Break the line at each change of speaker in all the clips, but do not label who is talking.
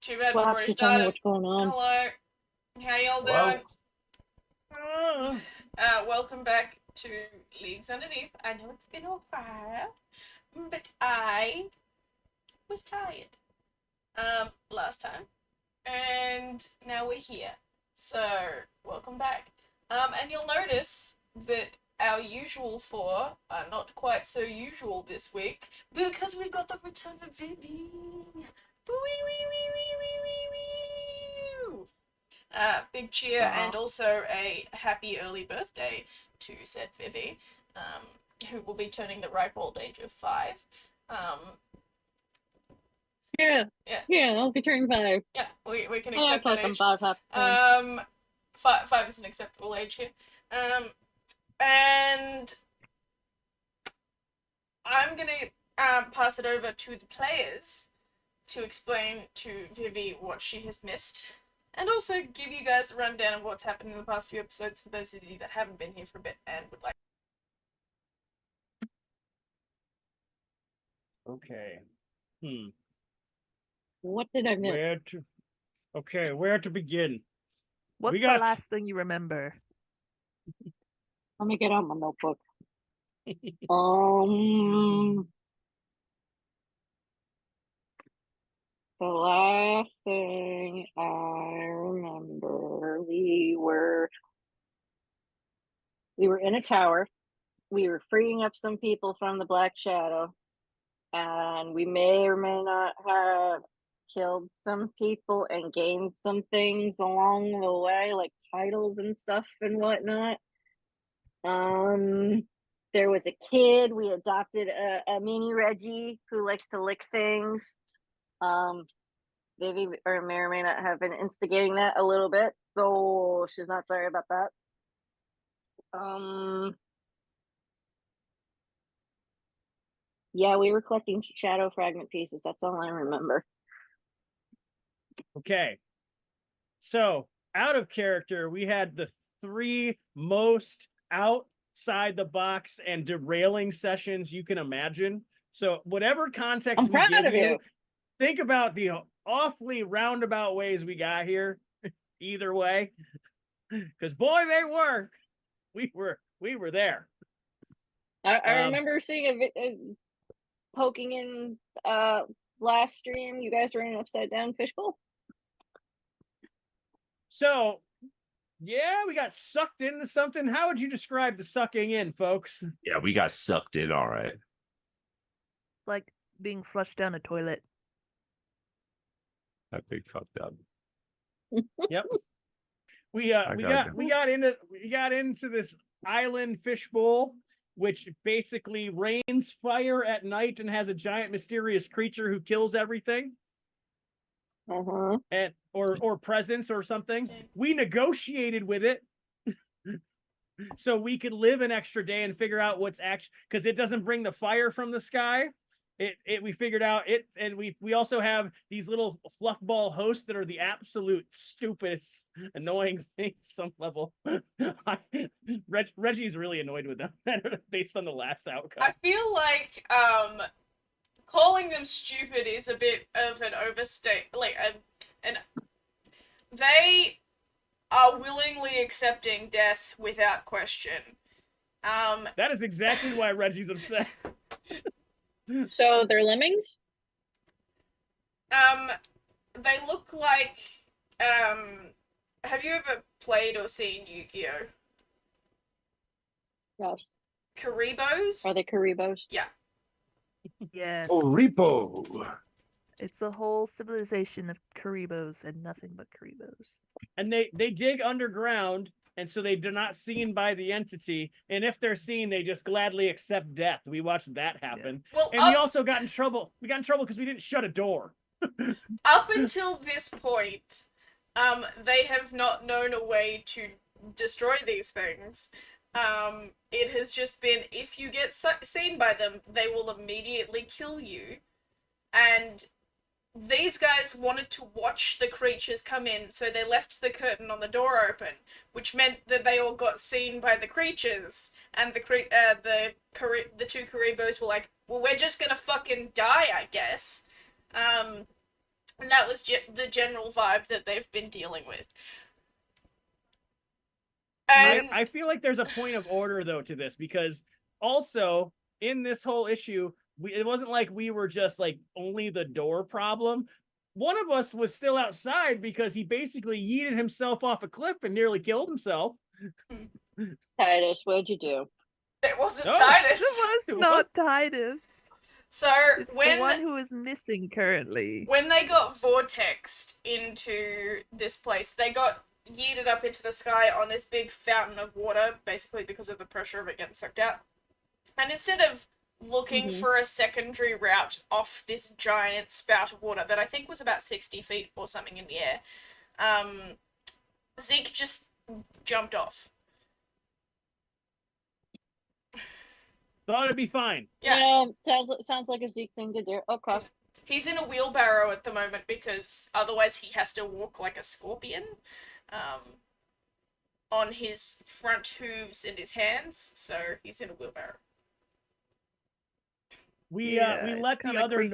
Too bad we've
Well,
already
to tell me
started.
what's going on.
Hello. How y'all
Hello?
doing? Welcome back to Leagues Underneath. I know it's been a while, but I was tired last time, and now we're here. So welcome back. And you'll notice that our usual four are not quite so usual this week because we've got the return of Vivi. Big cheer and also a happy early birthday to said Vivi, who will be turning the ripe old age of 5.
Yeah,
Yeah,
I'll be turning 5.
yeah, we can
Oh, I
accept
play
that
some
age.
5 happy.
5 is an acceptable age here. And I'm gonna pass it over to the players to explain to Vivi what she has missed, and also give you guys a rundown of what's happened in the past few episodes for those of you that haven't been here for a bit and would like.
Okay.
What did I miss?
Where to begin?
What's
We
the
got-
last thing you remember?
Let me get out my notebook. The last thing I remember, we were in a tower. We were freeing up some people from the Black Shadow, and we may or may not have killed some people and gained some things along the way, like titles and stuff and whatnot. There was a kid. We adopted a mini Reggie who likes to lick things. Vivi may or may not have been instigating that a little bit, so she's not sorry about that. Yeah, we were collecting shadow fragment pieces. That's all I remember.
Okay. So, out of character, we had the 3 most outside the box and derailing sessions you can imagine. So, whatever context
I'm proud of you.
think about the awfully roundabout ways we got here. Either way, because boy, they were. We were there.
I remember seeing a poking in last stream. You guys were in an upside down fishbowl.
So, yeah, we got sucked into something. How would you describe the sucking in, folks?
Yeah, we got sucked in, all right.
It's like being flushed down a toilet.
That big fucked up.
Yep. We got into this island fishbowl, which basically rains fire at night and has a giant mysterious creature who kills everything. And or presence or something. We negotiated with it so we could live an extra day and figure out what's actually, because it doesn't bring the fire from the sky. We figured out it, and we also have these little fluff ball hosts that are the absolute stupidest, annoying thing some level. Reggie's really annoyed with them based on the last outcome.
I feel like calling them stupid is a bit of an overstate. And they are willingly accepting death without question.
That is exactly why Reggie's upset.
So they're lemmings?
They look like, have you ever played or seen Yu-Gi-Oh?
Yes.
Karibos?
Are they Karibos?
Yeah.
Yes.
Oh, Repo.
It's a whole civilization of Karibos and nothing but Karibos.
And they dig underground, and so they're not seen by the entity. And if they're seen, they just gladly accept death. We watched that happen.
Yes.
Well,
And we also got in trouble. We got in trouble because we didn't shut a door.
up until this point, they have not known a way to destroy these things. It has just been, if you get seen by them, they will immediately kill you. And these guys wanted to watch the creatures come in, so they left the curtain on the door open, which meant that they all got seen by the creatures. And the 2 Karibos were like, well, we're just gonna fucking die, I guess. And that was the general vibe that they've been dealing with. And
I feel like there's a point of order though to this, because also in this whole issue, it wasn't like we were just like only the door problem. One of us was still outside because he basically yeeted himself off a cliff and nearly killed himself.
Titus, what'd you do?
it wasn't
No,
Titus.
It was not Titus.
So
It's the one who is missing currently.
when they got vortexed into this place, they got yeeted up into the sky on this big fountain of water, basically because of the pressure of it getting sucked out. And instead of looking for a secondary route off this giant spout of water that I think was about 60 feet or something in the air, Zeke just jumped off.
Thought it'd be fine.
Yeah.
Sounds like a Zeke thing to do. Okay.
He's in a wheelbarrow at the moment because otherwise he has to walk like a scorpion on his front hooves and his hands, so he's in a wheelbarrow.
We
Yeah,
let
it's
the
kinda
other
creepy.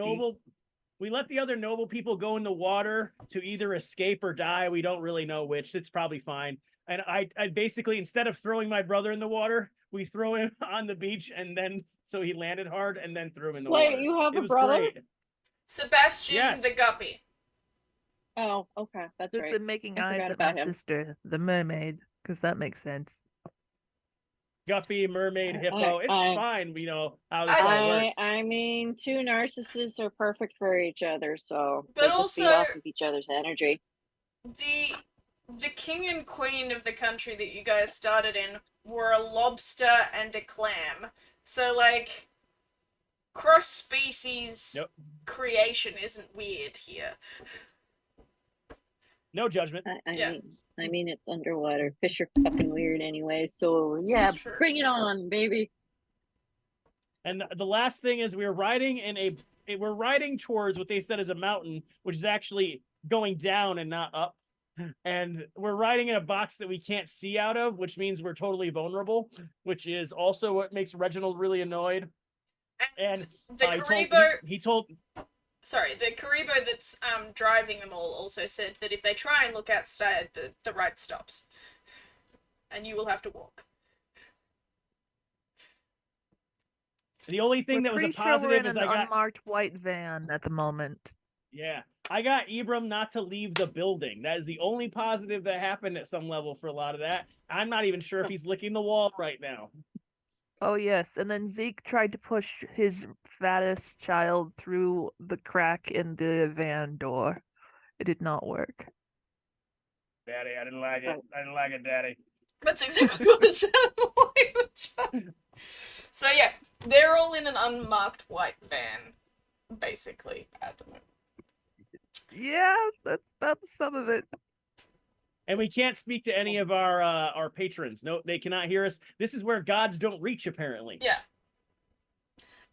noble people go in the water to either escape or die. We don't really know which. It's probably fine. And I basically, instead of throwing my brother in the water, we throw him on the beach, and then so he landed hard, and then threw him in the water.
Wait, you have
It
a
was
brother?
great.
Sebastian
Yes.
the Guppy.
Oh, okay, that's
Who's
right.
been making
I
eyes
forgot
at my
about him.
sister, the mermaid, because that makes sense.
Guppy, mermaid, hippo. It's fine, you know how this all works.
I mean, two narcissists are perfect for each other, so
But
they just feed off
also-
of each other's energy.
The king and queen of the country that you guys started in were a lobster and a clam. So, like, cross-species
Yep.
creation isn't weird here.
No judgment.
I mean, it's underwater. Fish are fucking weird anyway, so yeah,
True.
bring it on, baby.
And the last thing is we're riding towards what they said is a mountain, which is actually going down and not up. And we're riding in a box that we can't see out of, which means we're totally vulnerable, which is also what makes Reginald really annoyed. And
the Karibo...
he told
Sorry, the Karibo that's driving them all also said that if they try and look outside, the ride stops. And you will have to walk.
the only thing
We're
that was a
pretty sure we're
positive
in
is
an
I got
unmarked white van at the moment.
yeah, I got Ibram not to leave the building. That is the only positive that happened at some level for a lot of that. I'm not even sure if he's licking the wall right now.
Oh yes, and then Zeke tried to push his fattest child through the crack in the van door. It did not work.
Daddy, I didn't like it. I didn't like it, Daddy.
That's exactly what it sounded like. So yeah, they're all in an unmarked white van, basically, at the moment.
Yeah, that's about the sum of it.
And we can't speak to any of our patrons. No, they cannot hear us. This is where gods don't reach, apparently.
Yeah.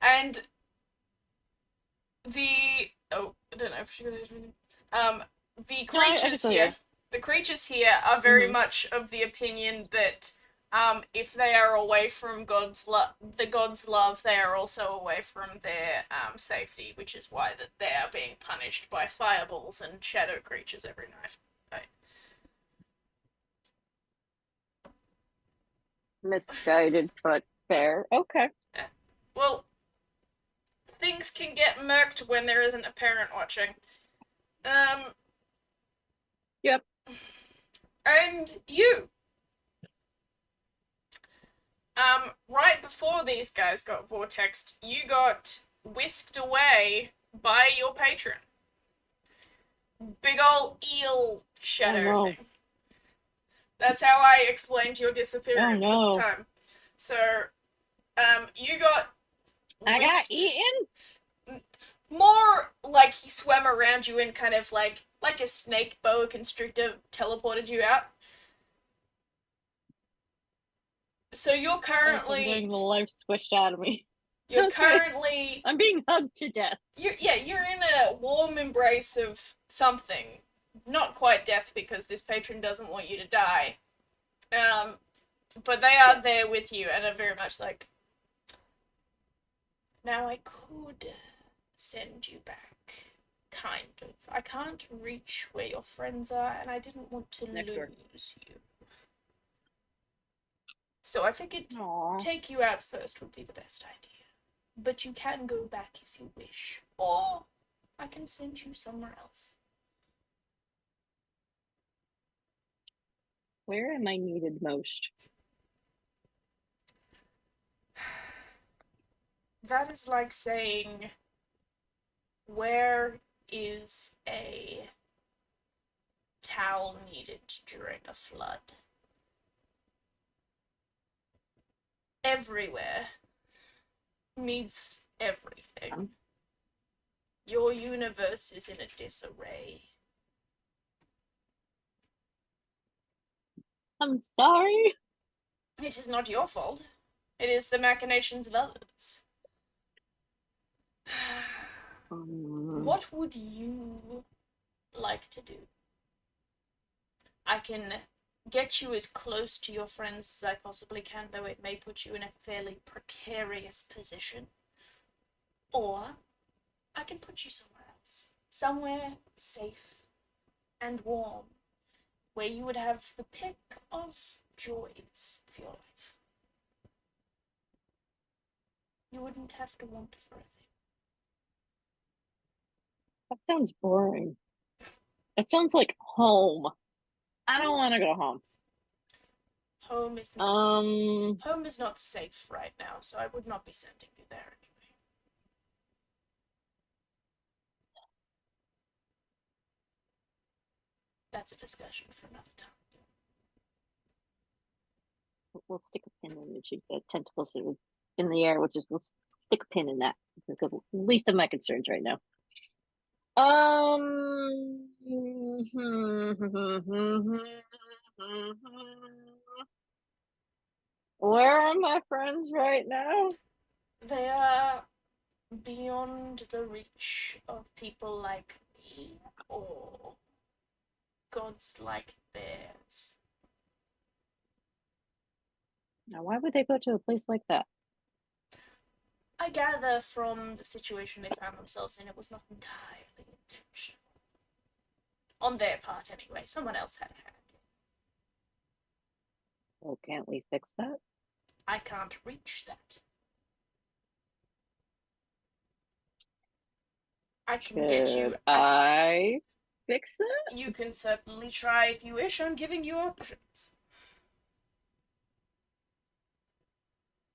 And I don't know if she got his name. The creatures here, are very much of the opinion that if they are away from the god's love, they are also away from their safety, which is why that they are being punished by fireballs and shadow creatures every night.
Misguided, but fair. Okay.
Well, things can get murked when there isn't a parent watching.
Yep.
And you. Right before these guys got vortexed, you got whisked away by your patron. Big ol' eel shadow thing. That's how I explained your disappearance at the time. So, you got
I got eaten?
more like he swam around you and kind of like a snake boa constrictor teleported you out. So you're currently
getting the life squished out of me.
You're currently
I'm being hugged to death.
You're in a warm embrace of something. Not quite death because this patron doesn't want you to die. But they are there with you and are very much like, now I could send you back, Kind of. I can't reach where your friends are, and I didn't want to
Next door.
lose you. So I figured
Aw.
take you out first would be the best idea. But you can go back if you wish. Or I can send you somewhere else.
Where am I needed most?
That is like saying, where is a towel needed during a flood? Everywhere needs everything. Your universe is in a disarray.
I'm sorry.
It is not your fault. It is the machinations of others. What would you like to do? I can get you as close to your friends as I possibly can, though it may put you in a fairly precarious position. Or I can put you somewhere else. Somewhere safe and warm, where you would have the pick of joys for your life. You wouldn't have to want for a thing.
That sounds boring. That sounds like home. I don't want to go home.
Home is not. Home is not safe right now, so I would not be sending you there anyway. That's a discussion for another time.
We'll stick a pin in the tentacles in the air, which is let's stick a pin in that. Because least of my concerns right now. Where are my friends right now?
They are beyond the reach of people like me or gods like theirs.
Now, why would they go to a place like that?
I gather from the situation they found themselves in, it was not entirely intentional. On their part, anyway. Someone else had a hand.
Oh, can't we fix that?
I can't reach that. I can get you.
I fix it?
You can certainly try if you wish. I'm giving you options.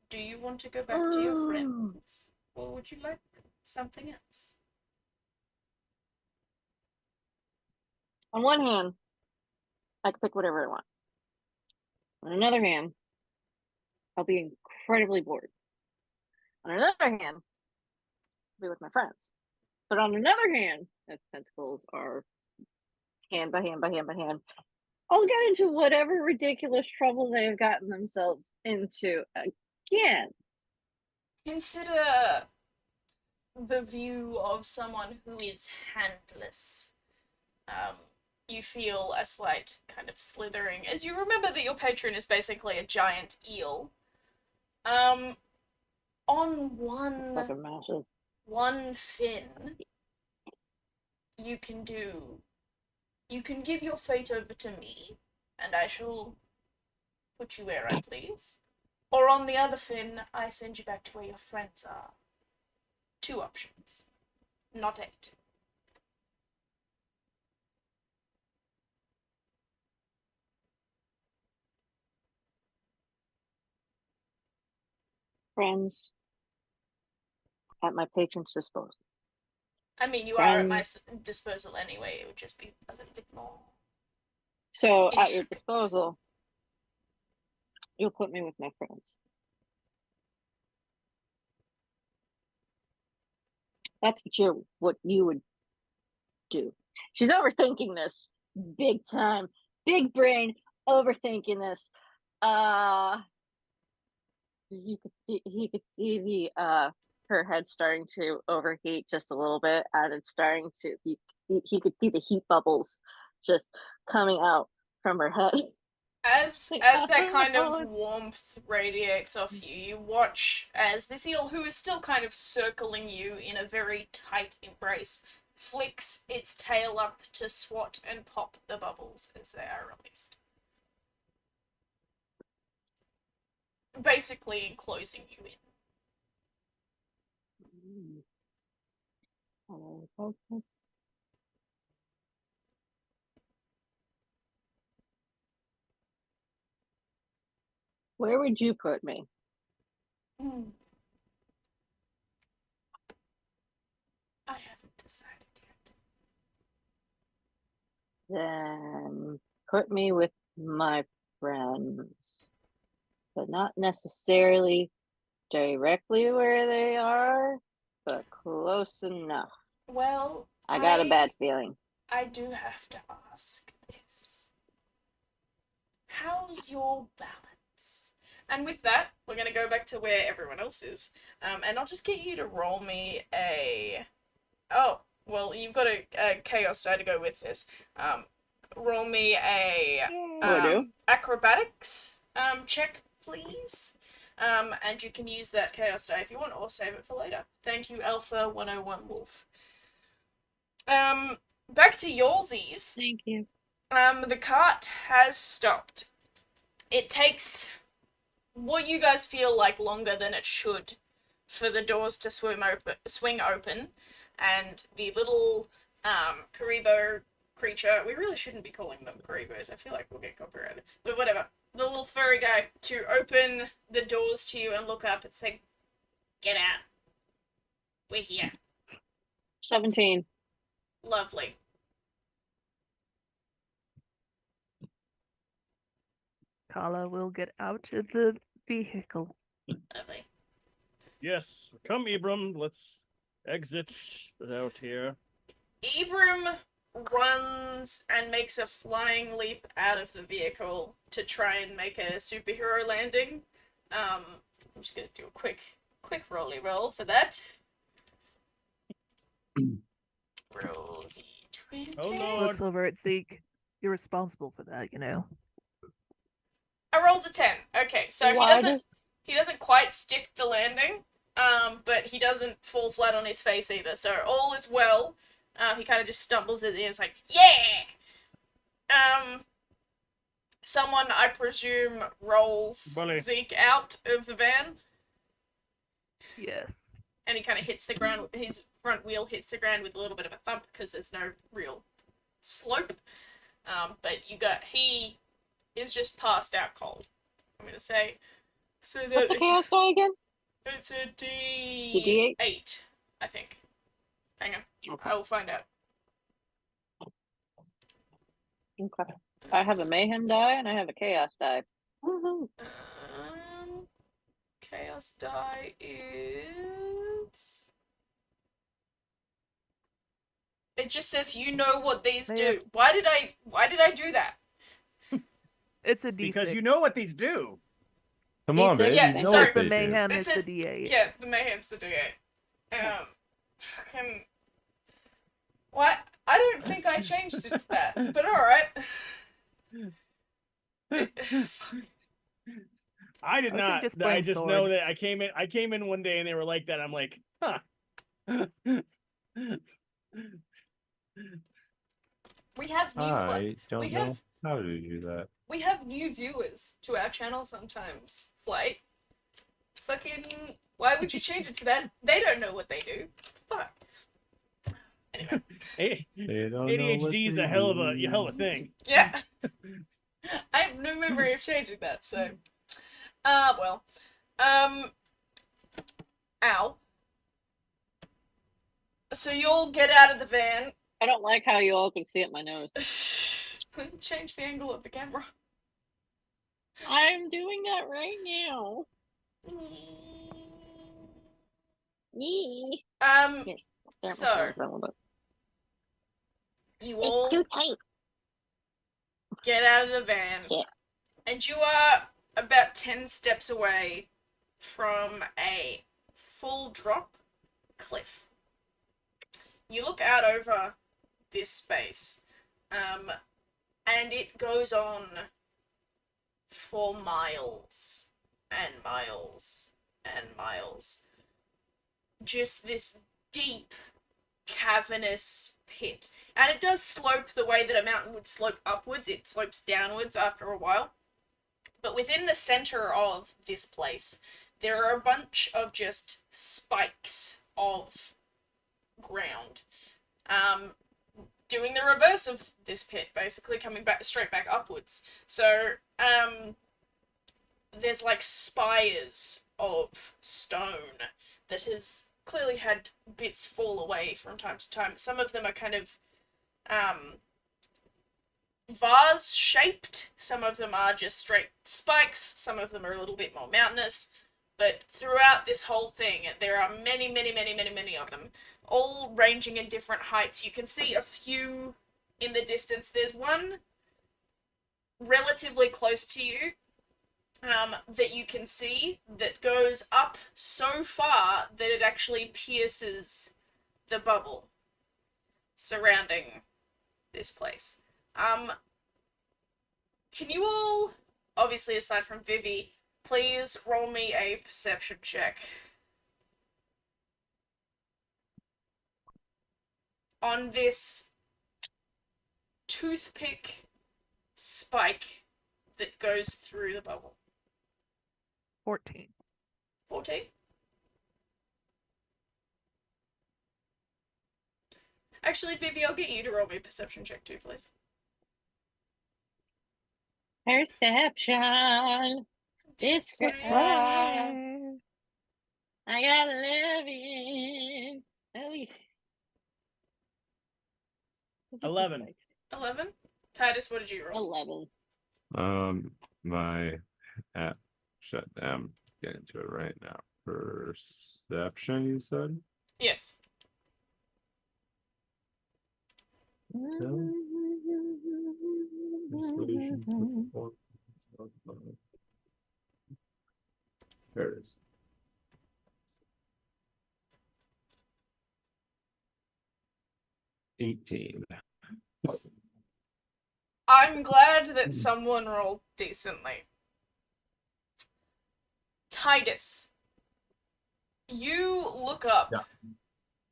Do you want to go back to your friends? Or would you like something else?
On one hand, I can pick whatever I want. On another hand, I'll be incredibly bored. On another hand, I'll be with my friends. But on another hand, as tentacles are hand by hand by hand by hand, I'll get into whatever ridiculous trouble they have gotten themselves into again.
Consider the view of someone who is handless. You feel a slight kind of slithering as you remember that your patron is basically a giant eel. On
Fucking massive.
one fin, you can give your fate over to me, and I shall put you where I please. Or on the other fin, I send you back to where your friends are. 2 options, not 8.
Friends at my patron's disposal.
I mean, you are at my disposal anyway. It would just be a little bit more.
So at your
intricate.
disposal, you'll put me with my friends. That's what you would do. She's overthinking this big time, big brain overthinking this. He could see the her head starting to overheat just a little bit, and it's starting to he could see the heat bubbles just coming out from her head.
As that kind of warmth radiates off you, you watch as this eel, who is still kind of circling you in a very tight embrace, flicks its tail up to swat and pop the bubbles as they are released. Basically enclosing you in.
Focus. Where would you put me?
I haven't decided yet.
Then put me with my friends, but not necessarily directly where they are, but close enough.
Well,
I got a bad feeling.
I do have to ask this. How's your balance? And with that, we're going to go back to where everyone else is. And I'll just get you to roll me a... Oh, well, you've got a chaos die to go with this. Roll me a acrobatics check, please. And you can use that chaos die if you want, or save it for later. Thank you, Alpha 101 Wolf. Back to yoursies.
Thank you.
The cart has stopped. It takes what you guys feel like longer than it should for the doors to swing open, and the little Karibo creature, we really shouldn't be calling them Karibos, I feel like we'll get copyrighted, but whatever, the little furry guy to open the doors to you and look up and say, "Get out. We're here."
17.
Lovely.
Kala will get out of the vehicle.
Lovely.
Yes, come, Ibram. Let's exit out here.
Ibram runs and makes a flying leap out of the vehicle to try and make a superhero landing. I'm just gonna do a quick rolly roll for that. Roll d20.
Oh, Lord.
Looks over at Zeke. You're responsible for that, you know.
I rolled a 10. Okay, so he doesn't quite stick the landing, but he doesn't fall flat on his face either. So all is well. He kind of just stumbles at the end. It's like, yeah. Someone, I presume, rolls
Bully.
Zeke out of the van,
Yes.
and he kind of hits the ground. His front wheel hits the ground with a little bit of a thump because there's no real slope. But he is just passed out cold, I'm gonna say. So that
What's the chaos die again?
it's a
D8?
D8, I think. Hang on,
Okay.
I will find out.
Okay. I have a mayhem die and I have a chaos die. Woohoo.
Chaos die is. It just says you know what these do. Why did I do that?
It's a D6.
Because you know what these do.
Come on,
D6?
man.
Yeah,
You know
sorry.
what
the
they do.
mayhem
It's
is
a-
the D8.
Yeah, the mayhem's the D8. Fucking. What? I don't think I changed it to that, but alright.
I did
I think
not.
just
I
blame
just
Sword.
know that I came in one day and they were like that. I'm like, huh.
We have new
I don't
we
know
have-
how to do that.
we have new viewers to our channel sometimes. Flight. Fucking. Why would you change it to that? They don't know what they do. Fuck. Anyway.
They don't know what
ADHD is
they
a hell of
do.
a thing.
Yeah. I have no memory of changing that, so. Well. Ow. So you'll get out of the van.
I don't like how you all can see it my nose.
Change the angle of the camera.
I'm doing that right now. Yee. Here, start
So-
my phone a little bit.
You all
tight.
get out of the van.
Yeah.
And you are about 10 steps away from a full drop cliff. You look out over this space, and it goes on for miles and miles and miles. Just this deep, cavernous pit. And it does slope the way that a mountain would slope upwards. It slopes downwards after a while. But within the center of this place, there are a bunch of just spikes of ground. Doing the reverse of this pit, basically coming back straight back upwards. So, there's like spires of stone that has clearly had bits fall away from time to time. Some of them are kind of vase shaped, some of them are just straight spikes, some of them are a little bit more mountainous, but throughout this whole thing there are many of them, all ranging in different heights. You can see a few in the distance. There's one relatively close to you that you can see that goes up so far that it actually pierces the bubble surrounding this place. Can you all, obviously aside from Vivi, please roll me a perception check on this toothpick spike that goes through the bubble?
14.
14? Actually, Vivi, I'll get you to roll me a perception check too, please.
Perception. Discretion.
Discretion.
I got 11. Oh, yeah.
11.
11? Titus, what did you roll?
11.
My app shut down. Get into it right now. Perception, you said?
Yes.
There it is. 18.
I'm glad that someone rolled decently. Titus, you look up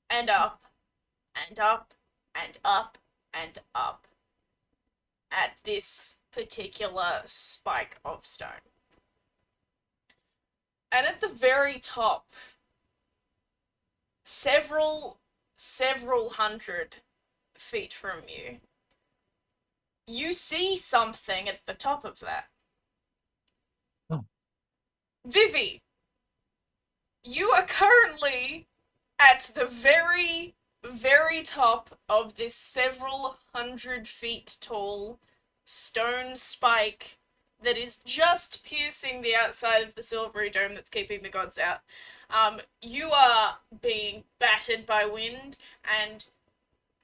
and up and up and up and up at this particular spike of stone. And at the very top, several hundred feet from you, you see something at the top of that.
Oh.
Vivi, you are currently at the very top of this several hundred feet tall stone spike that is just piercing the outside of the silvery dome that's keeping the gods out. You are being battered by wind, and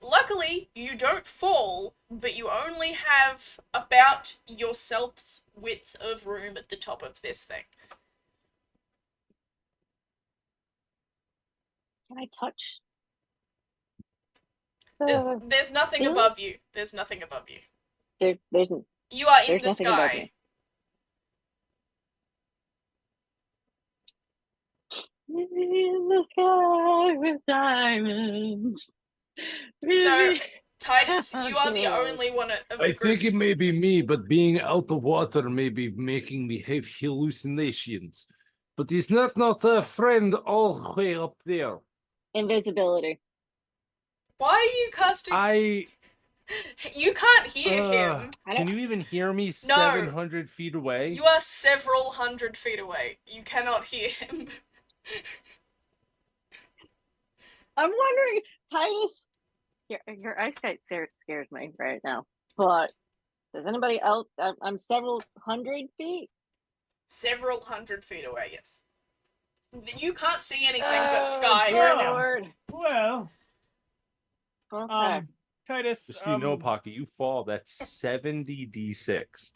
luckily you don't fall, but you only have about yourself's width of room at the top of this thing.
Can I touch?
There's nothing
Really?
above you. There's nothing above you.
There's
You are in
There's
the
nothing above
sky.
me. In the sky with diamonds.
So, Titus, you are the
Okay.
only one of the
I
group.
think it may be me, but being out of water may be making me have hallucinations. But is not a friend all the way up there?
Invisibility.
Why are you casting? You can't hear him.
Can you even hear me
No.
700 feet away?
You are several hundred feet away. You cannot hear him.
I'm wondering, Titus, your eyesight scares me right now. But does anybody else? I'm several hundred feet.
Several hundred feet away, yes. You can't see anything but sky
dear
right now.
Lord.
Well,
Okay.
Titus,
Just so you know, Pocky, you fall. That's 70 d6.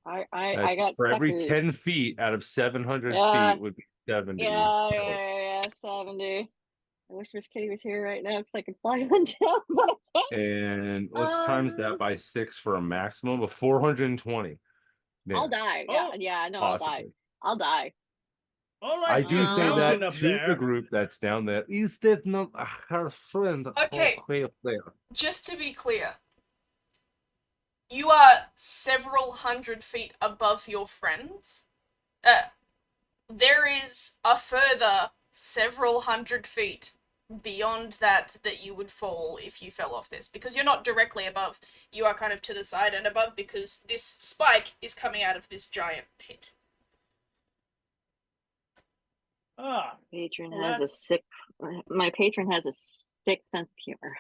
I
That's
got
for every
suckers.
10 feet out of 700
Yeah.
feet would be 70.
Yeah, 70. I wish Miss Kitty was here right now because I could fly one down. But I can't.
And let's times that by 6 for a maximum of 420.
I'll die. Yeah,
Oh.
yeah, no, I'll die.
Possibly.
I'll die.
All
I
see
do
is
say
mountain
that
up
to
there.
the group that's down there. Is that not her friend?
Okay.
Way up there.
Just to be clear, you are several hundred feet above your friends. There is a further several hundred feet beyond that you would fall if you fell off this, because you're not directly above. You are kind of to the side and above, because this spike is coming out of this giant pit.
Ah,
Patron
Well,
has a
that's-
sick. My patron has a sick sense of humor.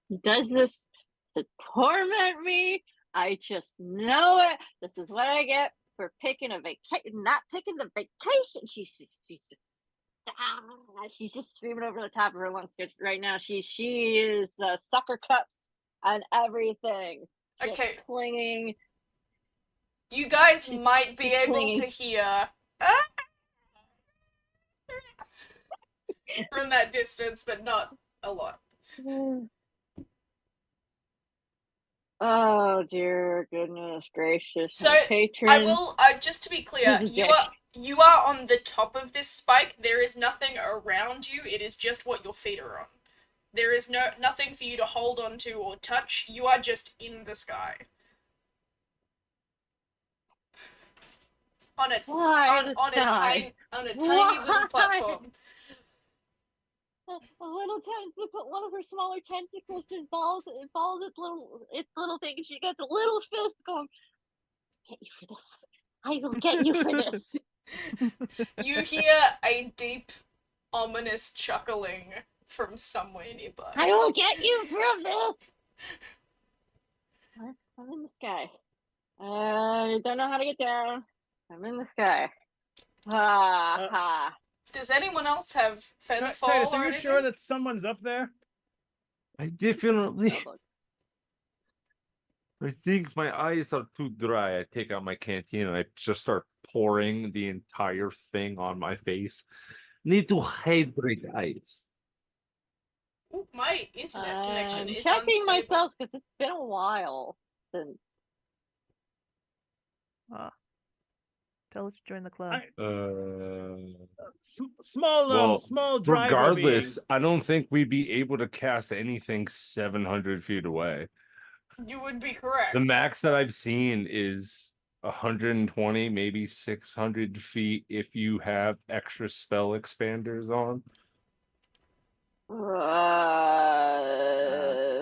He does this to torment me. I just know it. This is what I get for picking a vacation, not picking the vacation. She's just screaming over the top of her lungs right now. She is sucker cups on everything. Just
Okay.
clinging.
You guys
She's-
might be
she's
able
clinging.
to hear "Ah!" from that distance, but not a lot.
Oh dear goodness gracious!
So,
my patron.
I will, just to be clear,
He's a
you are on the top of this spike. There is nothing around you. It is just what your feet are on. There is nothing for you to hold on to or touch. You are just in the sky. On a
Why
on
the
a
sky?
tiny
Why?
little platform.
A little tentacle, one of her smaller tentacles just balls its little thing, and she gets a little fist going. Get you for this. I will get you for this.
You hear a deep, ominous chuckling from somewhere nearby.
I will get you for this. I'm in the sky. I don't know how to get down. I'm in the sky. Ha ha.
Does anyone else have feather fall
Titus,
or
are you
anything?
sure that someone's up there?
I definitely.
Oh, look.
I think my eyes are too dry. I take out my canteen and I just start pouring the entire thing on my face. Need to hydrate eyes.
Ooh, my internet connection
I'm
is
checking my
unstable.
spells because it's been a while since.
Tell us to join the club.
Small,
Well,
small driver
regardless,
being.
I don't think we'd be able to cast anything 700 feet away.
You would be correct.
The max that I've seen is 120, maybe 600 feet if you have extra spell expanders on.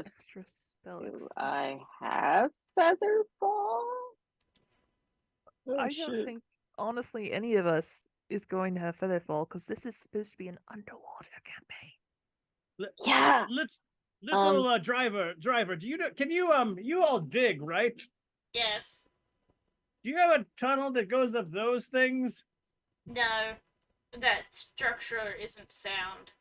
Extra spell.
Do I have feather fall? Oh,
I
shit.
don't think, honestly, any of us is going to have featherfall because this is supposed to be an underwater campaign.
Yeah.
Little driver, do you know? Can you you all dig, right?
Yes.
Do you have a tunnel that goes up those things?
No. That structure isn't sound.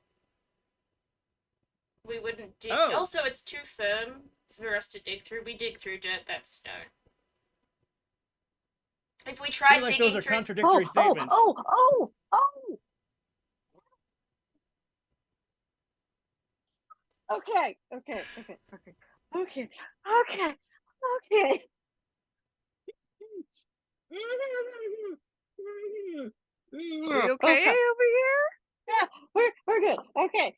We wouldn't dig.
Oh.
Also, it's too firm for us to dig through. We dig through dirt that's stone. If we
I
tried
feel like
digging
those are
through,
contradictory statements.
Oh. Okay.
Are you okay over here?
Yeah, we're good. Okay.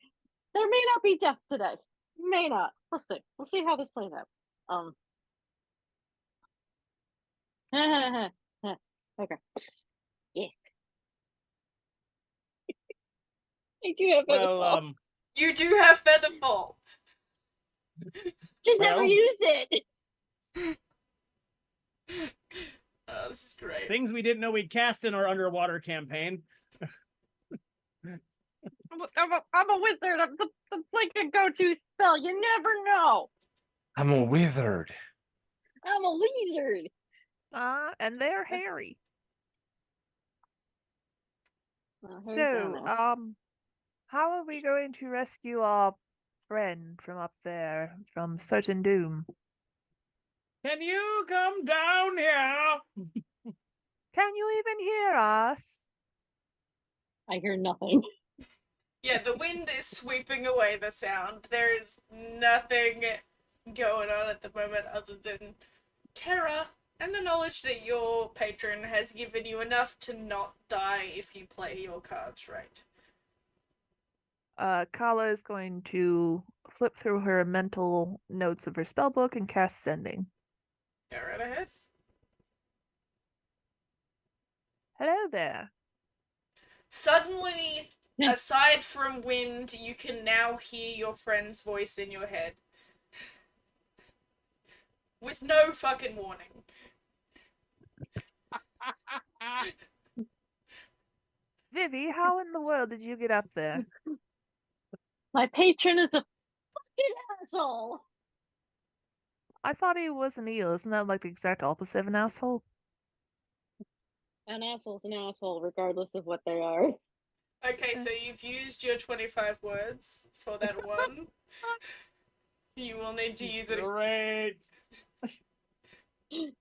There may not be death today. May not. Let's see. We'll see how this plays out. Okay. Yeah. I do have
Well,
you do have featherfall.
just never
well.
used it.
Oh, this is great.
things we didn't know we'd cast in our underwater campaign.
I'm a wizard. That's like a go-to spell. You never know.
I'm a withered.
I'm a wizard.
And they're hairy.
Well, here's
So,
one.
how are we going to rescue our friend from up there, from certain doom?
Can you come down here?
Can you even hear us?
I hear nothing.
Yeah, the wind is sweeping away the sound. There is nothing going on at the moment other than terror And the knowledge that your patron has given you enough to not die if you play your cards right.
Kala is going to flip through her mental notes of her spellbook and cast Sending.
Go right ahead.
Hello there.
Suddenly,
Yeah.
aside from wind, you can now hear your friend's voice in your head. With no fucking warning.
Vivi, how in the world did you get up there?
My patron is a fucking asshole.
I thought he was an eel. Isn't that like the exact opposite of an asshole?
An asshole's an asshole, regardless of what they are.
Okay, so you've used your 25 words for that one. You will need to use it.
Great.
Do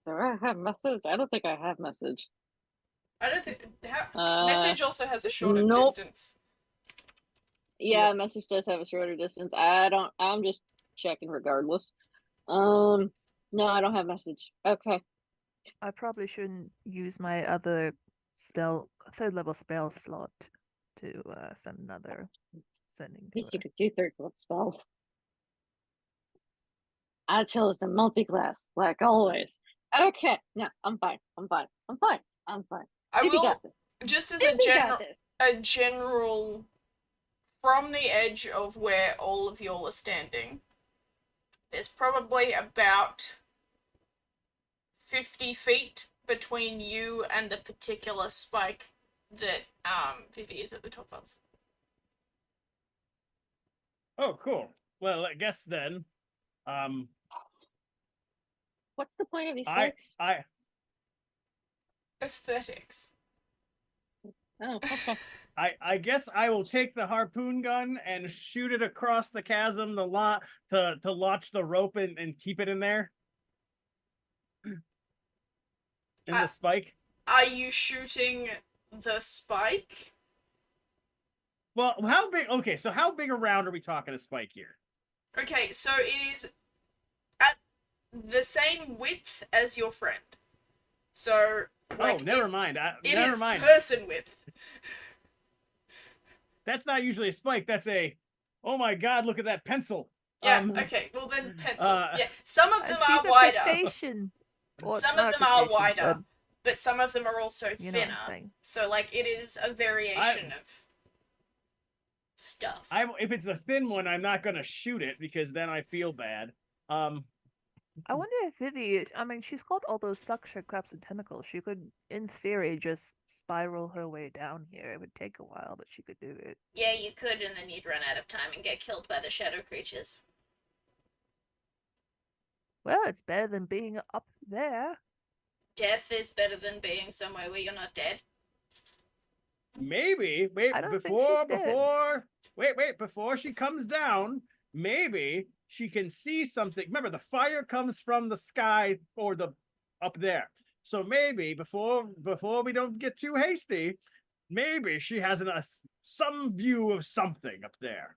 I have message? I don't think I have message.
I don't think. Message also has a shorter
nope.
distance.
Yeah, message does have a shorter distance. I'm just checking regardless. No, I don't have message. Okay.
I probably shouldn't use my other third level spell slot to send another sending
At
to
least you
her.
could do third level spells. I chose the multi-class, like always. Okay, no, I'm fine. I'm fine.
I
Vivi
will,
got this.
just as
Vivi got this.
a general, from the edge of where all of y'all are standing, there's probably about 50 feet between you and the particular spike that Vivi is at the top of.
Oh, cool. Well, I guess then,
What's the point of these
I
spikes?
Aesthetics.
Oh, okay.
I guess I will take the harpoon gun and shoot it across the chasm to launch the rope and keep it in there. In the spike.
Are you shooting the spike?
Well, how big? Okay, so how big around are we talking a spike here?
Okay, so it is at the same width as your friend. So, like,
never mind. Never mind.
Person width.
That's not usually a spike. That's a, oh my god, look at that pencil.
Yeah. Okay. Well then, pencil. Yeah. Some of them
She's
are
a
wider.
crustacean.
Some of them are wider, but some of them are also
You know what I'm
thinner.
saying.
So like it is a variation of stuff.
If it's a thin one, I'm not gonna shoot it because then I feel bad.
I wonder if Vivi, I mean, she's got all those suction claps and tentacles. She could, in theory, just spiral her way down here. It would take a while, but she could do it.
Yeah, you could, and then you'd run out of time and get killed by the shadow creatures.
Well, it's better than being up there.
Death is better than being somewhere where you're not dead.
Maybe wait
I don't think
before
she's dead.
before she comes down, maybe she can see something. Remember, the fire comes from the sky or the up there. So maybe before we don't get too hasty, maybe she has some view of something up there.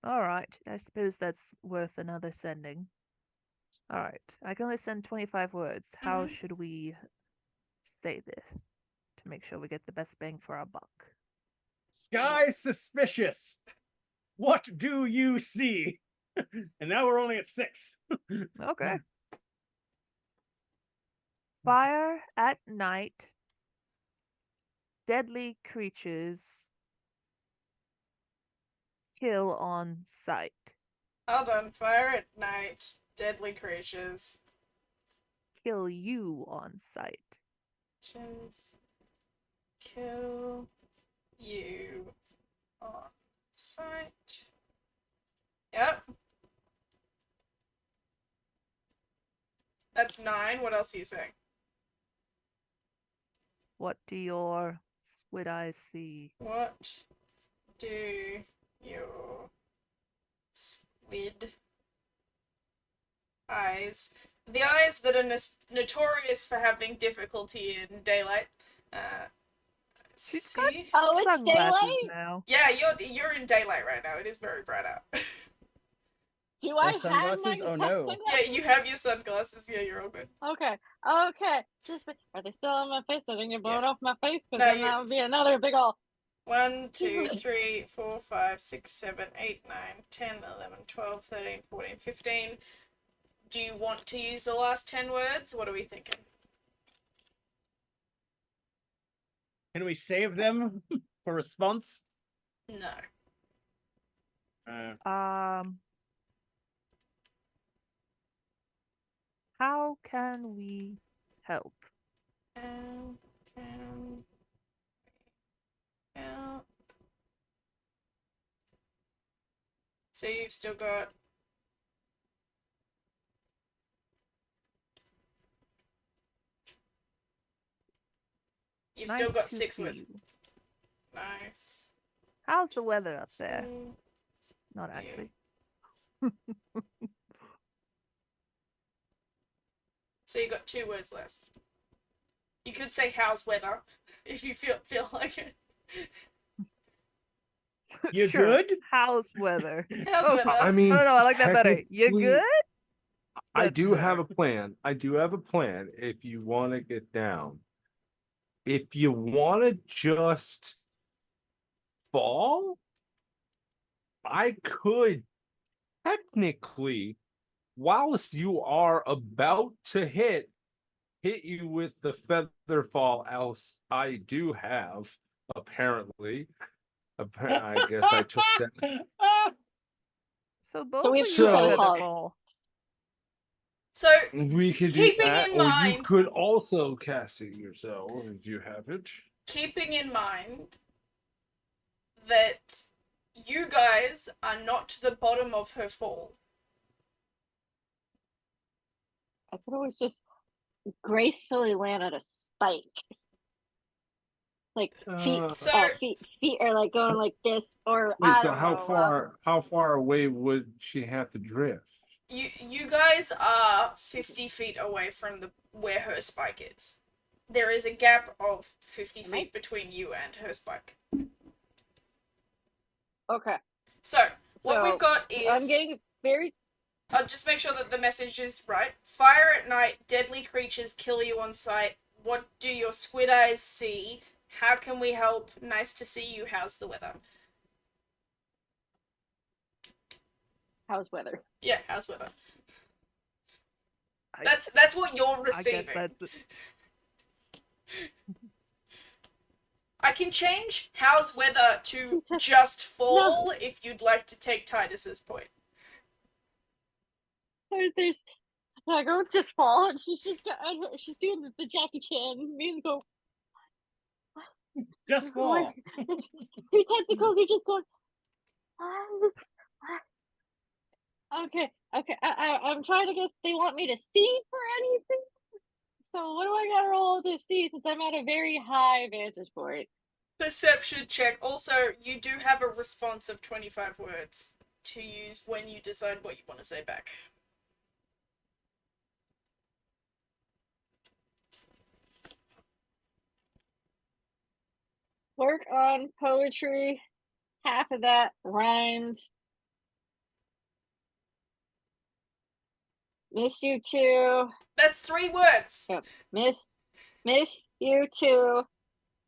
All right, I suppose that's worth another sending. All right, I can only send 25 words. How should we say this to make sure we get the best bang for our buck?
Sky suspicious. What do you see? And now we're only at 6.
Okay. Fire at night. Deadly creatures. Kill on sight.
Hold on. Fire at night. Deadly creatures.
Kill you on sight.
Just kill you on sight. Yep. That's 9. What else are you saying?
What do your squid eyes see?
What do your squid eyes, the eyes that are notorious for having difficulty in daylight,
She's got
see?
Oh, it's
sunglasses
daylight?
now.
Yeah, you're in daylight right now. It is very bright out.
Do I
Those
have my
sunglasses? Oh, no.
sunglasses?
Yeah, you have your sunglasses. Yeah, you're all good.
Okay. Just are they still on my face? I didn't get blown
Yeah.
off my face, because
No,
then
you-
that would be another big ol'.
1, 2, 3, 4, 5, 6, 7, 8, 9, 10, 11, 12, 13, 14, 15. Do you want to use the last 10 words? What are we thinking?
Can we save them for response?
No.
How can we help?
Can help. So you've still got
Nice to
6
see
words.
you.
Nice.
How's the weather up there?
See
Not
you.
actually.
So you got 2 words left. You could say how's weather if you feel like it.
You
Sure.
good?
How's weather?
How's
Oh,
weather?
I mean,
I don't know. I like that better. You
technically,
good?
I
That's
do have
better.
a plan. I do have a plan if you want to get down. If you want to just fall, I could technically, whilst you are about to hit you with the feather fall, else I do have, apparently. I guess I took that.
So both
So we
of
have
you
two
have
feather
feather
falls.
fall.
So
We could do
Keeping
that,
in
or you
mind-
could also cast it yourself if you have it.
keeping in mind that you guys are not to the bottom of her fall.
I could always just gracefully land on a spike. Like
So-
feet are like going like this, or
Wait,
I
so
don't
how
know.
far away would she have to drift?
You guys are 50 feet away from where her spike is. There is a gap of 50
Am I-
feet between you and her spike.
Okay.
So what we've got is
I'm getting very.
I'll just make sure that the message is right. Fire at night, deadly creatures kill you on sight. What do your squid eyes see? How can we help? Nice to see you. How's the weather?
How's weather?
Yeah, how's weather?
I-
That's what you're
I guess
receiving.
that's it.
I can change how's weather to
Just-
just fall if you'd like to take Titus's point.
There's. My girl's just fall, and she's just she's doing the Jackie Chan. Me and go.
Just fall.
Two tentacles are just going. Okay. I'm trying to guess. They want me to see for anything. So what do I gotta roll to see, since I'm at a very high vantage point?
Perception check. Also, you do have a response of 25 words to use when you decide what you want to say back.
Work on poetry. Half of that rhymed. Miss you too.
That's 3 words.
Yeah. Miss you too.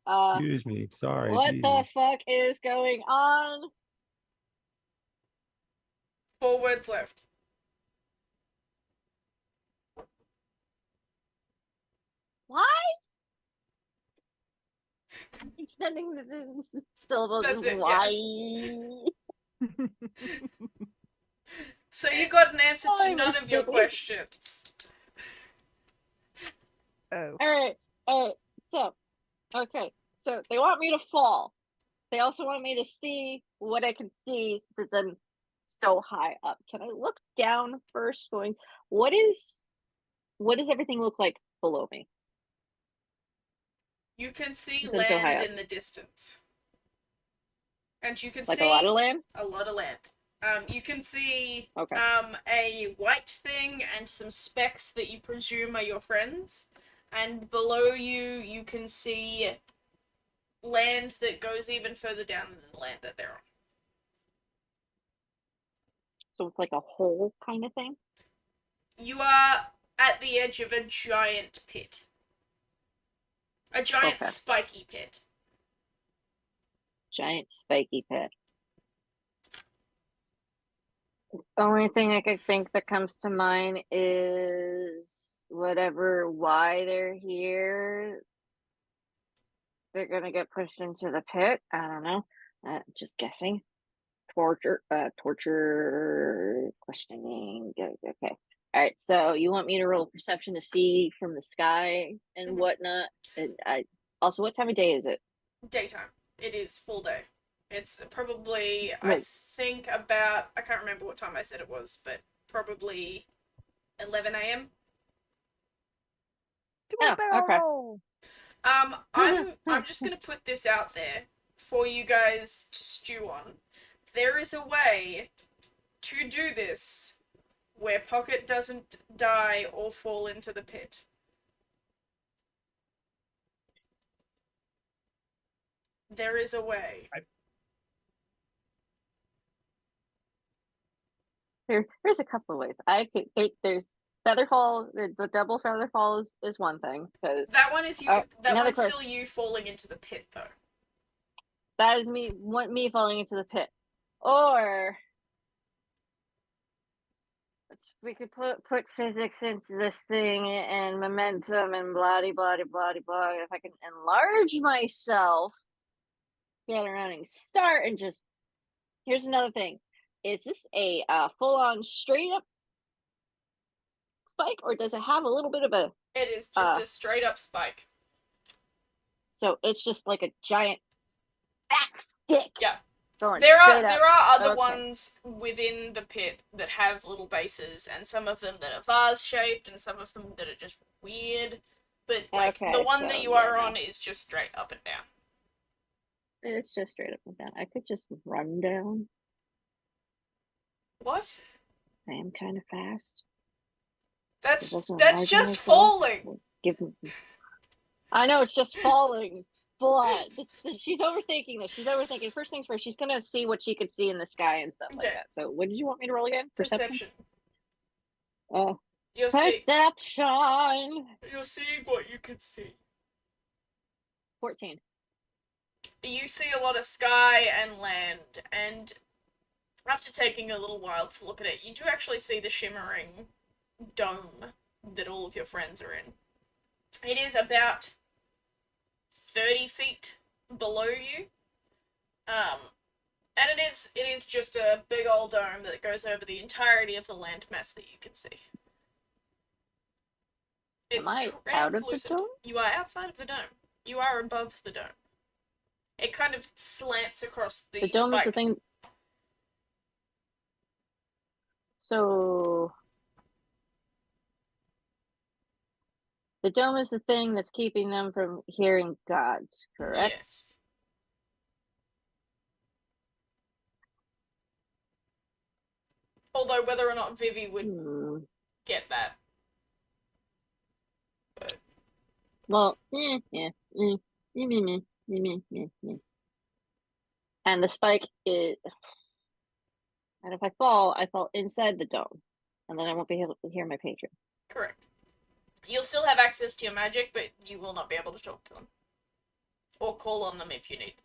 Excuse me. Sorry.
What
geez.
the fuck is going on?
4 words left.
Why? Extending the syllables.
That's it, yeah.
Why?
So you got an answer to
I'm
none of your
kidding.
questions.
Oh.
All right. So they want me to fall. They also want me to see what I can see, since I'm so high up. Can I look down first? Going, what does everything look like below me?
You can see
Since I'm so high
land
up.
in the distance. And you can
Like
see
a lot of land?
a lot of land. You can see
Okay.
a white thing and some specks that you presume are your friends. And below you, you can see land that goes even further down than the land that they're on.
So it's like a hole kind of thing?
You are at the edge of a giant pit. A giant
Okay.
spiky pit.
Giant spiky pit. Only thing I could think that comes to mind is why they're here. They're gonna get pushed into the pit. I don't know. Just guessing. Torture, questioning. Okay. All right. So you want me to roll perception to see from the sky and whatnot? And also, what time of day is it?
Daytime. It is full day. It's probably, I
Right.
think about, I can't remember what time I said it was, but probably 11 a.m.
Do a
Oh,
barrel
okay.
roll.
I'm just gonna put this out there for you guys to stew on. There is a way to do this where Pocket doesn't die or fall into the pit. There is a way.
There's a couple of ways. There's Featherfall. The double Featherfall is one thing because
That one is you. That
another
one's
question.
still you falling into the pit, though.
That is me falling into the pit, or we could put physics into this thing and momentum and blah blah blah blah. If I can enlarge myself, get a running start, and just here's another thing: is this a full on straight up spike, or does it have a little bit of a?
It is just a straight up spike.
So it's just like a giant fat stick.
Yeah.
Going
There
straight
are
up.
other
Okay.
ones within the pit that have little bases, and some of them that are vase shaped, and some of them that are just weird. But like
Okay,
the one
so,
that you
yeah,
are
no.
on is just straight up and down.
It's just straight up and down. I could just run down.
What?
I am kind of fast.
That's
Also
just
enlarging myself.
falling.
I know it's just falling, but she's overthinking this. She's overthinking. First things first, she's gonna see what she could see in the sky and stuff like
Okay.
that. So, what did you want me to roll again?
Perception.
Perception.
You're seeing what you can see.
14.
You see a lot of sky and land, and after taking a little while to look at it, you do actually see the shimmering dome that all of your friends are in. It is about 30 feet below you. And it is just a big old dome that goes over the entirety of the landmass that you can see. It's
Am I out of the
translucent.
dome?
You are outside of the dome. You are above the dome. It kind of slants across the
The dome
spike.
is the thing. So the dome is the thing that's keeping them from hearing gods, correct?
Yes. Although whether or not Vivi would get that. But...
Well, And the spike is, and if I fall inside the dome, and then I won't be able to hear my patron.
Correct. You'll still have access to your magic, but you will not be able to talk to them. Or call on them if you need them.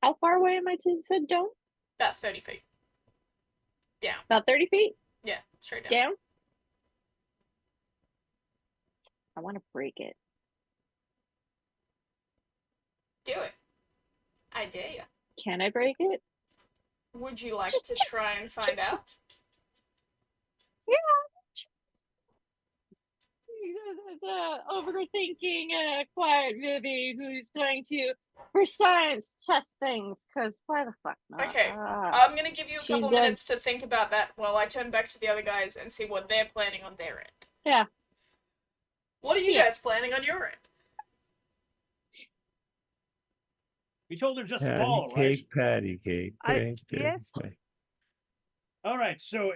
How far away am I to the dome?
About 30 feet. Down.
About 30 feet?
Yeah, straight down.
Down? I want to break it.
Do it. I dare you.
Can I break it?
Would you like to try and find out?
Yeah. Overthinking, quiet Vivi, who's going to, for science, test things, because why the fuck not?
Okay, I'm gonna give you a couple
done.
minutes to think about that while I turn back to the other guys and see what they're planning on their end.
Yeah.
What are you guys planning on your end?
We told her just
Patty
fall,
cake,
right?
patty cake.
Yes.
All right, so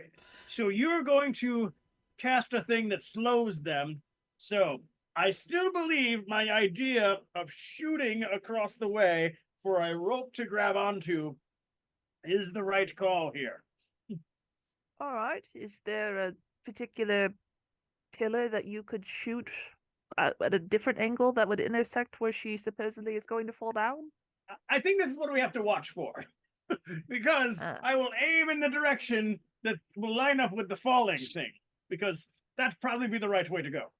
you're going to cast a thing that slows them. So I still believe my idea of shooting across the way for a rope to grab onto is the right call here.
All right. Is there a particular pillar that you could shoot at a different angle that would intersect where she supposedly is going to fall down?
I think this is what we have to watch for. Because I will aim in the direction that will line up with the falling thing. Because that'd probably be the right way to go.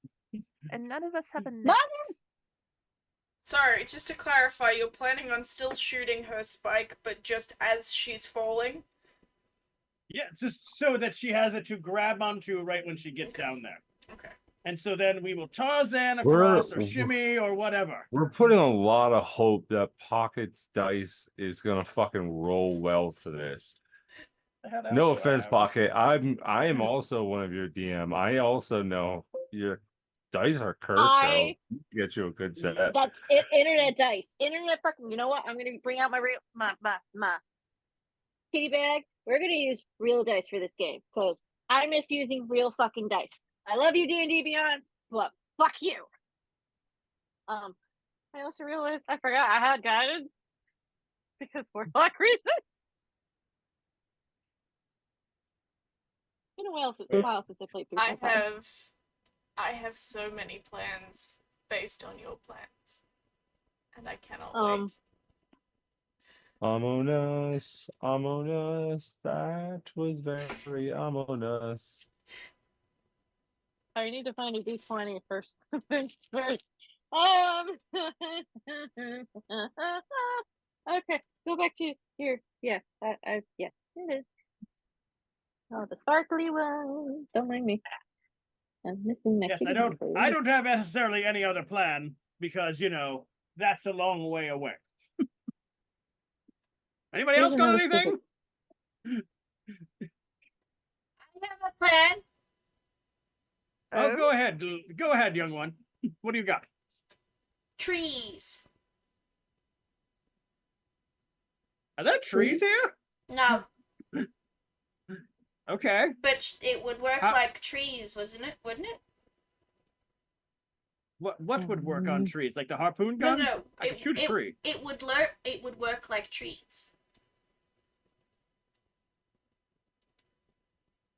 And none of us have a net.
Mother!
Sorry, just to clarify, you're planning on still shooting her spike, but just as she's falling?
Yeah, just so that she has it to grab onto right when she gets
Okay.
down there.
Okay.
And so then we will Tarzan across or shimmy or whatever.
We're putting a lot of hope that Pocket's dice is gonna fucking roll well for this. No offense, Pocket. I am also one of your DM. I also know your dice are cursed.
I-
Get you a good set.
That's it. Internet dice. Internet fucking. You know what? I'm gonna bring out my real my kitty bag. We're gonna use real dice for this game because I miss using real fucking dice. I love you, D&D Beyond, but fuck you. I also realized I forgot I had guidance because for luck reasons. It's been a while since I played through.
I have so many plans based on your plans. And I cannot wait.
Ominous, ominous. That was very ominous.
I need to find a D20 first. first. Okay, go back to here. Yeah, yeah, here it is. Oh, the sparkly one. Don't mind me. I'm missing my.
Yes, I don't have necessarily any other plan because that's a long way away. Anybody
Here's
else got
another
anything?
I have a plan.
Oh, go ahead. Go ahead, young one. What do you got?
Trees.
Are there trees here?
No,
Okay.
but it would work like trees, wouldn't it?
What would work on trees? Like the harpoon gun?
No.
I could shoot a tree.
It would work like trees.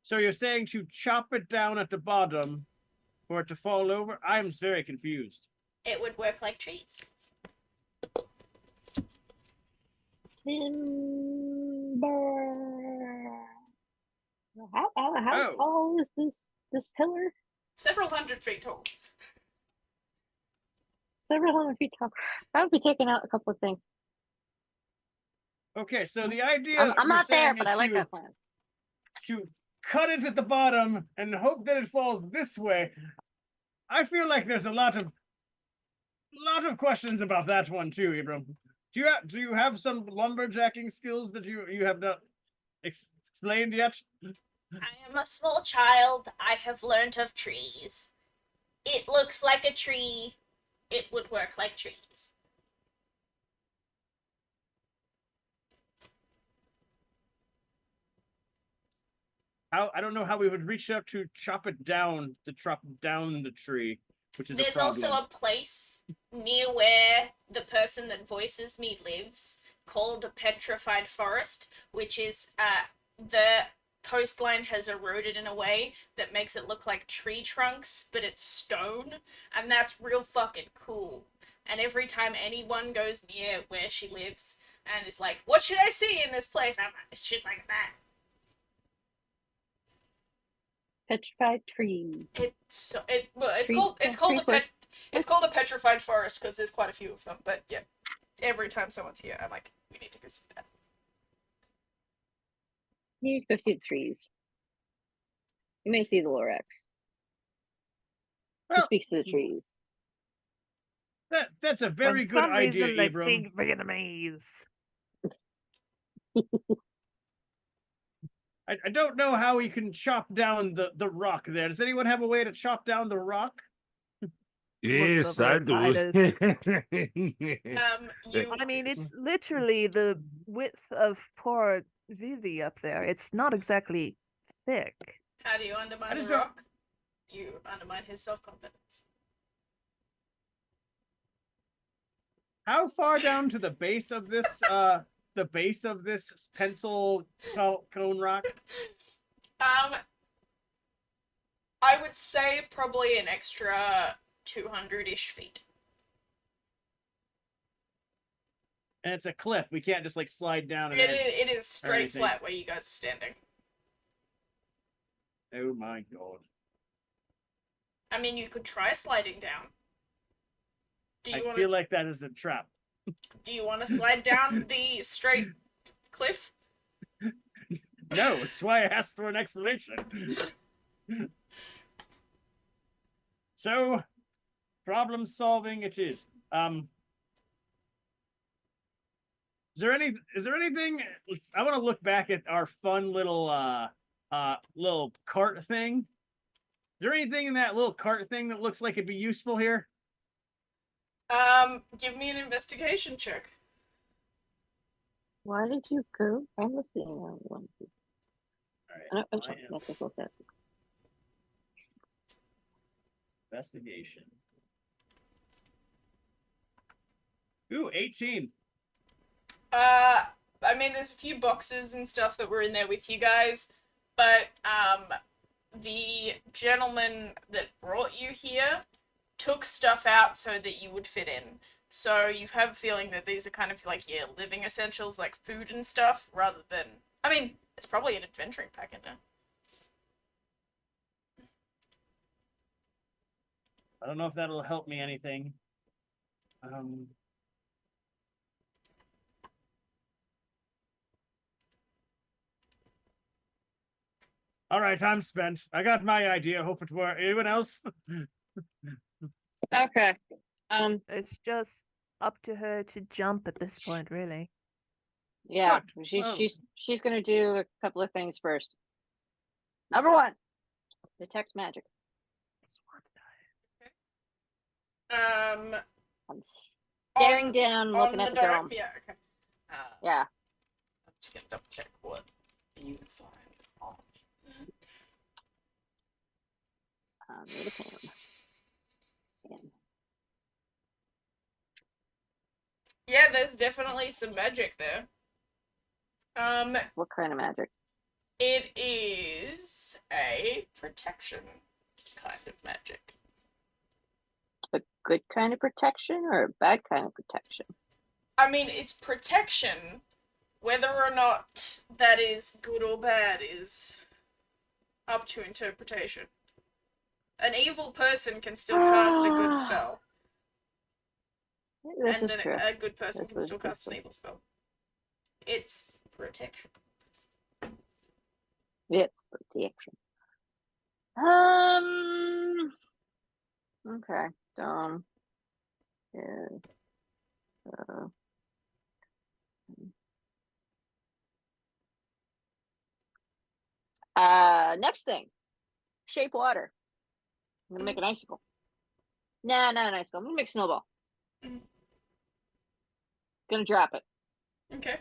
So you're saying to chop it down at the bottom for it to fall over? I'm very confused.
It would work like trees.
Timber. How tall is this pillar?
Several hundred feet tall.
Several hundred feet tall. I would be taking out a couple of things.
Okay, so the idea
I'm not there, but I like
to,
that plan.
to cut it at the bottom and hope that it falls this way. I feel like there's a lot of questions about that one too, Ibram. Do you have some lumberjacking skills that you have not explained yet?
I am a small child. I have learnt of trees. It looks like a tree. It would work like trees.
I don't know how we would reach out to chop it down to chop down the tree, which is
There's
a problem.
also a place near where the person that voices me lives called a petrified forest, which is the coastline has eroded in a way that makes it look like tree trunks, but it's stone, and that's real fucking cool. And every time anyone goes near where she lives and is like, "What should I see in this place?" She's like that.
Petrified trees.
It's called a petrified forest because there's quite a few of them. But yeah, every time someone's here, I'm like, we need to go see that.
You need to go see the trees. You may see the Lorax. Who speaks to the trees?
That's a very
For
good
some
idea,
reason, they
Ibram.
speak Vietnamese.
I don't know how we can chop down the rock there. Does anyone have a way to chop down the rock?
Yes,
over
I
at
do.
I mean, it's literally the width of poor Vivi up there. It's not exactly thick.
How do you undermine
just
the rock? You undermine his self-confidence.
How far down to the base of this pencil cone rock?
I would say probably an extra 200-ish feet.
And it's a cliff. We can't just like slide down
It is straight
anything.
flat where you guys are standing.
Oh my god.
I mean, you could try sliding down. Do you
I
want
feel
to?
like that is a trap.
Do you want to slide down the straight cliff?
No, it's why I asked for an explanation. So, problem solving it is. Is there anything? I want to look back at our fun little little cart thing. Is there anything in that little cart thing that looks like it'd be useful here?
Give me an investigation check.
Why did you go? I'm listening on one.
All
I'm
right.
sorry, that's a full set.
Investigation. Ooh, 18.
I mean, there's a few boxes and stuff that were in there with you guys, but, the gentleman that brought you here took stuff out so that you would fit in. So you have a feeling that these are kind of like, yeah, living essentials, like food and stuff, rather than... I mean, it's probably an adventuring pack in there.
I don't know if that'll help me anything. All right, I'm spent. I got my idea. Hope it works. Anyone else?
Okay.
It's just up to her to jump at this point, really.
Yeah,
Good.
she's gonna do a couple of things first. Number one, detect magic.
Um,
I'm staring
on-
down, looking
on
at the dome.
Yeah, okay.
Yeah.
I'm just gonna double check what you find on.
Need a pen.
Yeah, there's definitely some magic there.
What kind of magic?
It is a protection kind of magic.
A good kind of protection or a bad kind of protection?
I mean, it's protection. Whether or not that is good or bad is up to interpretation. An evil person can still cast a good spell.
This
and
is true.
a good person
This
can
is
still cast an evil spell. It's protection.
It's protection. Okay. Dome is next thing. Shape water. I'm gonna make an icicle. Nah, not an icicle. I'm gonna make snowball. Gonna drop it.
Okay.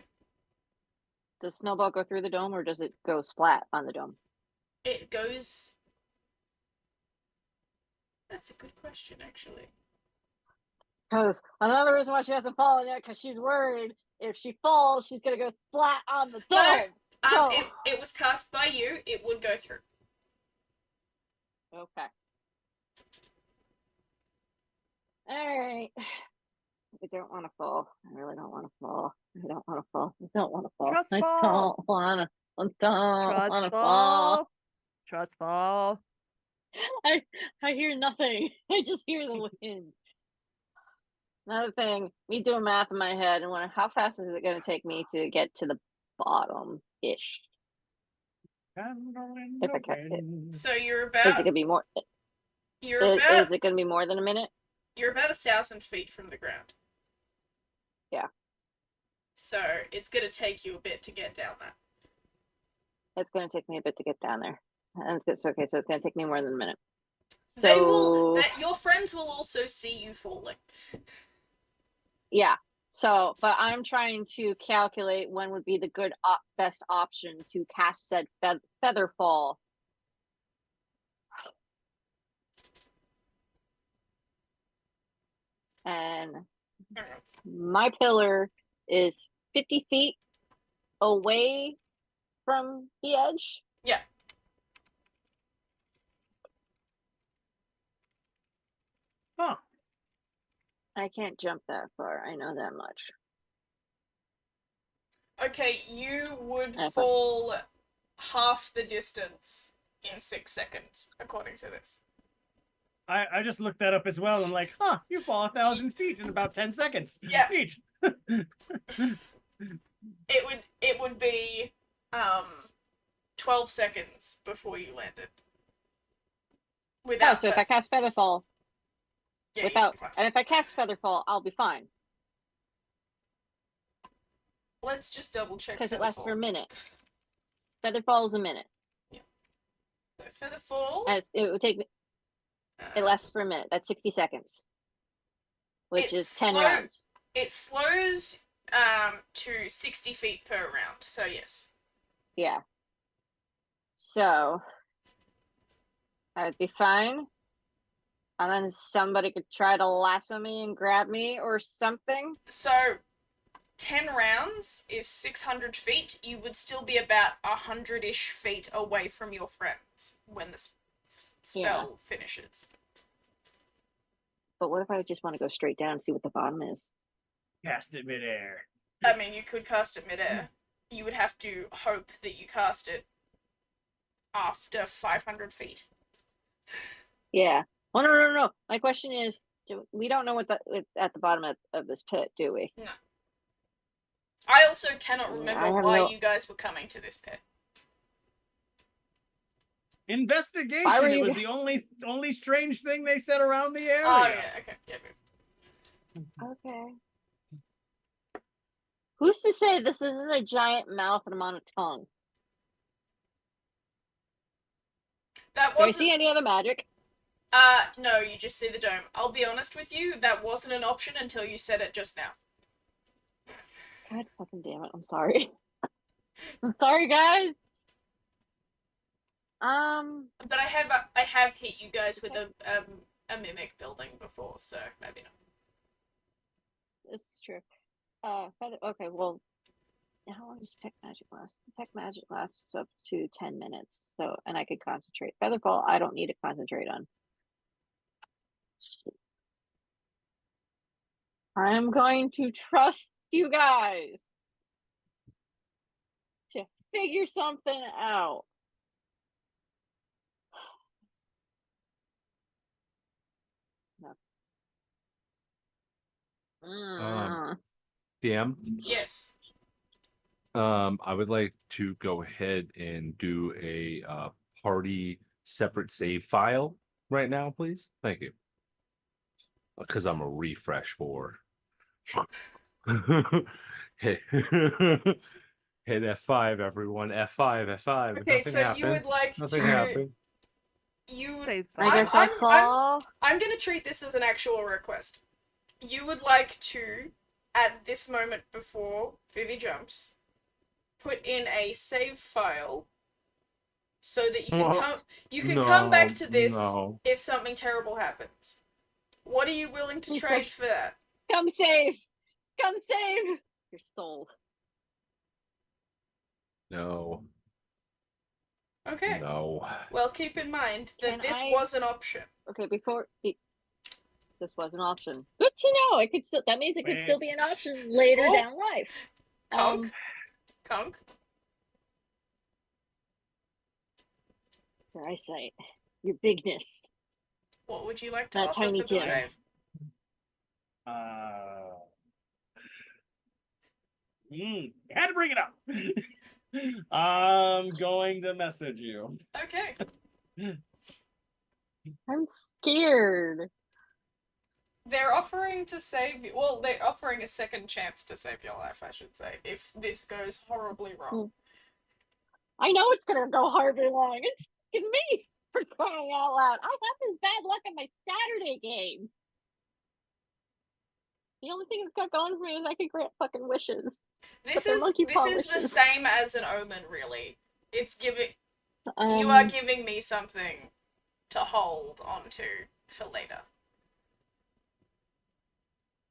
Does snowball go through the dome or does it go splat on the dome?
It goes... That's a good question, actually.
Because another reason why she hasn't fallen yet, because she's worried if she falls, she's gonna go flat on the dome.
No, it was cast by you. It would go through.
Okay. Alright. I don't want to fall. I really don't want to fall. I don't want to fall. I don't want to fall.
Trust
I
fall.
don't want to. I don't want
Trust
to fall.
fall. Trust fall.
I hear nothing. I just hear the wind. Another thing, me doing math in my head and wondering how fast is it going to take me to get to the bottom-ish? If I can.
So you're
Is
about...
it going to be more? Is it going to be more than a minute?
You're about 1,000 feet from the ground.
Yeah.
So it's going to take you a bit to get down there.
It's going to take me a bit to get down there. And it's okay, so it's going to take me more than a minute. So
your friends will also see you falling.
Yeah. So, but I'm trying to calculate when would be the good best option to cast said feather fall. And my pillar is 50 feet away from the edge.
Yeah.
I can't jump that far. I know that much.
Okay, you would
Okay.
fall half the distance in 6 seconds, according to this.
I just looked that up as well. And like, huh, you fall 1,000 feet in about 10 seconds.
Yeah.
Neat.
It would be 12 seconds before you landed. Without
so if I cast Featherfall,
yeah,
without, and if I cast Featherfall, I'll be fine
let's just double check
because it lasts for a
Featherfall.
minute. Featherfall is a minute.
So Featherfall,
And it would take me. It lasts for a minute. That's 60 seconds, which is 10 rounds.
It slows to 60 feet per round. So yes.
Yeah. So I'd be fine. And then somebody could try to lasso me and grab me or something.
So 10 rounds is 600 feet. You would still be about 100-ish feet away from your friends when the spell finishes.
But what if I just want to go straight down and see what the bottom is?
Cast it midair.
I mean, you could cast it midair. You would have to hope that you cast it after 500 feet.
Yeah. Well, no. My question is, we don't know what's at the bottom of this pit, do we?
No. I also cannot remember why you guys were coming to this pit.
Investigation.
Why were
It
you
was the only strange thing they said around the area.
Oh, yeah, okay. Yeah, move.
Okay. Who's to say this isn't a giant mouth and I'm on a tongue?
That
Do I
wasn't...
see any other magic?
No, you just see the dome. I'll be honest with you, that wasn't an option until you said it just now.
God fucking damn it, I'm sorry. I'm sorry, guys.
But I have hit you guys with a mimic building before, so maybe not.
This is true. Okay, well, how long does Tech Magic last? Tech Magic lasts up to 10 minutes, so, and I could concentrate. Featherfall, I don't need to concentrate on. Shit. I'm going to trust you guys to figure something out. No.
DM.
Yes.
I would like to go ahead and do a party separate save file right now, please. Thank you. Because I'm a refresh whore. Hit F5, everyone. F5.
Okay,
Nothing
so
happened.
you would like
Nothing
to...
happened.
You would...
Save
I guess I fall.
I'm gonna treat this as an actual request. You would like to, at this moment before Vivi jumps, put in a save file so that you can come back to this if something terrible happens. What are you willing to trade for that?
Come save your soul.
No.
Okay.
No.
Well, keep in mind that this was an option.
Okay, this was an option. Good to know. It could still. That means it could still be an option later down life.
Conk.
Your eyesight, your bigness.
What would you like to
That
offer
tiny
for the
Tim.
save?
Had to bring it up. I'm going to message you.
Okay.
I'm scared.
They're offering to save you. Well, they're offering a second chance to save your life, I should say, if this goes horribly wrong.
I know it's gonna go horribly wrong. It's fucking me for crying out loud. I have this bad luck at my Saturday game. The only thing it's got going for me is I can grant fucking wishes.
This is the same as an omen, really. It's giving you are giving me something to hold on to for later.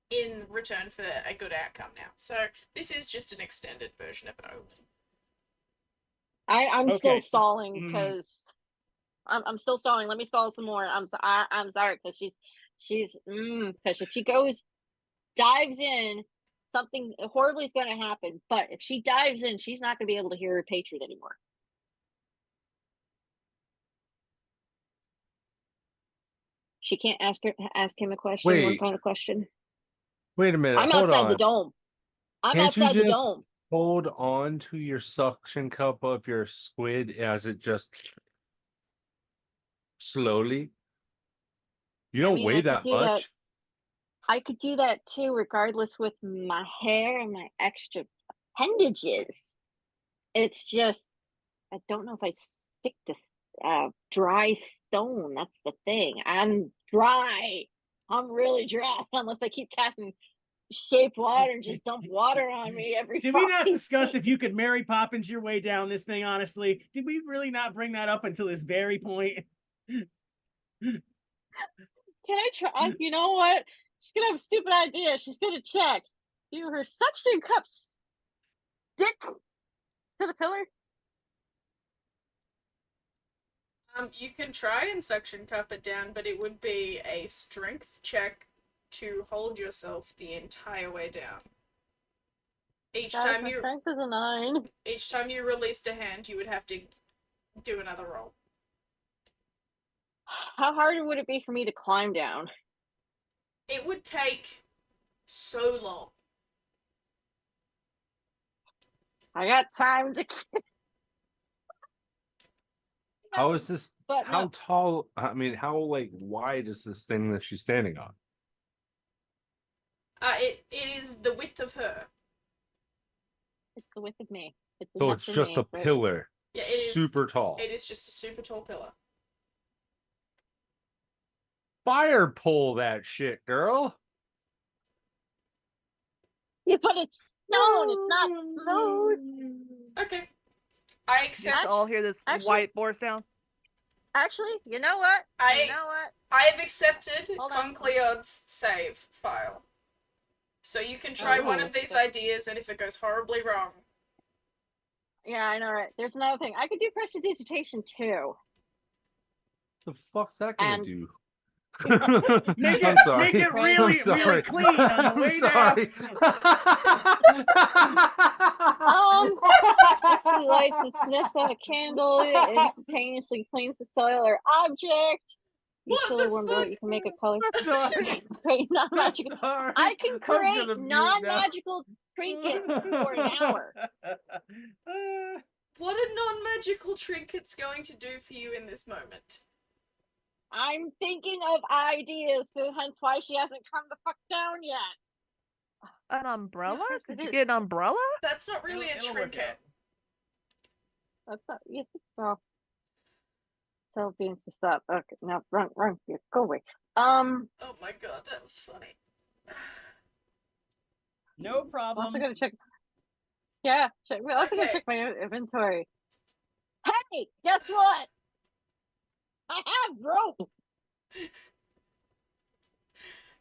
In return for a good outcome now. So this is just an extended version of an omen.
I'm still stalling because I'm still stalling. Let me stall some more. I'm sorry because she's because if she goes dives in, something horribly is going to happen. But if she dives in, she's not going to be able to hear her patron anymore. She can't ask him a question. One
Wait.
final question.
Wait a minute.
I'm
hold
outside
on.
the dome. I'm
Can't you
outside the
just
dome.
hold on to your suction cup of your squid as it just slowly? You don't
mean,
weigh
I could
that
do that.
much.
I could do that too, regardless with my hair and my extra appendages. It's just, I don't know if I stick to dry stone. That's the thing. I'm dry. I'm really dry unless I keep casting shape water and just dump water on me every.
Did we not
fucking
discuss
thing.
if you could Mary Poppins your way down this thing? Honestly, did we really not bring that up until this very point?
Can I try? You know what? She's gonna have a stupid idea. She's gonna check. Do her suction cups stick to the pillar?
You can try and suction cup it down, but it would be a strength check to hold yourself the entire way down. Each
Guys,
time
my
you
strength is a 9.
each time you released a hand, you would have to do another roll.
How hard would it be for me to climb down?
It would take so long.
I got time to.
How is this?
But
How
no,
tall? I mean, how like wide is this thing that she's standing on?
It is the width of her.
it's the width of me. It's
So
enough
it's
for
just
me,
a
but
pillar.
Yeah, it is.
Super tall.
It is just a super tall pillar.
Fire pull that shit, girl.
Yeah, but it's stone. It's not smooth.
Okay. I
You
accept.
just all hear this
actually-
whiteboard sound.
Actually, you know what?
I-
You know what?
I have accepted
Hold on.
Concleod's save file. So you can try one
Oh,
of these
okay.
ideas, and if it goes horribly wrong,
Yeah, I know, right? There's another thing. I could do prestidigitation too.
The fuck's that gonna
And-
do?
Make
I'm
it-
sorry.
make it
I'm
really
sorry.
clean on the
I'm
way
sorry.
It lights and sniffs out a candle. It instantaneously cleans the soil or object. You
What
chill
the
or warm
fuck?
you can make a color.
Sorry.
Create non-magical.
Sorry.
I can
I'm
create
gonna mute
non-magical trinkets for an hour.
what are non-magical trinkets going to do for you in this moment?
I'm thinking of ideas, so hence why she hasn't come the fuck down yet.
An umbrella?
Yes,
Did
it
you
is.
get an umbrella?
That's not really a
It'll work
trinket.
out.
That's not. Yes, well. Tell beans to stop. Okay, now run, here, go away.
Oh my god, that was funny.
No
I'm
problem.
also gonna check. Yeah, we're also gonna
Okay.
check my inventory. Hey, guess what? I have rope.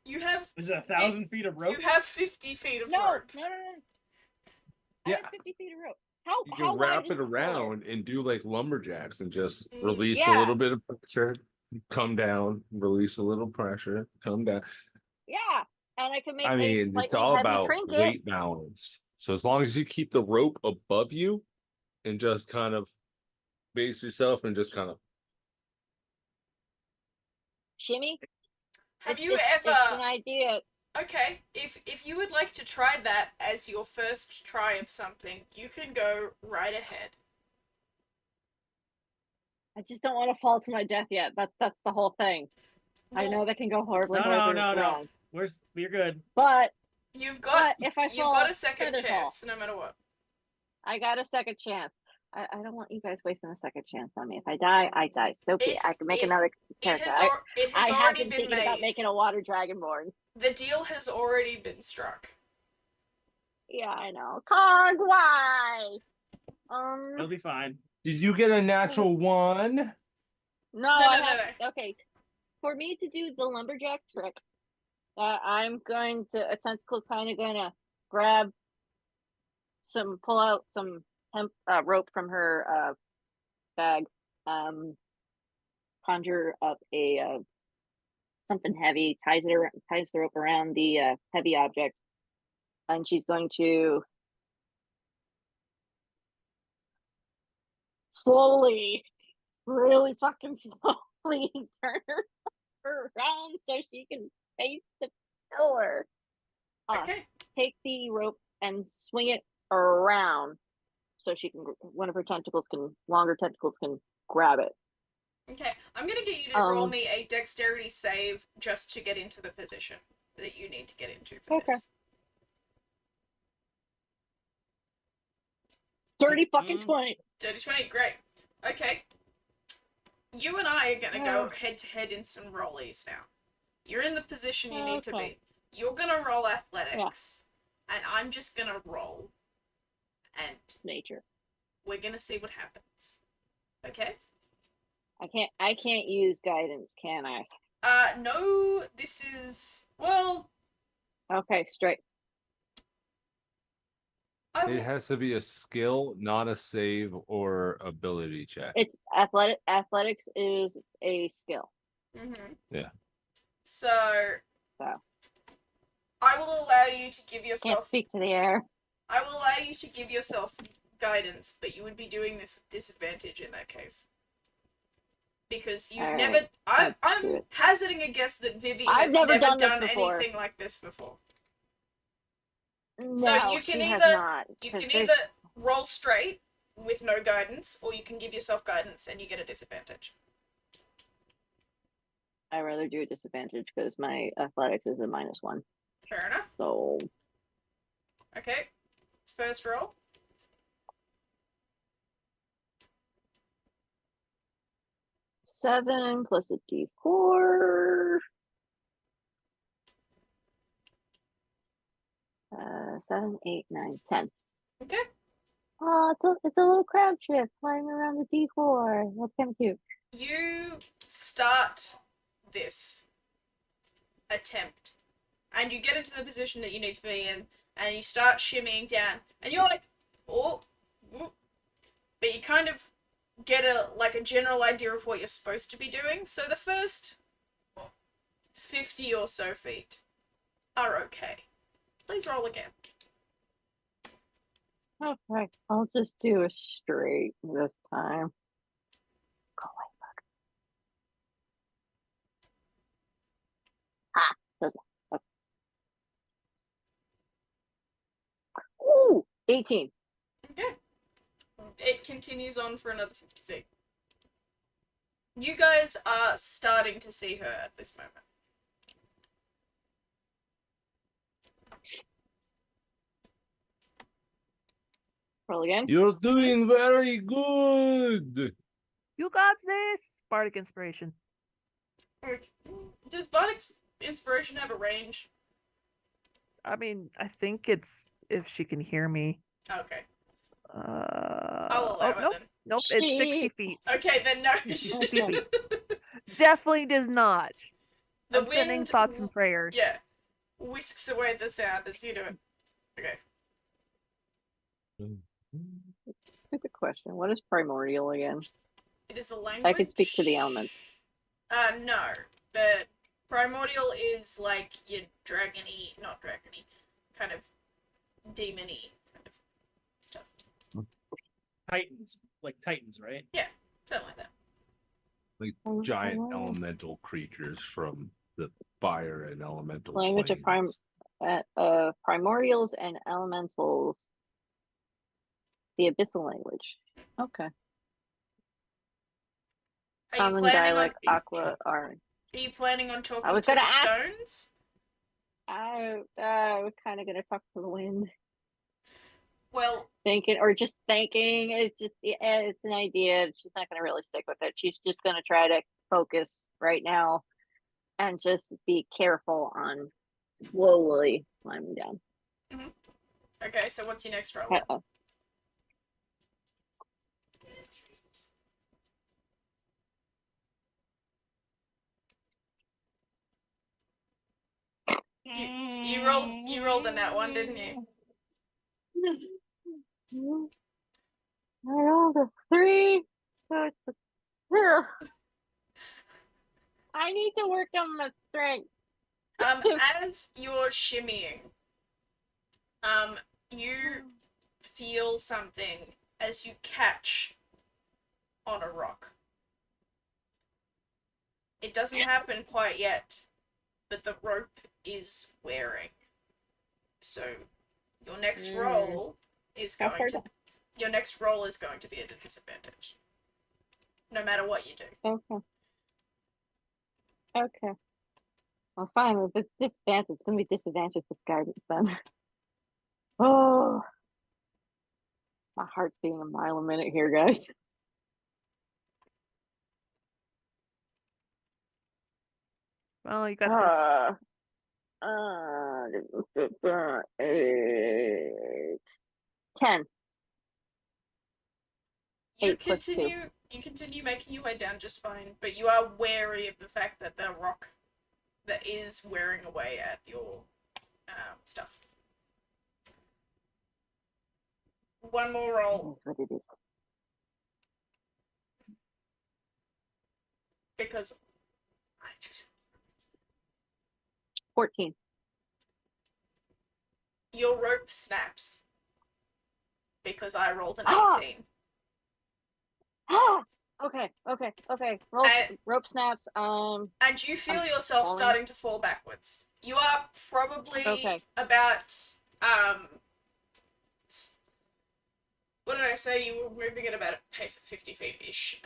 You have
Is it 1,000 feet of rope?
you have 50 feet of
No,
rope.
no. I
Yeah.
have 50 feet of rope. How
You
how
can
wide
wrap
is
it
this pillar?
around and do like lumberjacks and just
Mm,
release a
yeah.
little bit of pressure, come down, release a little pressure, come down.
Yeah, and I can make
I
a
mean,
slightly
it's all
heavy
about
trinket.
weight balance. So as long as you keep the rope above you and just kind of base yourself and just kind of
Shimmy.
Have
It's-
you
it's
ever
an idea?
Okay, if you would like to try that as your first try of something, you can go right ahead.
I just don't want to fall to my death yet. That's the whole thing. I
Well,
know that can go horribly,
No,
horribly
no.
wrong.
We're good.
But
you've got
if I
you've
fall,
got a second
feather fall.
chance, no matter what.
I got a second chance. I don't want you guys wasting a second chance on me. If I die, I die. So be it.
It's-
I can make
it-
another
It
character.
has
I have
already
been
been
thinking about
made.
making a water dragonborn.
The deal has already been struck.
Yeah, I know. Cog, why?
It'll be fine.
did you get a natural one?
No,
No,
I
no,
have. Okay, for me to do the lumberjack trick, I'm going to a tentacle's kind of gonna grab pull out some hemp rope from her bag, conjure up a something heavy, ties the rope around the heavy object, and she's going to slowly, really fucking slowly turn her around so she can face the pillar.
Okay.
Take the rope and swing it around so she can, one of her longer tentacles can grab it.
Okay. I'm gonna get you to roll me a dexterity save just to get into the position that you need to get into for this.
Dirty fucking 20.
Dirty 20, great. Okay. You and I are gonna go head to head in some rollies now. You're in the position you need to be. You're gonna roll athletics, and I'm just gonna roll. And
nature.
We're gonna see what happens. Okay?
I can't use guidance, can I?
No, this is, well...
Okay, straight.
It has to be a skill, not a save or ability check.
It's athletics is a skill.
Mm-hmm.
Yeah.
So I will allow you to give yourself...
Can't speak to the air.
I will allow you to give yourself guidance, but you would be doing this with disadvantage in that case. Because you've never... I'm hazarding a guess that Vivi has never done anything like this before.
No,
so you can either roll straight with no guidance, or you can give yourself guidance and you get a disadvantage.
I'd rather do a disadvantage because my athletics is a -1.
Fair enough.
So
okay, first roll.
+7 plus a D4. 7, 8, 9, 10.
Okay.
Oh, it's a little crab ship flying around the D4. That's kind of cute.
You start this attempt, and you get into the position that you need to be in, and you start shimmying down, and you're like, oh, but you kind of get a general idea of what you're supposed to be doing. So the first 50 or so feet are okay. Please roll again.
Okay, I'll just do a straight this time. Go away, bug. Okay. Ooh, 18.
Okay. It continues on for another 50 feet. You guys are starting to see her at this moment.
Roll again.
You're doing very good.
You got this! Bardic Inspiration.
Okay. Does Bardic Inspiration have a range?
I mean, I think it's if she can hear me.
Okay.
I'll
allow it
nope.
then.
Nope, it's 60 feet.
Okay, then no.
60 feet. Definitely does not.
The
I'm sending
wind,
thoughts and prayers.
Yeah. Whisks away the sound as you do it. Okay.
Stupid question. What is primordial again?
It is a language.
I can speak to the elements.
No. The primordial is like your not dragony, kind of demon-y kind of stuff.
Titans, like Titans, right?
Yeah, something like that.
Like giant elemental creatures from the fire and elemental
Language
planes.
of primordials and elementals. The abyssal language. Okay. Common dialect, aqua, are.
Are you planning on talking
I was
to
gonna
the
ask.
stones?
I was kind of gonna talk to the wind.
Well,
thinking. It's just it's an idea. She's not gonna really stick with it. She's just gonna try to focus right now and just be careful on slowly climbing down.
mm-hmm. Okay, so what's your next roll? You rolled in that one, didn't you?
I rolled a 3, so it's a 0. I need to work on the strength.
As you're shimmying, you feel something as you catch on a rock. It doesn't happen quite yet, but the rope is wearing. So your next roll is
How
going
far
to
down?
your next roll is going to be at a disadvantage. No matter what you do.
Okay. Okay. Well, fine. If it's disadvantage, it's gonna be disadvantage with guidance then. Oh, my heart's beating a mile a minute here, guys.
Well, you got this.
Eight. 10.
You
8 plus 2.
continue making your way down just fine, but you are wary of the fact that the rock that is wearing away at your stuff. One more
It
roll,
is what it is.
because
14.
your rope snaps. Because I rolled an
Ah!
18.
Okay.
I-
Rope snaps.
And you feel
I'm
yourself
falling.
starting to fall backwards. You are probably
Okay.
about what did I say? You were moving at about a pace of 50 feet-ish.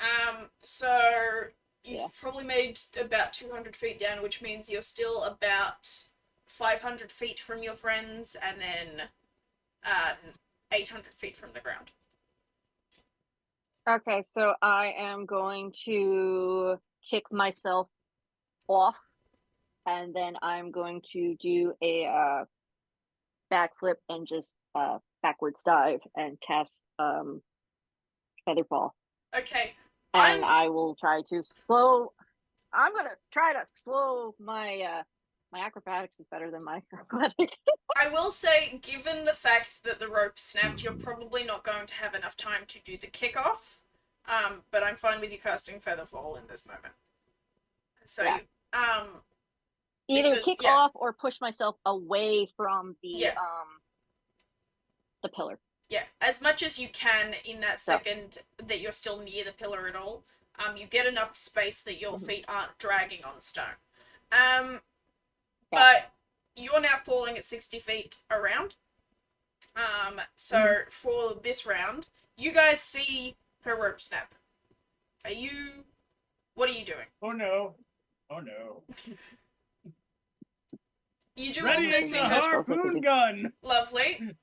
So you've probably made about 200 feet down, which means you're still about 500 feet from your friends, and then 800 feet from the ground.
Okay, so I am going to kick myself off, and then I'm going to do a backflip and just backwards dive and cast Featherfall.
Okay.
And I will try to slow. I'm gonna try to slow my my acrobatics is better than my acrobatics.
I will say, given the fact that the rope snapped, you're probably not going to have enough time to do the kickoff. But I'm fine with you casting Featherfall in this moment. So
Yeah.
you,
Either
because,
kick
yeah.
off or push myself away from the pillar.
Yeah, as much as you can in that
So-
second that you're still near the pillar at all, you get enough space that your feet aren't dragging on stone. But you're now falling at 60 feet around. So for this round, you guys see her rope snap. What are you doing?
Oh no. Oh no.
You do
Ready
also
as
see
a
her.
harpoon gun.
Lovely.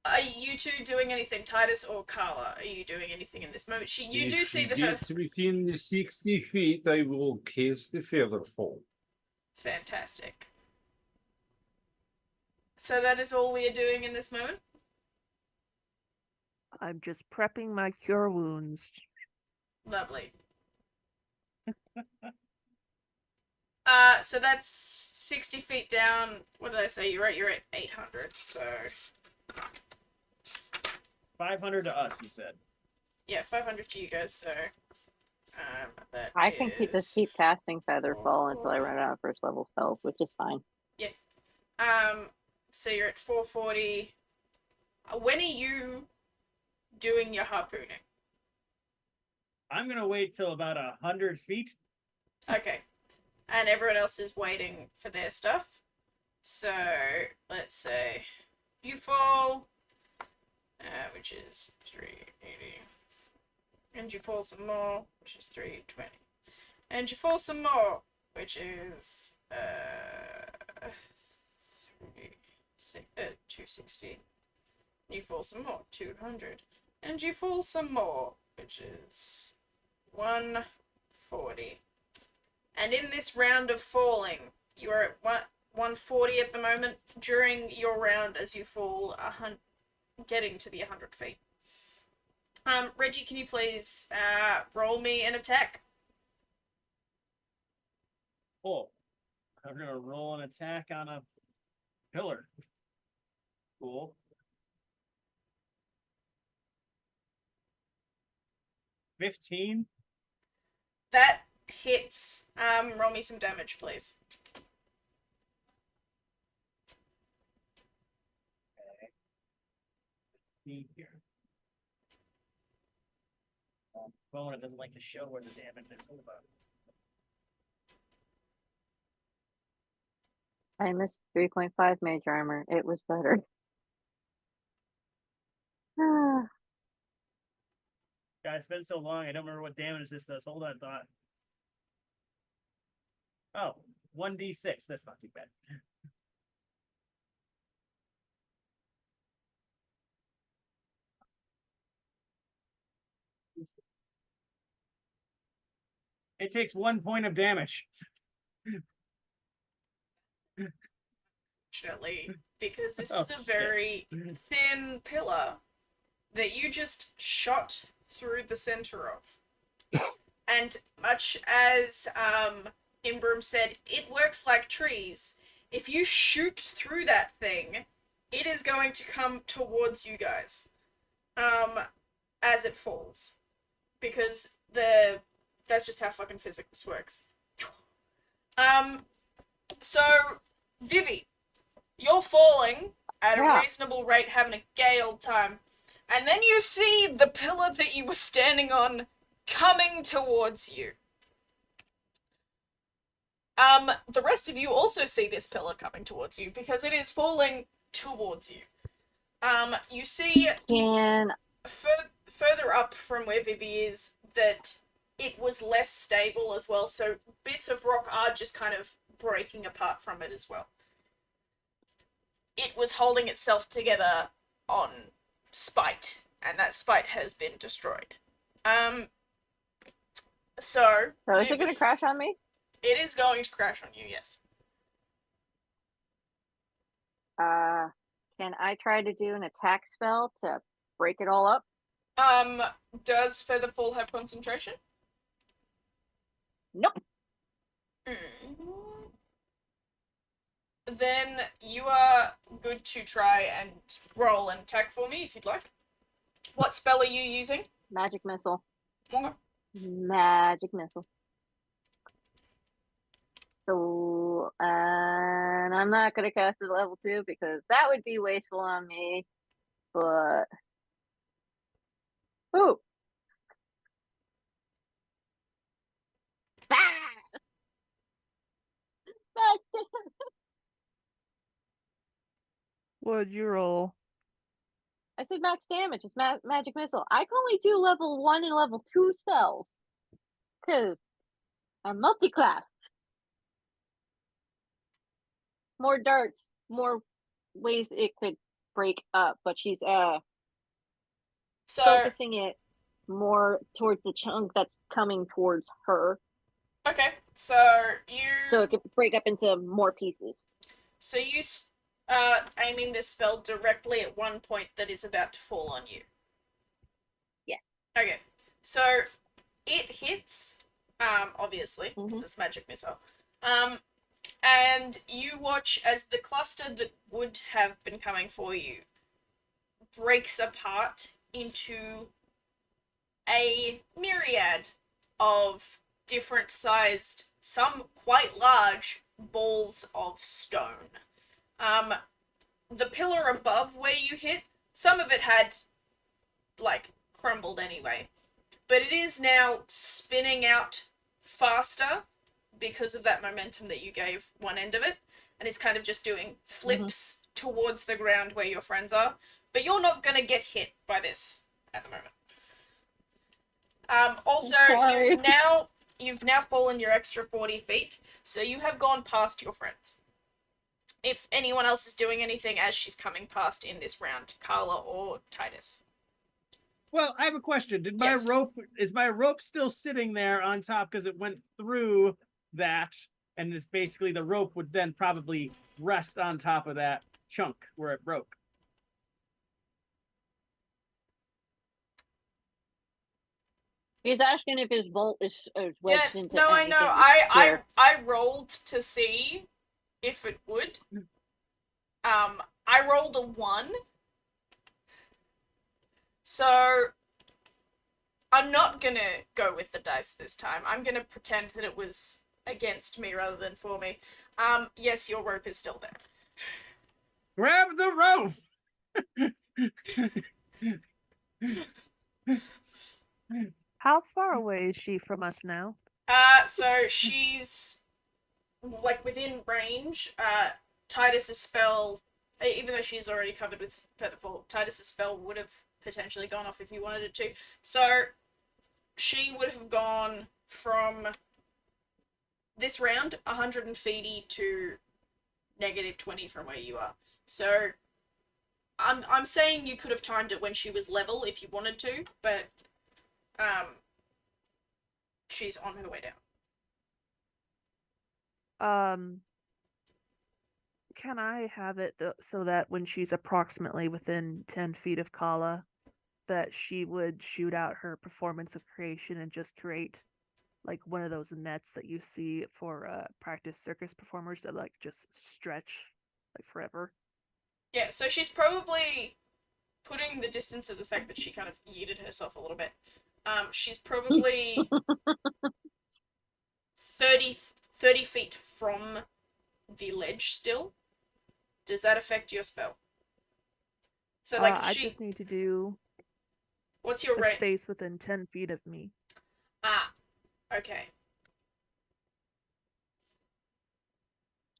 Are you two doing anything? Titus or Carla, are you doing anything in this moment? You do
If
see
she
that her...
gets within the 60 feet, I will cast the Featherfall.
Fantastic. So that is all we are doing in this moment?
I'm just prepping my cure wounds.
Lovely. So that's 60 feet down. What did I say? You're at 800, so...
500 to us, you said.
Yeah, 500 to you guys, so... that
I can just
is-
keep casting Featherfall until I run out of first level spells, which is fine.
So you're at 440. When are you doing your harpooning?
I'm gonna wait till about 100 feet.
Okay. And everyone else is waiting for their stuff. So, let's say you fall, which is 380. And you fall some more, which is 320. And you fall some more, which is 260. You fall some more, 200. And you fall some more, which is 140. And in this round of falling, you are at 140 at the moment. During your round, as you fall, getting to the 100 feet. Reggie, can you please roll me an attack?
Oh, I'm gonna roll an attack on a pillar. Cool. 15.
That hits. Roll me some damage, please.
See here. Phone doesn't like to show where the damage is. Hold on.
I missed 3.5 major armor. It was better.
God, it's been so long. I don't remember what damage this does. Hold on, thought. Oh, 1d6. That's not too bad. It takes 1 point of damage.
Fortunately, because this
Oh,
is a very thin pillar that you just shot through the center of. And much as Imbram said, it works like trees. If you shoot through that thing, it is going to come towards you guys as it falls. Because that's just how fucking physics works. So, Vivi, you're falling at a reasonable rate, having a gay old time. And then you see the pillar that you were standing on coming towards you. The rest of you also see this pillar coming towards you because it is falling towards you. You see further up from where Vivi is that it was less stable as well, so bits of rock are just kind of breaking apart from it as well. It was holding itself together on spite, and that spite has been destroyed. So
is it gonna crash on me?
It is going to crash on you, yes.
Can I try to do an attack spell to break it all up?
Does Featherfall have concentration?
Nope.
Then you are good to try and roll an attack for me if you'd like. What spell are you using?
Magic missile.
Okay.
Magic missile. So, and I'm not gonna cast it level 2 because that would be wasteful on me. But ooh.
What'd you roll?
I said max damage. It's magic missile. I can only do level 1 and level 2 spells because I'm multi-class. More darts, more ways it could break up, but she's focusing it more towards the chunk that's coming towards her.
Okay, so
it could break up into more pieces.
So you aiming this spell directly at one point that is about to fall on you.
Yes.
Okay, so it hits, obviously, because it's magic missile. And you watch as the cluster that would have been coming for you breaks apart into a myriad of different sized, some quite large, balls of stone. The pillar above where you hit, some of it had, crumbled anyway. But it is now spinning out faster because of that momentum that you gave one end of it. And it's kind of just doing flips towards the ground where your friends are. But you're not going to get hit by this at the moment. Also, you've now fallen your extra 40 feet, so you have gone past your friends. If anyone else is doing anything as she's coming past in this round, Carla or Titus.
Well, I have a question. Is my rope still sitting there on top because it went through that, and it's basically the rope would then probably rest on top of that chunk where it broke?
He's asking if his bolt is wedged into
no,
anything.
I know. I rolled to see if it would. I rolled a 1. So I'm not gonna go with the dice this time. I'm gonna pretend that it was against me rather than for me. Yes, your rope is still there.
Grab the rope.
How far away is she from us now?
So she's like within range. Titus's spell, even though she's already covered with Featherfall, Titus's spell would have potentially gone off if you wanted it to. So she would have gone from this round 150 to -20 from where you are. So I'm saying you could have timed it when she was level if you wanted to, but she's on her way down.
Can I have it so that when she's approximately within 10 feet of Kala, that she would shoot out her performance of creation and just create like one of those nets that you see for practice circus performers that like just stretch like forever?
Yeah, so she's probably putting the distance of the fact that she kind of yeeted herself a little bit. She's probably 30 feet from the ledge still. Does that affect your spell? So like
I just need to do
what's your
a
range?
space within 10 feet of me.
Okay.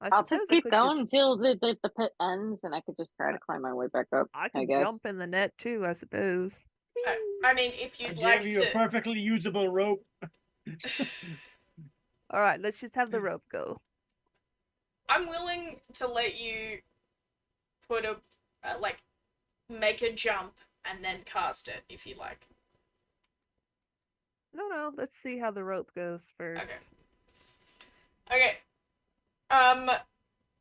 I'll just
I
keep
could
going until the pit ends, and I could just try to climb my way back up.
I
I
can
guess.
jump in the net too, I suppose.
I mean, if
I
you'd
gave
like
you a
to.
perfectly usable rope.
All right, let's just have the rope go.
I'm willing to let you put like make a jump and then cast it if you like.
No, let's see how the rope goes first.
Okay.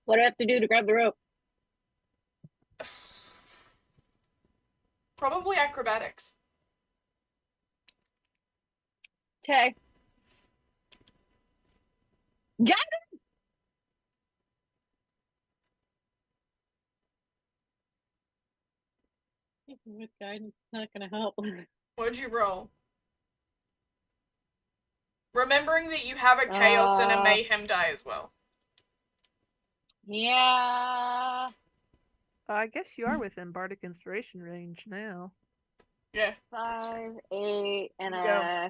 What do I have to do to grab the rope?
Probably acrobatics.
Okay. Got it! With guidance, it's not gonna help.
What'd you roll? Remembering that you have a chaos and a mayhem die as well.
Yeah.
I guess you are within Bardic Inspiration range now.
Yeah.
5, 8, and
Yeah.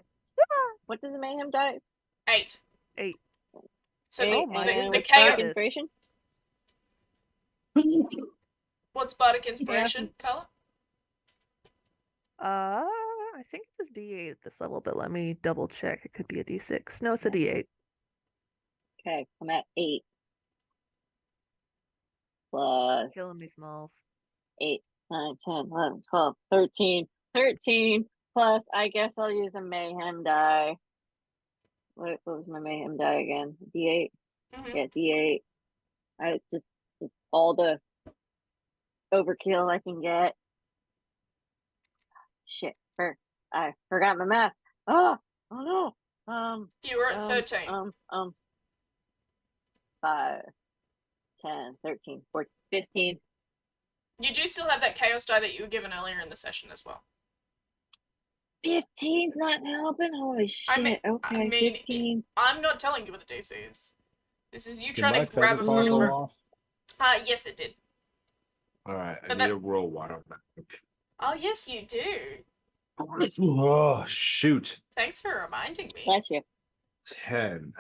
what does a mayhem die?
8.
8.
So
8,
Oh my
and
goodness,
what's
chaos.
Bardic Inspiration?
What's Bardic Inspiration, Carla?
I think it's a D8 at this level, but let me double check. It could be a D6. No, it's a D8.
Okay, I'm at 8. Plus
Killing me, Smalls.
8, 9, 10, 11, 12, 13. 13 plus, I guess I'll use a mayhem die. What was my mayhem die again? D8?
Mm-hmm.
Yeah, D8. I just all the overkill I can get. Shit, I forgot my math. Oh no.
You were at 13.
5, 10, 13, 14, 15.
You do still have that chaos die that you were given earlier in the session as well.
15's not helping. Holy shit. Okay, 15.
I'm not telling you what the DC is. This is you
Did
trying
my
to grab a
feather fall
foot.
off?
Yes, it did.
All right, I
But
need
that-
a roll wild.
Oh, yes, you do.
Oh shoot!
Thanks for reminding me.
Bless you.
10.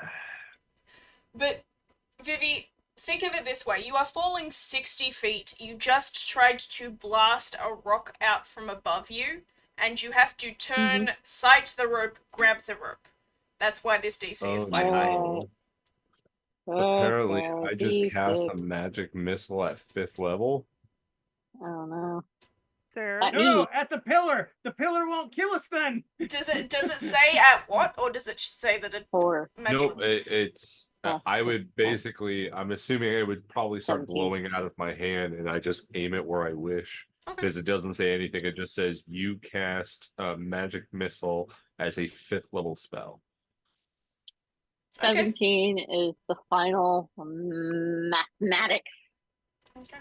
But, Vivi, think of it this way. You are falling 60 feet. You just tried to blast a rock out from above you, and you have to turn, sight the rope, grab the rope. That's why this DC is quite high.
Apparently,
Okay,
I just cast a
D6.
magic missile at 5th level.
I don't know.
Sarah?
No, at the pillar. The pillar won't kill us then.
Does it say at what, or does it say that it
4.
magic?
Nope, it's.
Oh,
I would basically. I'm assuming it would probably start
17.
blowing out of my hand, and I just aim it where I wish.
Okay.
Because it doesn't say anything. It just says you cast a magic missile as a 5th level spell.
17 is the final mathematics.
Okay.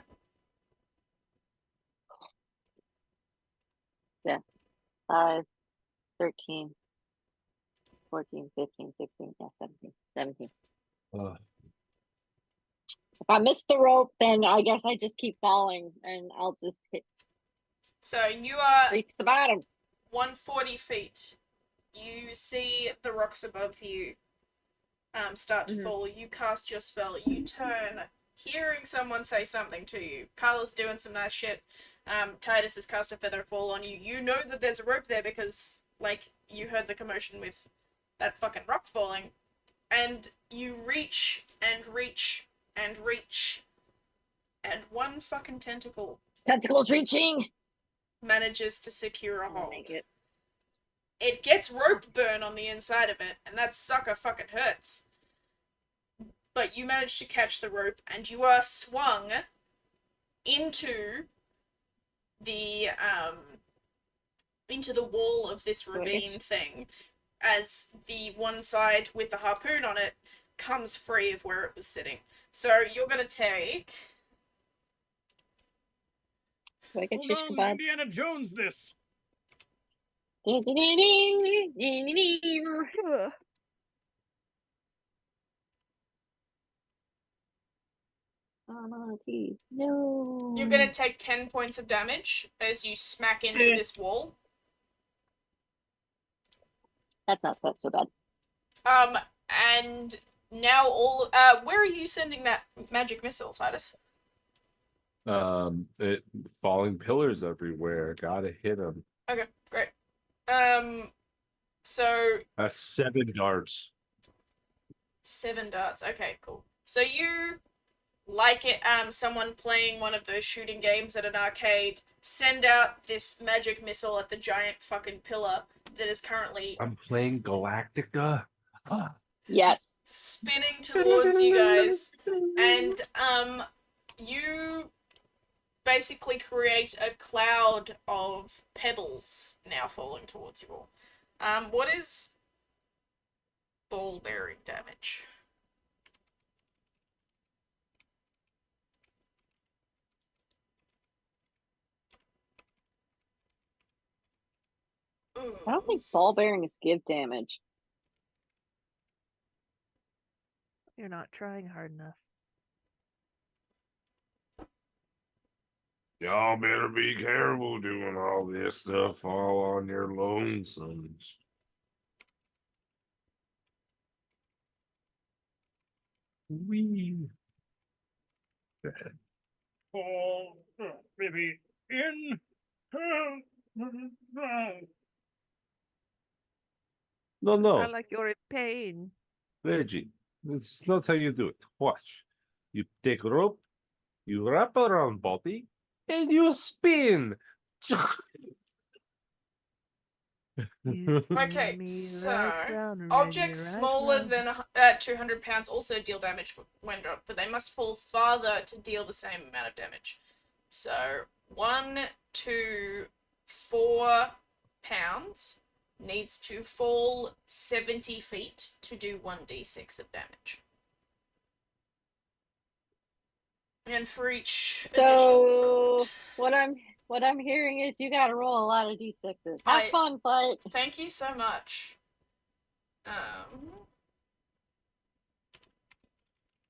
Yeah. 5, 13, 14, 15, 16, yeah, 17. 17.
Ugh.
If I miss the rope, then I guess I just keep falling and I'll just
So you are
reach the bottom.
140 feet. You see the rocks above you start to fall. You cast your spell. You turn, hearing someone say something to you. Carla's doing some nice shit. Titus has cast a feather fall on you. You know that there's a rope there because, like, you heard the commotion with that fucking rock falling. And you reach and reach and reach. And one fucking tentacle
Tentacles reaching.
manages to secure a
I'll
hold.
make it.
It gets rope burn on the inside of it, and that sucker fucking hurts. But you manage to catch the rope, and you are swung into the wall of this ravine thing, as the one side with the harpoon on it comes free of where it was sitting. So you're gonna take.
Do I get
Hold
shish
on,
kebab?
Indiana Jones this.
Ugh.
No.
You're gonna take 10 points of damage as you smack into this wall.
That's not so bad.
And now where are you sending that magic missile, Titus?
Falling pillars everywhere. Gotta hit them.
Okay, great. So
7 darts.
7 darts. Okay, cool. So you, like it, someone playing one of those shooting games at an arcade, send out this magic missile at the giant fucking pillar that is currently
I'm playing Galactica.
Yes.
spinning towards you guys, and you basically create a cloud of pebbles now falling towards you all. What is ball bearing damage? Ooh.
I don't think ball bearings give damage.
You're not trying hard enough.
Y'all better be careful doing all this stuff all on your lonesomes. Wee.
Oh, maybe in.
No,
You
no,
sound like you're in pain.
Reggie. It's not how you do it. Watch. You take rope, you wrap around body, and you spin.
You spin
Okay,
me
so
right round,
objects
right
smaller
round.
than 200 pounds also deal damage when dropped, but they must fall farther to deal the same amount of damage. So 1, 2, 4 pounds needs to fall 70 feet to do 1d6 of damage. And for each
So what I'm hearing is you gotta roll a lot of d6s. Have fun, fight.
Thank you so much.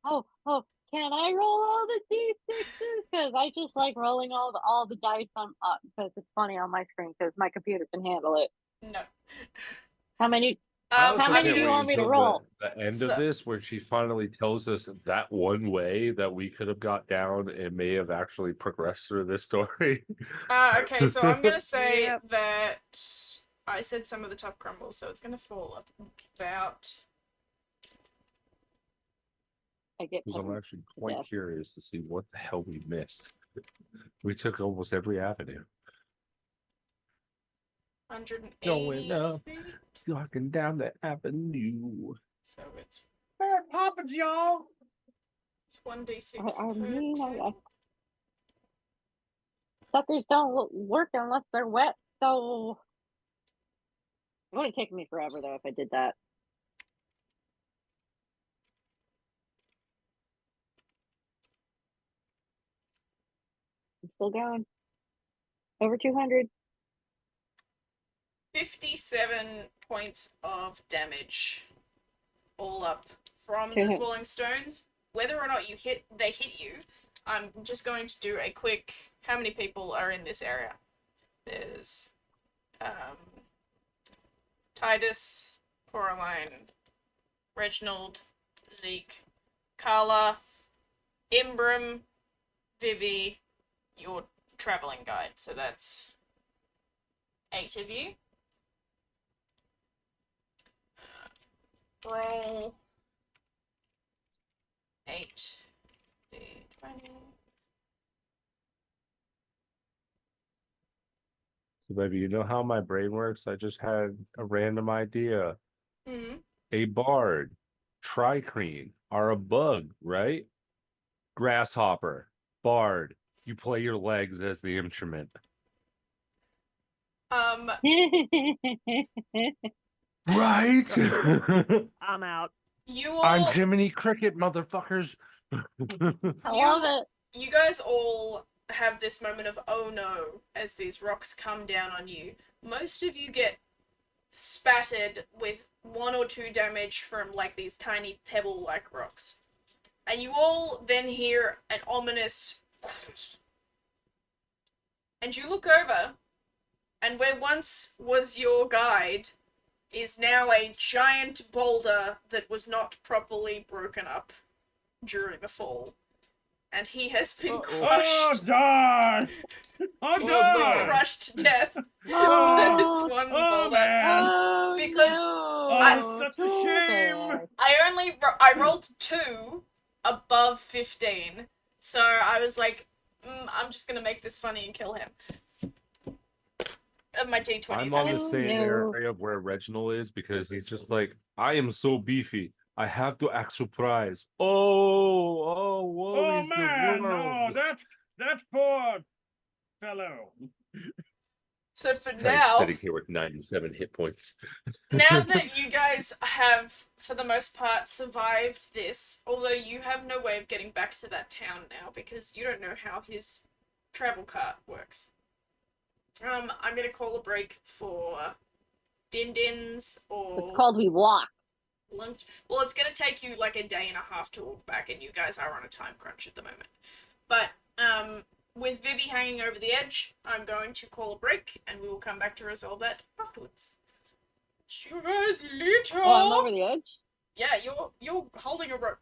Oh, can I roll all the d6s? Because I just like rolling all the dice on up because it's funny on my screen because my computer can handle it.
No.
How many?
I also
How many
can't
do you
wait
want me to
until
roll?
the end
So-
of this, where she finally tells us that one way that we could have got down and may have actually progressed through this story.
Okay, so I'm gonna say
Yep.
that I said some of the top crumbles, so it's gonna fall up about.
I get.
Because I'm actually quite
Yeah.
curious to see what the hell we missed. We took almost every avenue.
180
Going up.
feet.
Walking down the avenue.
So it's
Fair poppins, y'all.
1d6
I
per
mean,
turn.
suckers don't work unless they're wet. So it would have taken me forever though if I did that. I'm still going. Over 200.
57 points of damage, all up from the falling stones. Whether or not they hit you, I'm just going to do a quick. How many people are in this area? There's Titus, Coraline, Reginald, Zeke, Carla, Imbram, Vivi, your traveling guide. So that's 8 of you. Roll 8 d20.
So, baby, you know how my brain works? I just had a random idea.
Mm-hmm.
A bard, tricrene, are a bug, right? Grasshopper, bard. You play your legs as the instrument. Right?
I'm out.
You all.
I'm Jiminy Cricket, motherfuckers.
I love it.
You guys all have this moment of oh no as these rocks come down on you. Most of you get spattered with 1 or 2 damage from like these tiny pebble-like rocks. And you all then hear an ominous and you look over, and where once was your guide is now a giant boulder that was not properly broken up during the fall. And he has been crushed.
Oh, God! Oh,
He's
God!
been crushed to death.
Oh,
This one
oh,
boulder.
man.
oh,
Because
no.
Oh, such a
Too
shame.
bad.
I rolled 2 above 15, so I was like, I'm just gonna make this funny and kill him. My D20.
I'm on the
Oh,
same
no.
area of where Reginald is because he's just like, I am so beefy. I have to act surprised. Oh, woe
Oh,
is
man!
the
Oh,
world.
that poor fellow.
So for
Guy's
now,
sitting here with 97 hit points.
now that you guys have, for the most part, survived this, although you have no way of getting back to that town now because you don't know how his travel cart works. I'm gonna call a break for din-dins or
It's called We Walk.
lunch. Well, it's gonna take you like a day and a half to walk back, and you guys are on a time crunch at the moment. But with Vivi hanging over the edge, I'm going to call a break, and we will come back to resolve that afterwards. See you guys later.
Oh, I'm over the edge?
Yeah, you're holding a rope.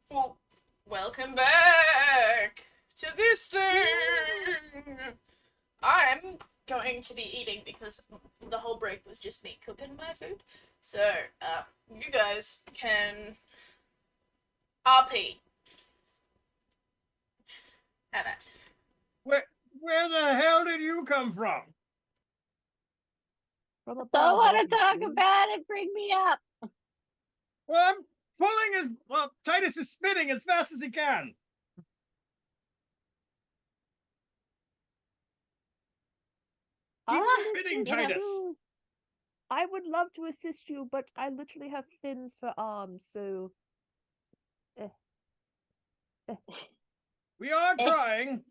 Well, welcome back to this thing. I'm going to be eating because the whole break was just me cooking my food. So, you guys can RP. Have it.
Where the hell did you come from?
From above,
Don't want to
obviously.
talk about it. Bring me up.
Well, I'm pulling Titus is spinning as fast as he can. Keep spinning,
assist
Titus.
you. I would love to assist you, but I literally have fins for arms, so.
We are trying.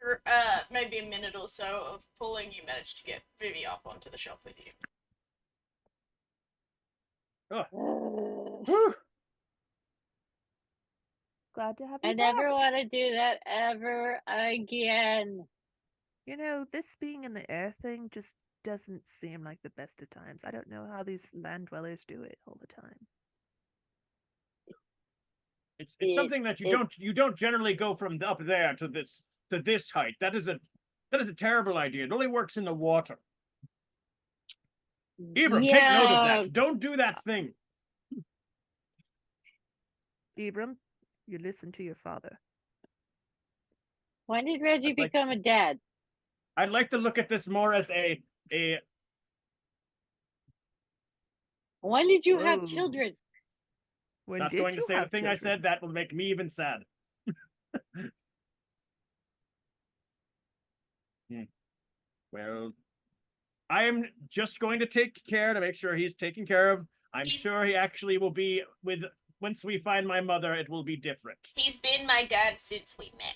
After, maybe a minute or so of pulling, you managed to get Vivi up onto the shelf with you.
Whew.
Glad to have you
I
back.
never want to do that ever again.
You know, this being in the air thing just doesn't seem like the best of times. I don't know how these land dwellers do it all the time.
It's something that you don't generally go from up there to this height. That is a terrible idea. It only works in the water. Ibram, take note of that. Don't do that thing.
Ibram, you listen to your father.
When did Reggie become a dad?
I'd like to look at this more as a
When did you have
Whoa.
children?
When
not
did
going to
you
say the
have
thing I
children?
said. That will make me even sad. Well, I am just going to take care to make sure he's taken care of. I'm sure he actually will be once we find my mother, it will be different.
He's been my dad since we met.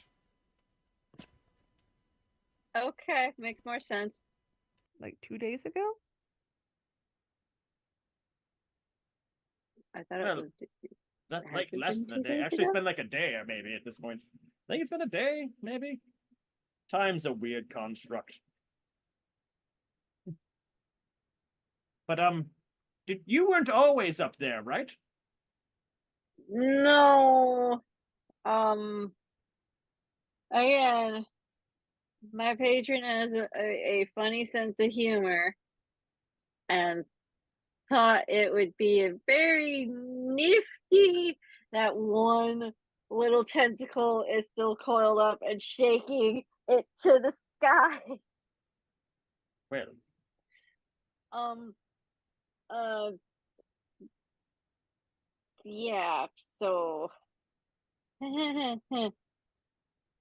Okay, makes more sense.
Like 2 days ago?
I thought
Well,
it was.
That's
Has
like
it
less
been
than a
2
day.
days
Actually, it's
ago?
been like a day or maybe at this point. I think it's been a day, maybe. Time's a weird construct. But you weren't always up there, right?
No. Again, my patron has a funny sense of humor and thought it would be a very nifty that one little tentacle is still coiled up and shaking it to the sky.
Well,
yeah, so I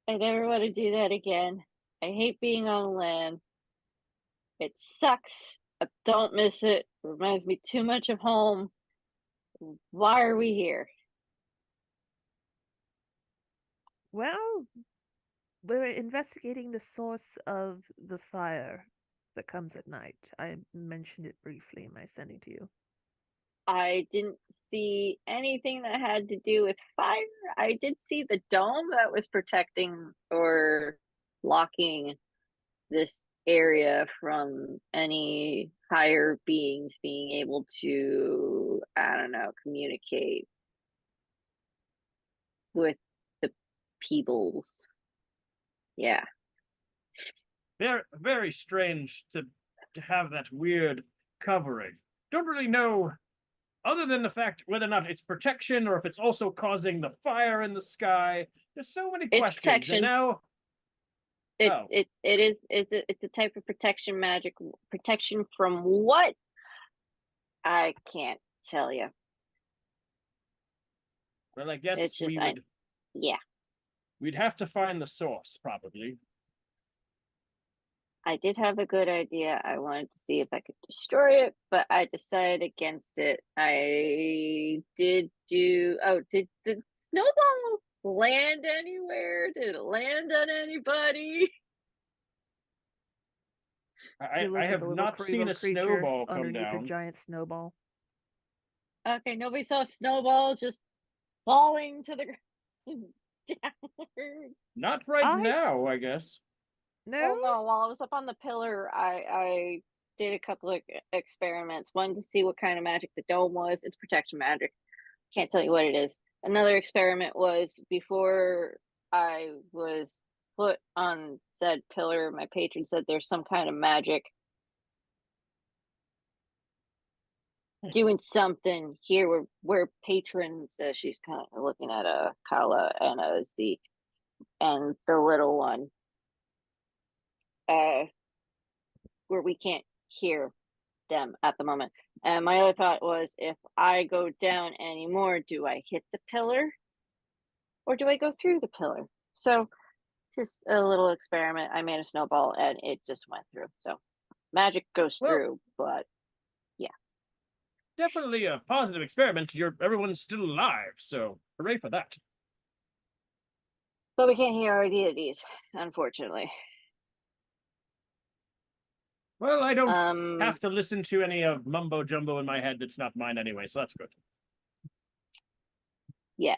never want to do that again. I hate being on land. It sucks. I don't miss it. It reminds me too much of home. Why are we here?
Well, we're investigating the source of the fire that comes at night. I mentioned it briefly in my sending to you.
I didn't see anything that had to do with fire. I did see the dome that was protecting or blocking this area from any higher beings being able to, I don't know, communicate with the peoples. Yeah.
very, very strange to have that weird covering. Don't really know, other than the fact whether or not it's protection or if it's also causing the fire in the sky. There's so many
It's
questions.
protection.
And now
It's a type of protection magic. Protection from what? I can't tell you.
Well, I guess
It's just
we'd have to find the source, probably.
I did have a good idea. I wanted to see if I could destroy it, but I decided against it. I did do. Oh, did the snowball land anywhere? Did it land on anybody?
I have not seen a snowball come
underneath
down.
a giant snowball.
Okay, nobody saw snowballs just falling to the ground downward.
Not right now, I guess.
No.
Well, no. While I was up on the pillar, I did a couple of experiments. One to see what kind of magic the dome was. It's protection magic. Can't tell you what it is. another experiment was before I was put on said pillar, my patron said there's some kind of magic doing something here. We're patrons. She's kind of looking at a Kala and a Zeke and the little one, where we can't hear them at the moment. And my other thought was, if I go down anymore, do I hit the pillar or do I go through the pillar? So just a little experiment. I made a snowball and it just went through. So magic goes
Well,
through, but
definitely a positive experiment. Everyone's still alive, so hooray for that.
we can't hear our deities, unfortunately.
Well, I don't have to listen to any of mumbo jumbo in my head that's not mine anyway, so that's good.
Yeah.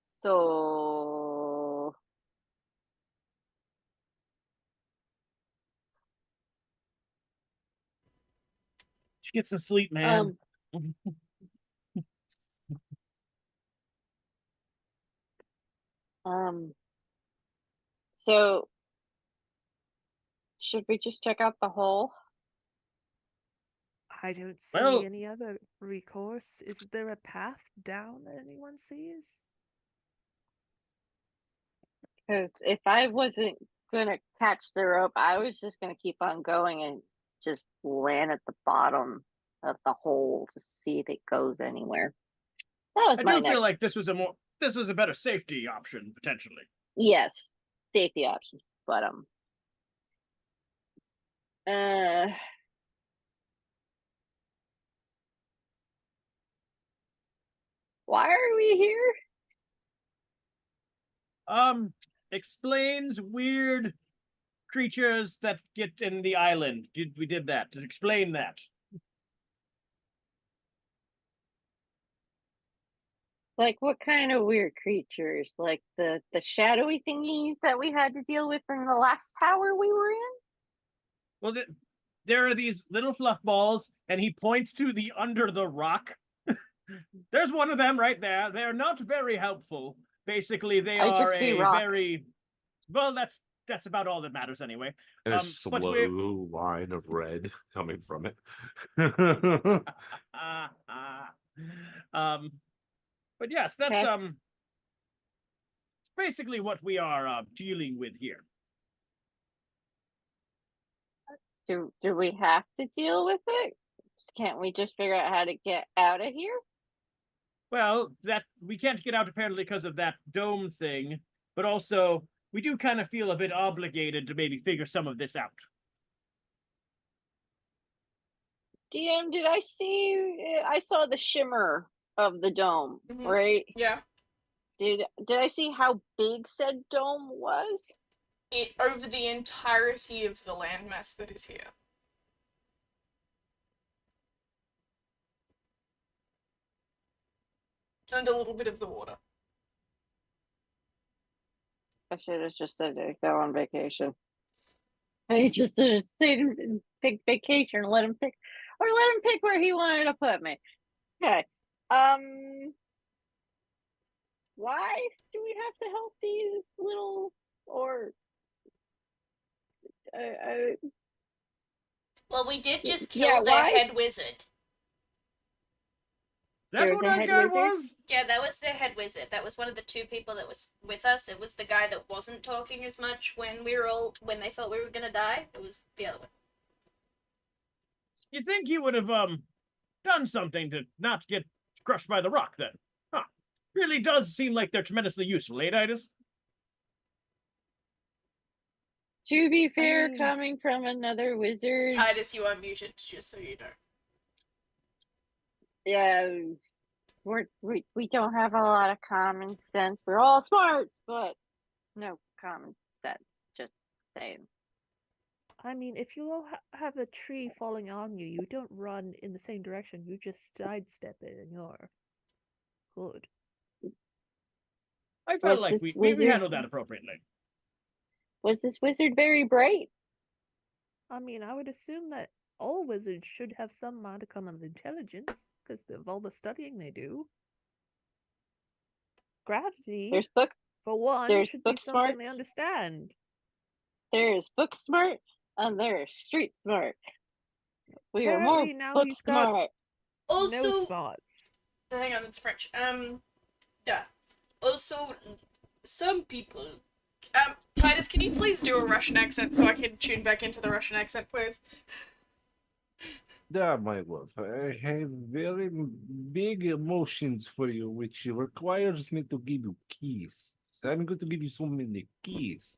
So
Just get some sleep, man.
So should we just check out the hole?
I don't see
Well-
any other recourse. Is there a path down that anyone sees?
Because if I wasn't gonna catch the rope, I was just gonna keep on going and just land at the bottom of the hole to see if it goes anywhere. That was
I
my
do
next.
feel like this was a better safety option potentially.
Yes, safety option, but why are we here?
Explains weird creatures that get in the island. We did that to explain that.
Like what kind of weird creatures? Like the shadowy thingies that we had to deal with in the last tower we were in?
Well, there are these little fluff balls, and he points to the under the rock. There's one of them right there. They're not very helpful. Basically, they
I just
are
see
a
rock.
very well. That's about all that matters anway.
And a
but
slow line of red coming from it.
But yes, that's
Okay.
basically what we are dealing with here.
Do we have to deal with it? Can't we just figure out how to get out of here?
Well, that we can't get out apparently because of that dome thing, but also we do kind of feel a bit obligated to maybe figure some of this out.
DM, did I see? I saw the shimmer of the dome, right?
Yeah.
Did I see how big said dome was?
Over the entirety of the landmass that is here. And a little bit of the water.
I should have just said to go on vacation. I just should have stayed and pick vacation and let him pick where he wanted to put me. Okay. Why do we have to help these little or?
Well, we did just
Yeah,
kill their
why?
head wizard.
Is that
There's
who
a
that
head
guy
wizard?
was?
Yeah, that was their head wizard. That was one of the two people that was with us. It was the guy that wasn't talking as much when they felt we were gonna die. It was the other one.
You'd think he would have done something to not get crushed by the rock then. Huh. Really does seem like they're tremendously useful, eh, Titus?
To be fair,
mean-
coming from another wizard,
Titus, you are muted, just so you know.
yeah, we don't have a lot of common sense. We're all smarts, but no common sense. Just saying.
I mean, if you all have a tree falling on you, you don't run in the same direction. You just sidestep it, and you're good.
I felt
Was
like
this
we
wizard-
handled that appropriately.
Was this wizard very bright?
I mean, I would assume that all wizards should have some modicum of intelligence because of all the studying they do. Gravity,
There's book
for one,
there's
should be
book
something they
smarts.
understand.
There's book smart and there's street smart. We are more
Apparently now
book
he's got
smart.
no
Also,
spots.
hang on, that's French. Yeah. Also, some people. Titus, can you please do a Russian accent so I can tune back into the Russian accent, please?
Yeah, my love, I have very big emotions for you, which requires me to give you keys. So I'm going to give you so many keys.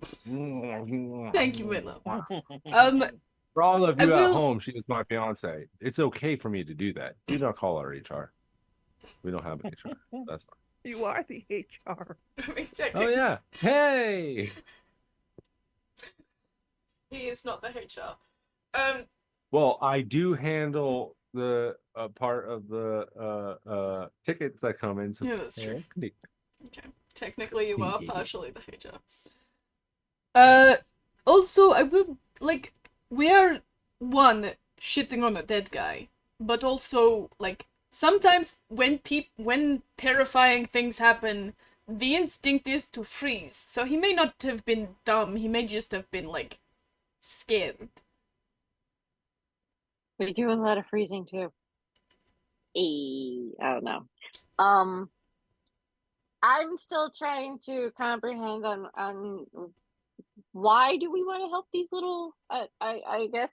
Thank you, my love.
For all of
I
you at
will-
home, she is my fiance. It's okay for me to do that. Do not call her HR. We don't have an HR. That's fine.
You are the HR.
I mean,
Oh
technically,
yeah. Hey.
he is not the HR.
Well, I do handle the part of the tickets that come in. So
Yeah, that's true.
technically-
Okay. Technically, you are
Yeah.
partially the HR. Also, I will, like, we are, one, shitting on a dead guy, but also, like, sometimes when terrifying things happen, the instinct is to freeze. So he may not have been dumb, he may just have been, like, scared.
We do a lot of freezing too. I don't know. I'm still trying to comprehend on why do we want to help these little I guess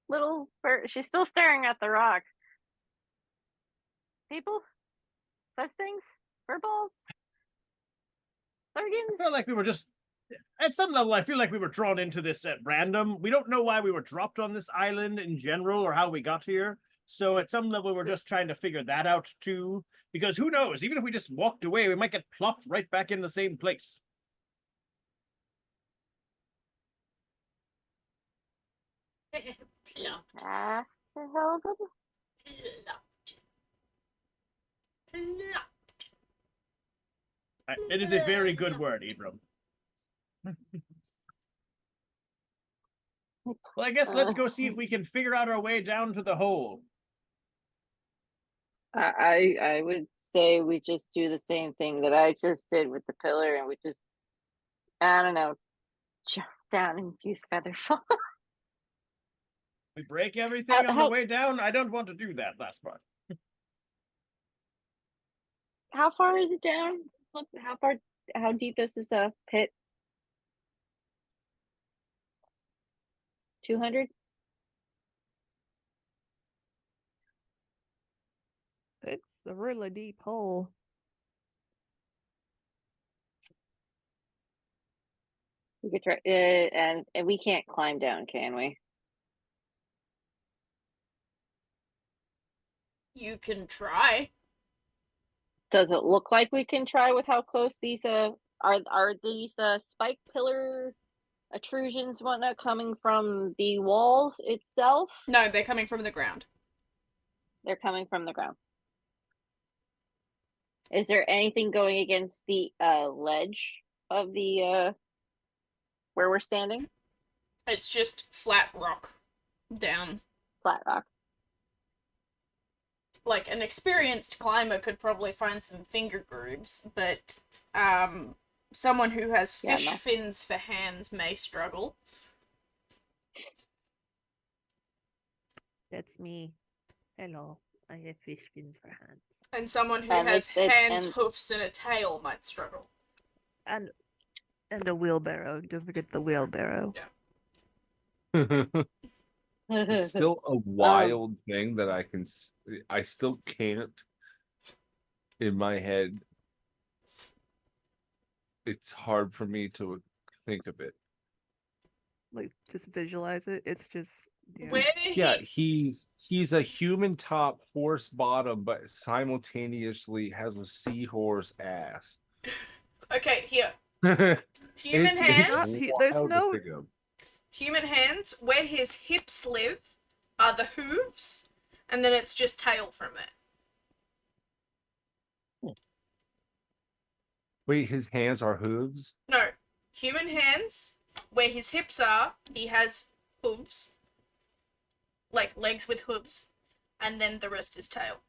little bird. She's still staring at the rock. People? Those things? Furballs?
I
Lurgans?
feel like we were just at some level. I feel like we were drawn into this at random. We don't know why we were dropped on this island in general or how we got here. So at some level, we're just trying to figure that out too. Because who knows? Even if we just walked away, we might get plopped right back in the same place.
Plot.
Ah, the hell of a-
It is a very good word, Abram. Well, I guess let's go see if we can figure out our way down to the hole.
I would say we just do the same thing that I just did with the pillar, and we just, I don't know, jump down and use feather fall.
We break everything on the
how-
way down. I don't want to do that last part.
How far is it down? Look, how deep is this pit? 200?
It's a really deep hole.
We could try, and we can't climb down, can we?
You can try.
Does it look like we can try with how close these are these spike pillar intrusions whatnot coming from the walls itself?
No, they're coming from the ground.
They're coming from the ground. Is there anything going against the ledge of the where we're standing?
It's just flat rock down.
Flat rock.
Like, an experienced climber could probably find some finger grooves, but someone who has
Yeah,
fish
no.
fins for hands may struggle.
That's me. Hello. I have fish fins for hands.
And someone who
And
has
they-
hands,
and-
hoofs, and a tail might struggle.
And a wheelbarrow. Don't forget the wheelbarrow.
It's still a wild thing that I still can't in my head. It's hard for me to think of it.
Like, just visualize it. It's just. Yeah.
Where
Yeah,
he...
he's a human top, horse bottom, but simultaneously has a seahorse ass.
Okay, here.
Human
Human hands.
There's no-
Human hands. Where his hips live are the hooves, and then it's just tail from it.
Wait, his hands are hooves?
No, human hands. Where his hips are, he has hooves. like legs with hooves, and then the rest is tail.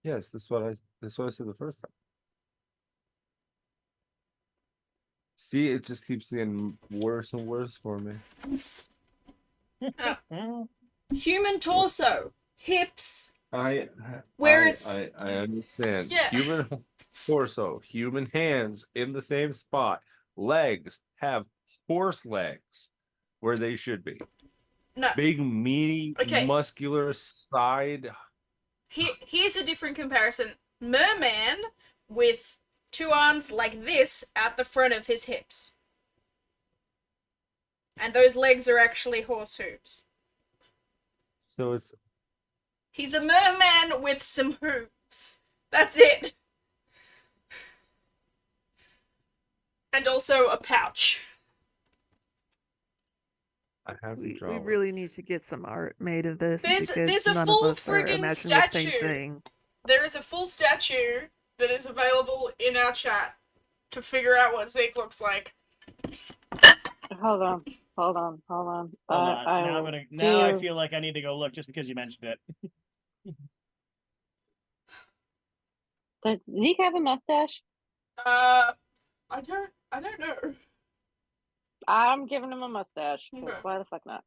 Yes, that's what I said the first time. See, it just keeps getting worse and worse for me.
Human torso, hips.
I understand.
Yeah.
Human torso, human hands in the same spot. Legs have horse legs where they should be.
No.
Big, meaty,
Okay.
muscular side.
Here's a different comparison. Merman with 2 arms like this at the front of his hips. And those legs are actually horse hooves.
So it's
He's a merman with some hooves. That's it. And also a pouch.
I have to
We
draw. one.
really need to get some art made of this
There's
because
a
none
full
of us are
friggin'
imagining the same
statue.
thing.
There is a full statue that is available in our chat to figure out what Zeke looks like.
Hold on.
Hold on. Now I feel like I need to go look just because you mentioned it.
Does Zeke have a mustache?
I don't know.
I'm giving him a mustache. 'Cause
Okay.
why the fuck not?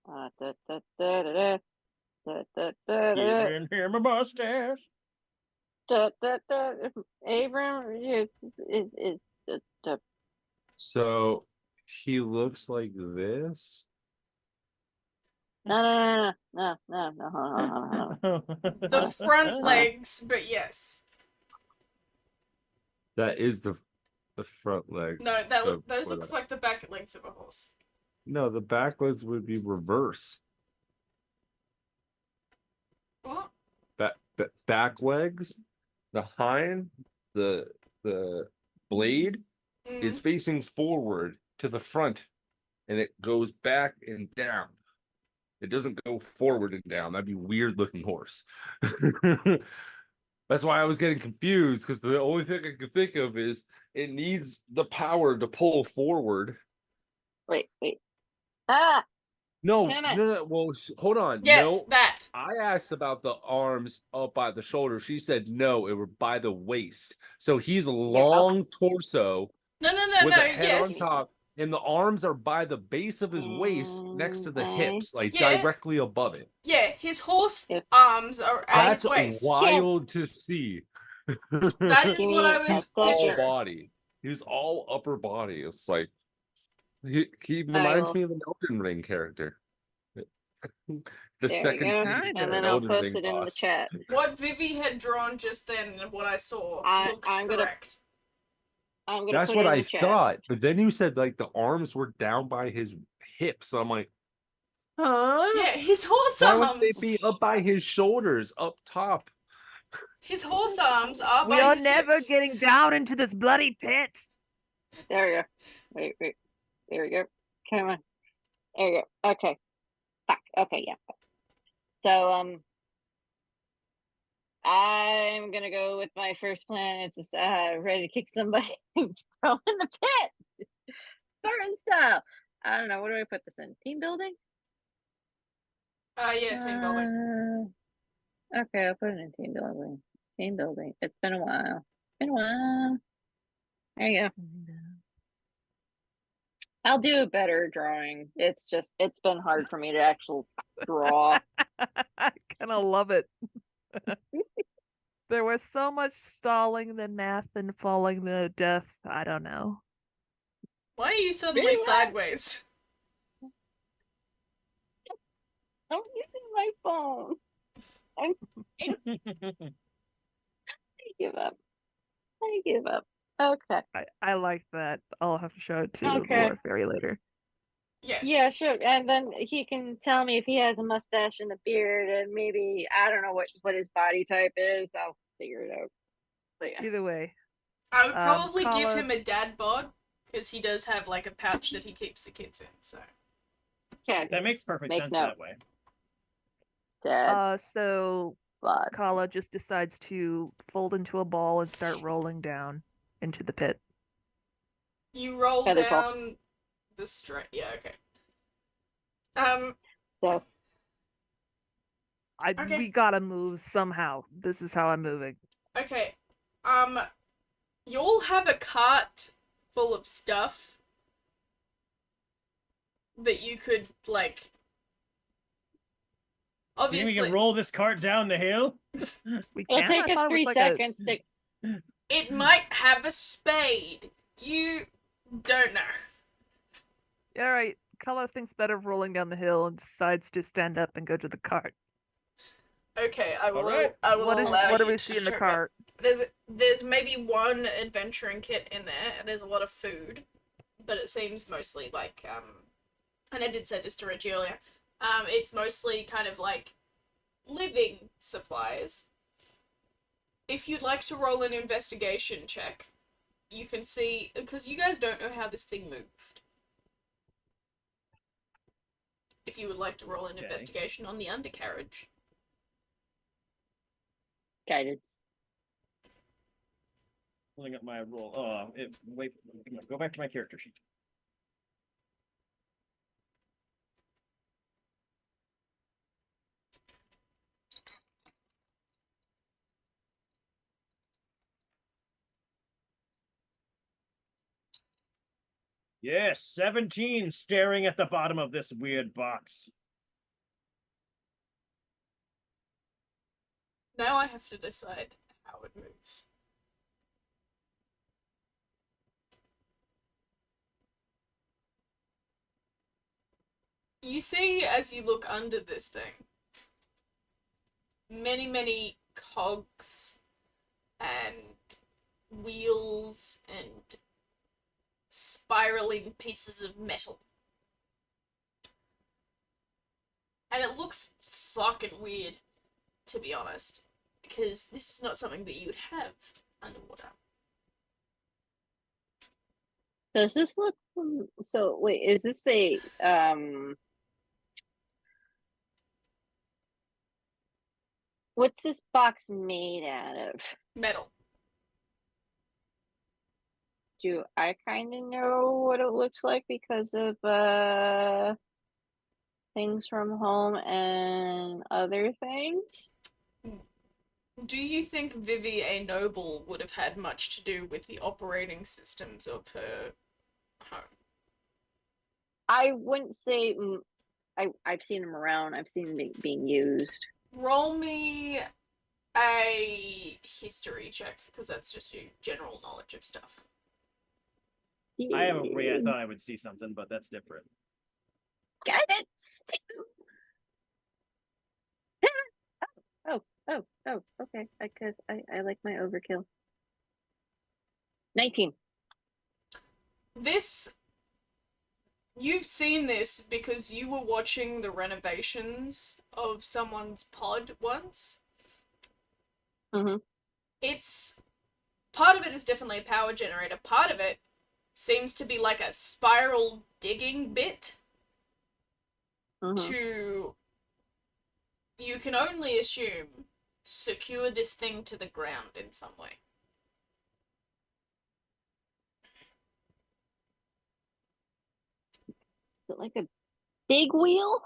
Da, da, da, da, da, da, da, da,
You
da,
didn't hear my mustache.
da, da, da. Abram,
So he looks like this.
no.
The front legs, but yes.
That is the front leg.
No, those
what
looks
I-
like the back legs of a horse.
No, the back legs would be reverse.
What?
Back legs, the hind, the blade is facing forward to the front, and it goes back and down. It doesn't go forward and down. That'd be weird looking horse. That's why I was getting confused, because the only thing I could think of is it needs the power to pull forward.
Wait. Ah!
No.
Damn it.
No. Well, hold on.
Yes,
No,
that.
I asked about the arms up by the shoulder. She said no, it were by the waist. So he's a long torso
No,
with a head
yes.
on top, and the arms are by the base of his waist, next to the hips, like
Yeah.
directly above it.
Yeah, his horse
If-
arms are at
That's
his waist.
wild to see.
That is
Give
what
me
I
a
was
second.
all
picturing.
body. He's all upper body. It's like he
I
reminds
will-
me of an Elden Ring character. The
There
second
you go.
stage
And
of
then
an
I'll
Elden
post
Ring
it in the
boss.
chat.
What Vivi had drawn just then and what I saw looked
I'm gonna-
correct.
I'm gonna
That's
put
what
it in
I
the chat.
thought, but then you said like the arms were down by his hips. I'm like, huh?
Yeah, his horse
Why would
arms.
they be up by his shoulders, up top?
His horse arms are
We
by
are
his
never
hips.
getting down into this bloody pit.
There we go. Wait. There we go. Come on. There we go. Okay. Fuck. Okay, yeah. So, I'm gonna go with my first plan. It's just ready to kick somebody and throw in the pit. Spartan style. I don't know. What do I put this in? Team building?
Yeah, team building.
Okay, I'll put it in team building. Team building. It's been a while. Been a while. There you go. I'll do a better drawing. It's been hard for me to actually draw.
I kind of love it. There was so much stalling, then math, then falling, then death. I don't know.
Why are you suddenly
Really?
sideways?
I'm using my phone. I give up. Okay.
I like that. I'll have to show it to
Okay.
Lord Fairy later.
Yes.
Yeah, sure. And then he can tell me if he has a mustache and a beard, and maybe I don't know what his body type is. I'll figure it out. But yeah.
Either way,
I would probably give
Kala-
him a dad bod, because he does have like a pouch that he keeps the kids in, so.
Okay.
That makes perfect
Make
sense
note.
that way.
Dad
so
bod.
Kala just decides to fold into a ball and start rolling down into the pit.
You roll
Feather fall.
down the straight. Yeah, okay.
So
Okay.
We gotta move somehow. This is how I'm moving.
Okay. You all have a cart full of stuff that you could, like,
You think we
obviously,
can roll this cart down the hill?
We
it'll
can.
take
I
us
thought it was
3
like
seconds to.
it might have a spade. You don't know.
All right. Color thinks better of rolling down the hill and decides to stand up and go to the cart.
Okay, I will.
Alright.
I will
What is?
allow
What do
you
we
to
see in the
show up.
cart?
There's maybe one adventuring kit in there. There's a lot of food, but it seems mostly like and I did say this to Reggie earlier. It's mostly kind of like living supplies. If you'd like to roll an investigation check, you can see, because you guys don't know how this thing moved. If you would like to roll an
Okay.
investigation on the undercarriage.
Guidance.
Pulling up my roll. Wait, go back to my character sheet. Yes, 17 staring at the bottom of this weird box.
Now I have to decide how it moves. You see, as you look under this thing, many cogs and wheels and spiraling pieces of metal. And it looks fucking weird, to be honest, because this is not something that you would have underwater.
Does this look? So wait, is this a What's this box made out of?
Metal.
Do I kind of know what it looks like because of things from home and other things?
Do you think Vivi A. Noble would have had much to do with the operating systems of her home?
I wouldn't say. I've seen them around. I've seen them being used.
Roll me a history check, because that's just your general knowledge of stuff.
I have a I thought I would see something, but that's different.
Guidance. Oh, okay. Because I like my overkill. 19.
You've seen this because you were watching the renovations of someone's pod once.
Mm-hmm.
Part of it is definitely a power generator. Part of it seems to be like a spiral digging bit to, you can only assume, secure this thing to the ground in some way.
Is it like a big wheel?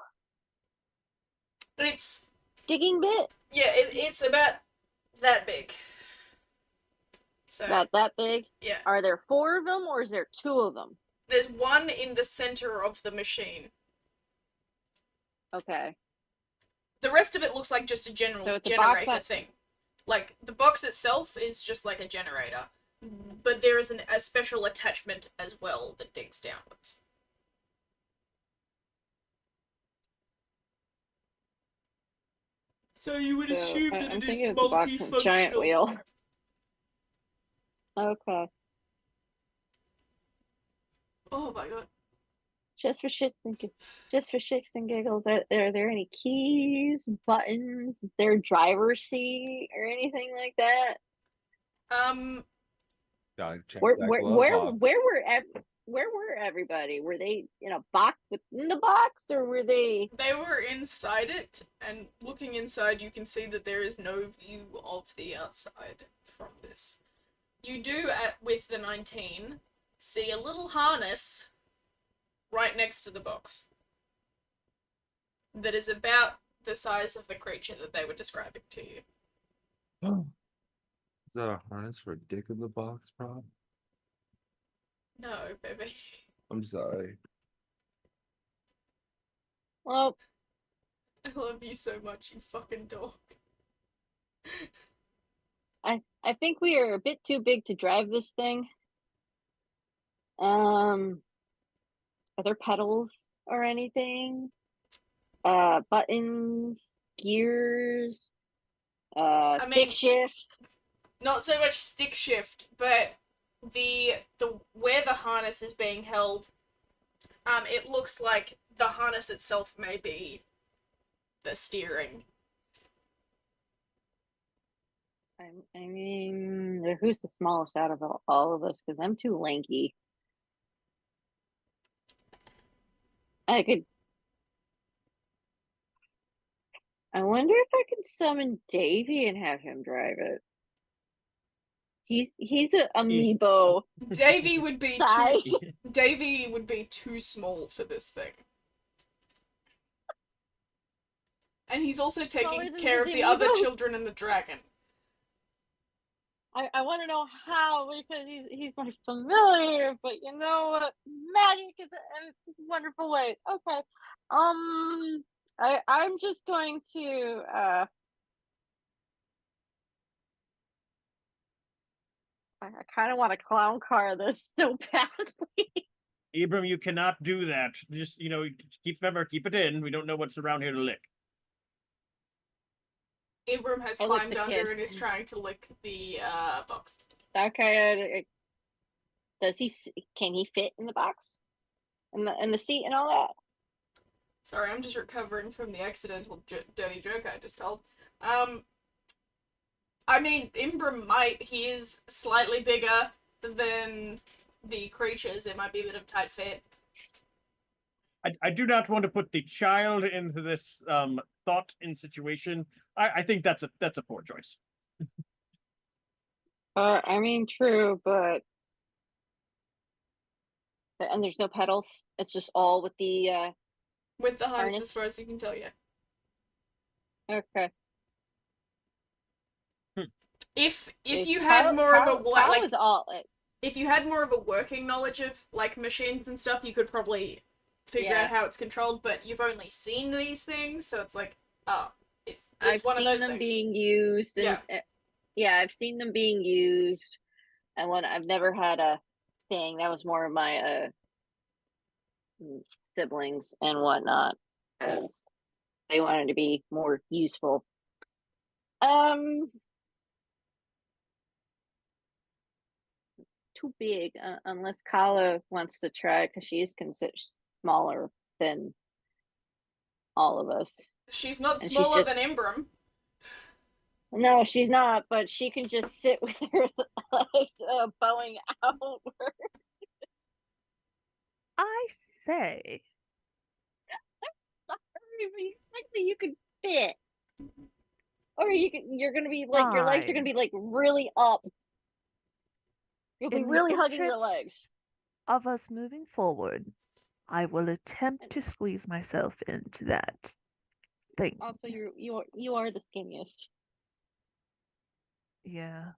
It's
digging bit?
Yeah, it's about that big. So
About that big?
yeah.
Are there 4 of them or is there 2 of them?
There's one in the center of the machine.
Okay.
The rest of it looks like just a general generator thing. Like, the box itself is just like a generator. But there is a special attachment as well that digs downwards. So you would assume that it is multifunctional.
Giant wheel. Okay.
Oh my god.
Just for shits and giggles, are there any keys, buttons? Is there a driver's seat or anything like that? Where were everybody? Were they in a box within the box, or were they?
They were inside it, and looking inside, you can see that there is no view of the outside from this. You do, with the 19, see a little harness right next to the box. that is about the size of the creature that they were describing to you.
Is that a harness for a dick in the box, Rob?
No, baby.
I'm sorry.
Well,
I love you so much, you fucking dog.
I think we are a bit too big to drive this thing. Are there pedals or anything? Buttons, gears, stick shift.
Not so much stick shift, but the where the harness is being held, it looks like the harness itself may be the steering.
I mean, who's the smallest out of all of us? Because I'm too lanky. I wonder if I can summon Davy and have him drive it. He's an amiibo.
Davy would be
size.
Davy would be too small for this thing. And he's also taking care of the other children and the dragon.
I want to know how, because he's my familiar, but you know what? Magic is in wonderful ways. Okay. I'm just going to I kind of want to clown car this so badly.
Abram, you cannot do that. Just, keep it in. We don't know what's around here to lick.
Abram has climbed under and is trying to lick the box.
Okay. Can he fit in the box? In the seat and all that?
Sorry, I'm just recovering from the accidental dirty joke I just told. I mean, Imbram might. He is slightly bigger than the creatures. It might be a bit of tight fit.
I do not want to put the child into this thought in situation. I think that's a poor choice.
I mean, true, but and there's no pedals. It's just all with the
harness, as far as you can tell. Yeah.
Okay.
If you had more of a if you had more of a working knowledge of like machines and stuff, you could probably figure out how it's controlled. But you've only seen these things, so it's like, it's one of those things.
I've seen them being used. And, I've seen them being used, and I've never had a thing. That was more of my siblings and whatnot, because they wanted to be more useful. Too big, unless Kala wants to try, because she is considered smaller than all of us.
She's not smaller than Imbram.
No, she's not, but she can just sit with her legs bowing outward.
I say.
Sorry, but you could fit. Or you're gonna be like, your legs are gonna be like really up. You'll be really hugging your legs.
Of us moving forward, I will attempt to squeeze myself into that thing.
Also, you are the skinniest.
Yeah.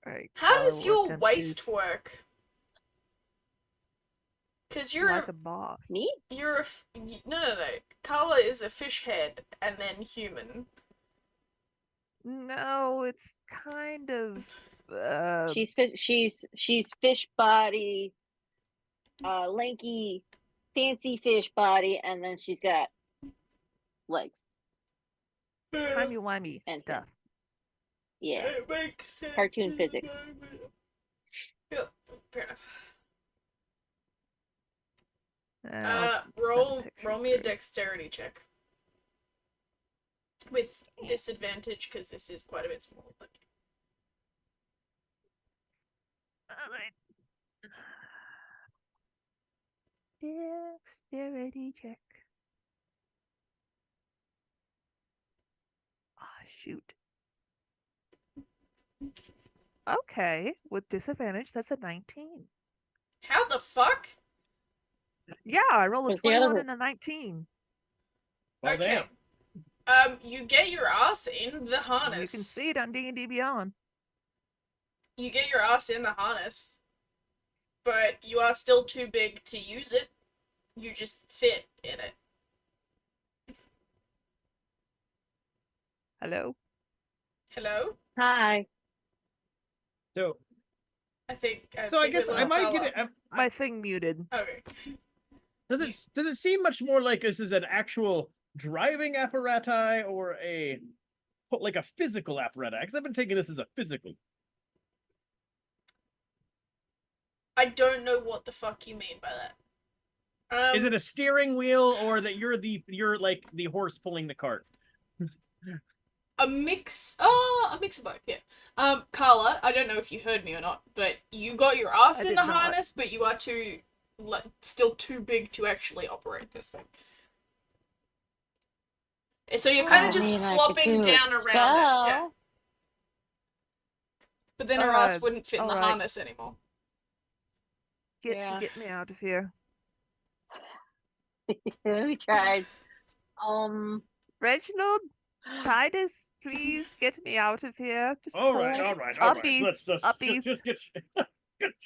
Right.
How does your waist work? Because you're
like a boss.
Me?
You're no. Kala is a fish head and then human.
No, it's kind of.
She's fish body, lanky, fancy fish body, and then she's got legs.
Timey-wimey
and
stuff.
Yeah. Cartoon physics.
Yeah, fair enough. Roll me a dexterity check. With disadvantage, because this is quite a bit small. But...
Alright. Dexterity check. Ah, shoot. Okay, with disadvantage, that's a 19.
How the fuck?
Yeah, I rolled a 21 and a 19.
Well,
Okay. You get your ass in the harness.
You can see it on D&D Beyond.
You get your ass in the harness, but you are still too big to use it. You just fit in it.
Hello?
Hello?
Hi.
So,
I think
I
we
guess I
lost
might get
Carla.
it.
My thing muted.
Okay.
Does it seem much more like this is an actual driving apparatus or a physical apparatus? Because I've been taking this as a physical.
I don't know what the fuck you mean by that.
Is it a steering wheel or that you're like the horse pulling the cart?
a mix? Oh, a mix of both. Yeah. Carla, I don't know if you heard me or not, but you got your ass
I
in
did
the
not.
harness, but you are still too big to actually operate this thing. So you're kind of just flopping down around it. Yeah. But then her ass wouldn't fit in the harness anymore.
Get me out of here.
We tried.
Reginald, Titus, please get me out of here. Just
All right.
Uppies,
Let's
uppies.
just get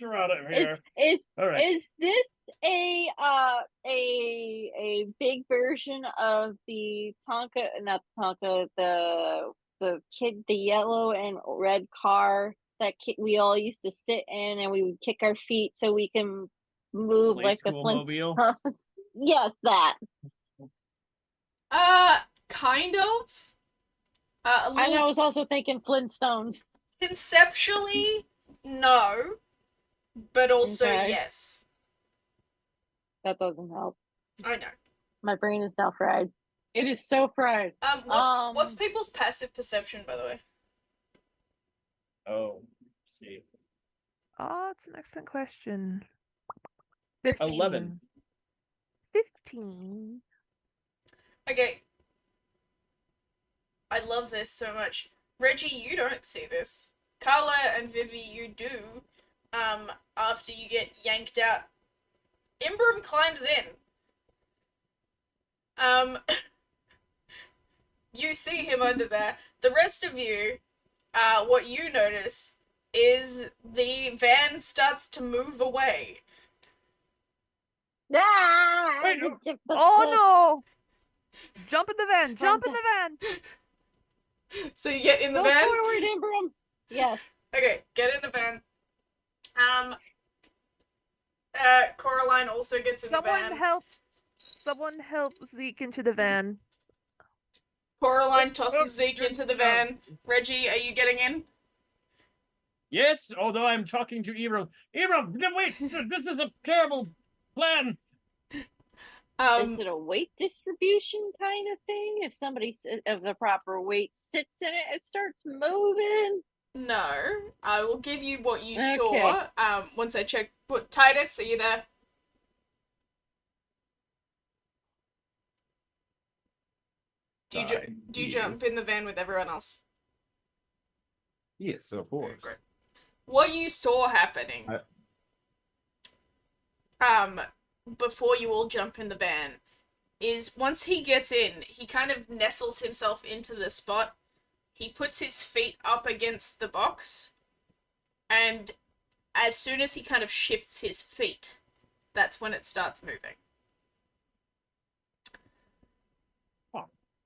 you out of here. All right.
Is this a big version of the Tonka, not Tonka, the yellow and red car that we all used to sit in, and we would kick our feet so we can move
Play
like the
Schoolmobile?
Flintstones? Yes, that.
Kind of.
I was also thinking Flintstones.
Conceptually, no, but also
Okay.
yes.
That doesn't help.
I know.
My brain is now fried. It is so fried.
What's people's passive perception, by the way?
Oh, let's see.
Oh, it's an excellent question. 15.
11.
15.
Okay. I love this so much. Reggie, you don't see this. Carla and Vivi, you do. After you get yanked out, Imbram climbs in. You see him under there. The rest of you, what you notice is the van starts to move away.
Ah!
Wait,
Oh no! Jump in the van! Jump in the van!
So you get in the
Go
van?
forward, Imbram. Yes.
Okay, get in the van. Coraline also gets in the van.
Someone help Zeke into the van.
Coraline tosses Zeke into the van. Reggie, are you getting in?
Yes, although I'm talking to Ibram. Ibram, wait! This is a terrible plan.
Is it a weight distribution kind of thing? If somebody of the proper weight sits in it, it starts moving.
No, I will give you what you
Okay.
saw. Once I check. But Titus, are you there? Do you jump in the van with everyone else?
Yes, of course.
Great. What you saw happening, before you all jump in the van, is once he gets in, he kind of nestles himself into the spot. He puts his feet up against the box, and as soon as he kind of shifts his feet, that's when it starts moving.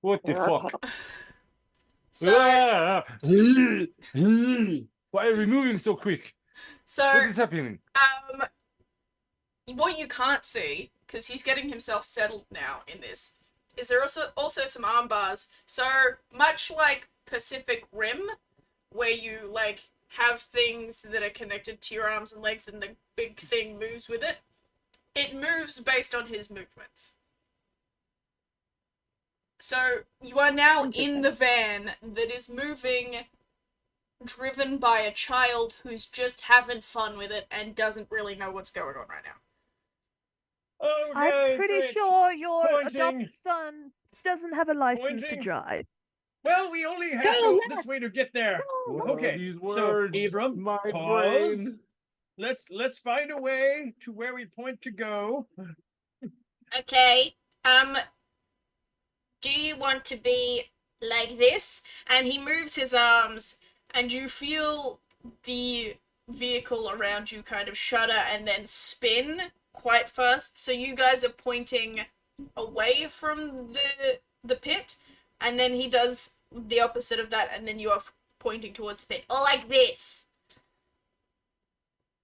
What the fuck?
So,
Why are we moving so quick? What is happening?
what you can't see, because he's getting himself settled now in this, is there also some arm bars. So much like Pacific Rim, where you like have things that are connected to your arms and legs and the big thing moves with it, it moves based on his movements. So you are now in the van that is moving, driven by a child who's just having fun with it and doesn't really know what's going on right now.
Okay,
I'm pretty
great.
sure your
Pointing.
adopted son doesn't have a license to
Pointing.
drive.
Well, we only have
Go
to go
left.
this way to get there.
What
Okay,
are these
so,
words?
Ibram,
my
pause.
brain.
Let's find a way to where we point to go.
Okay, Do you want to be like this? And he moves his arms, and you feel the vehicle around you kind of shudder and then spin quite fast. So you guys are pointing away from the pit, and then he does the opposite of that, and then you are pointing towards the pit. Or like this.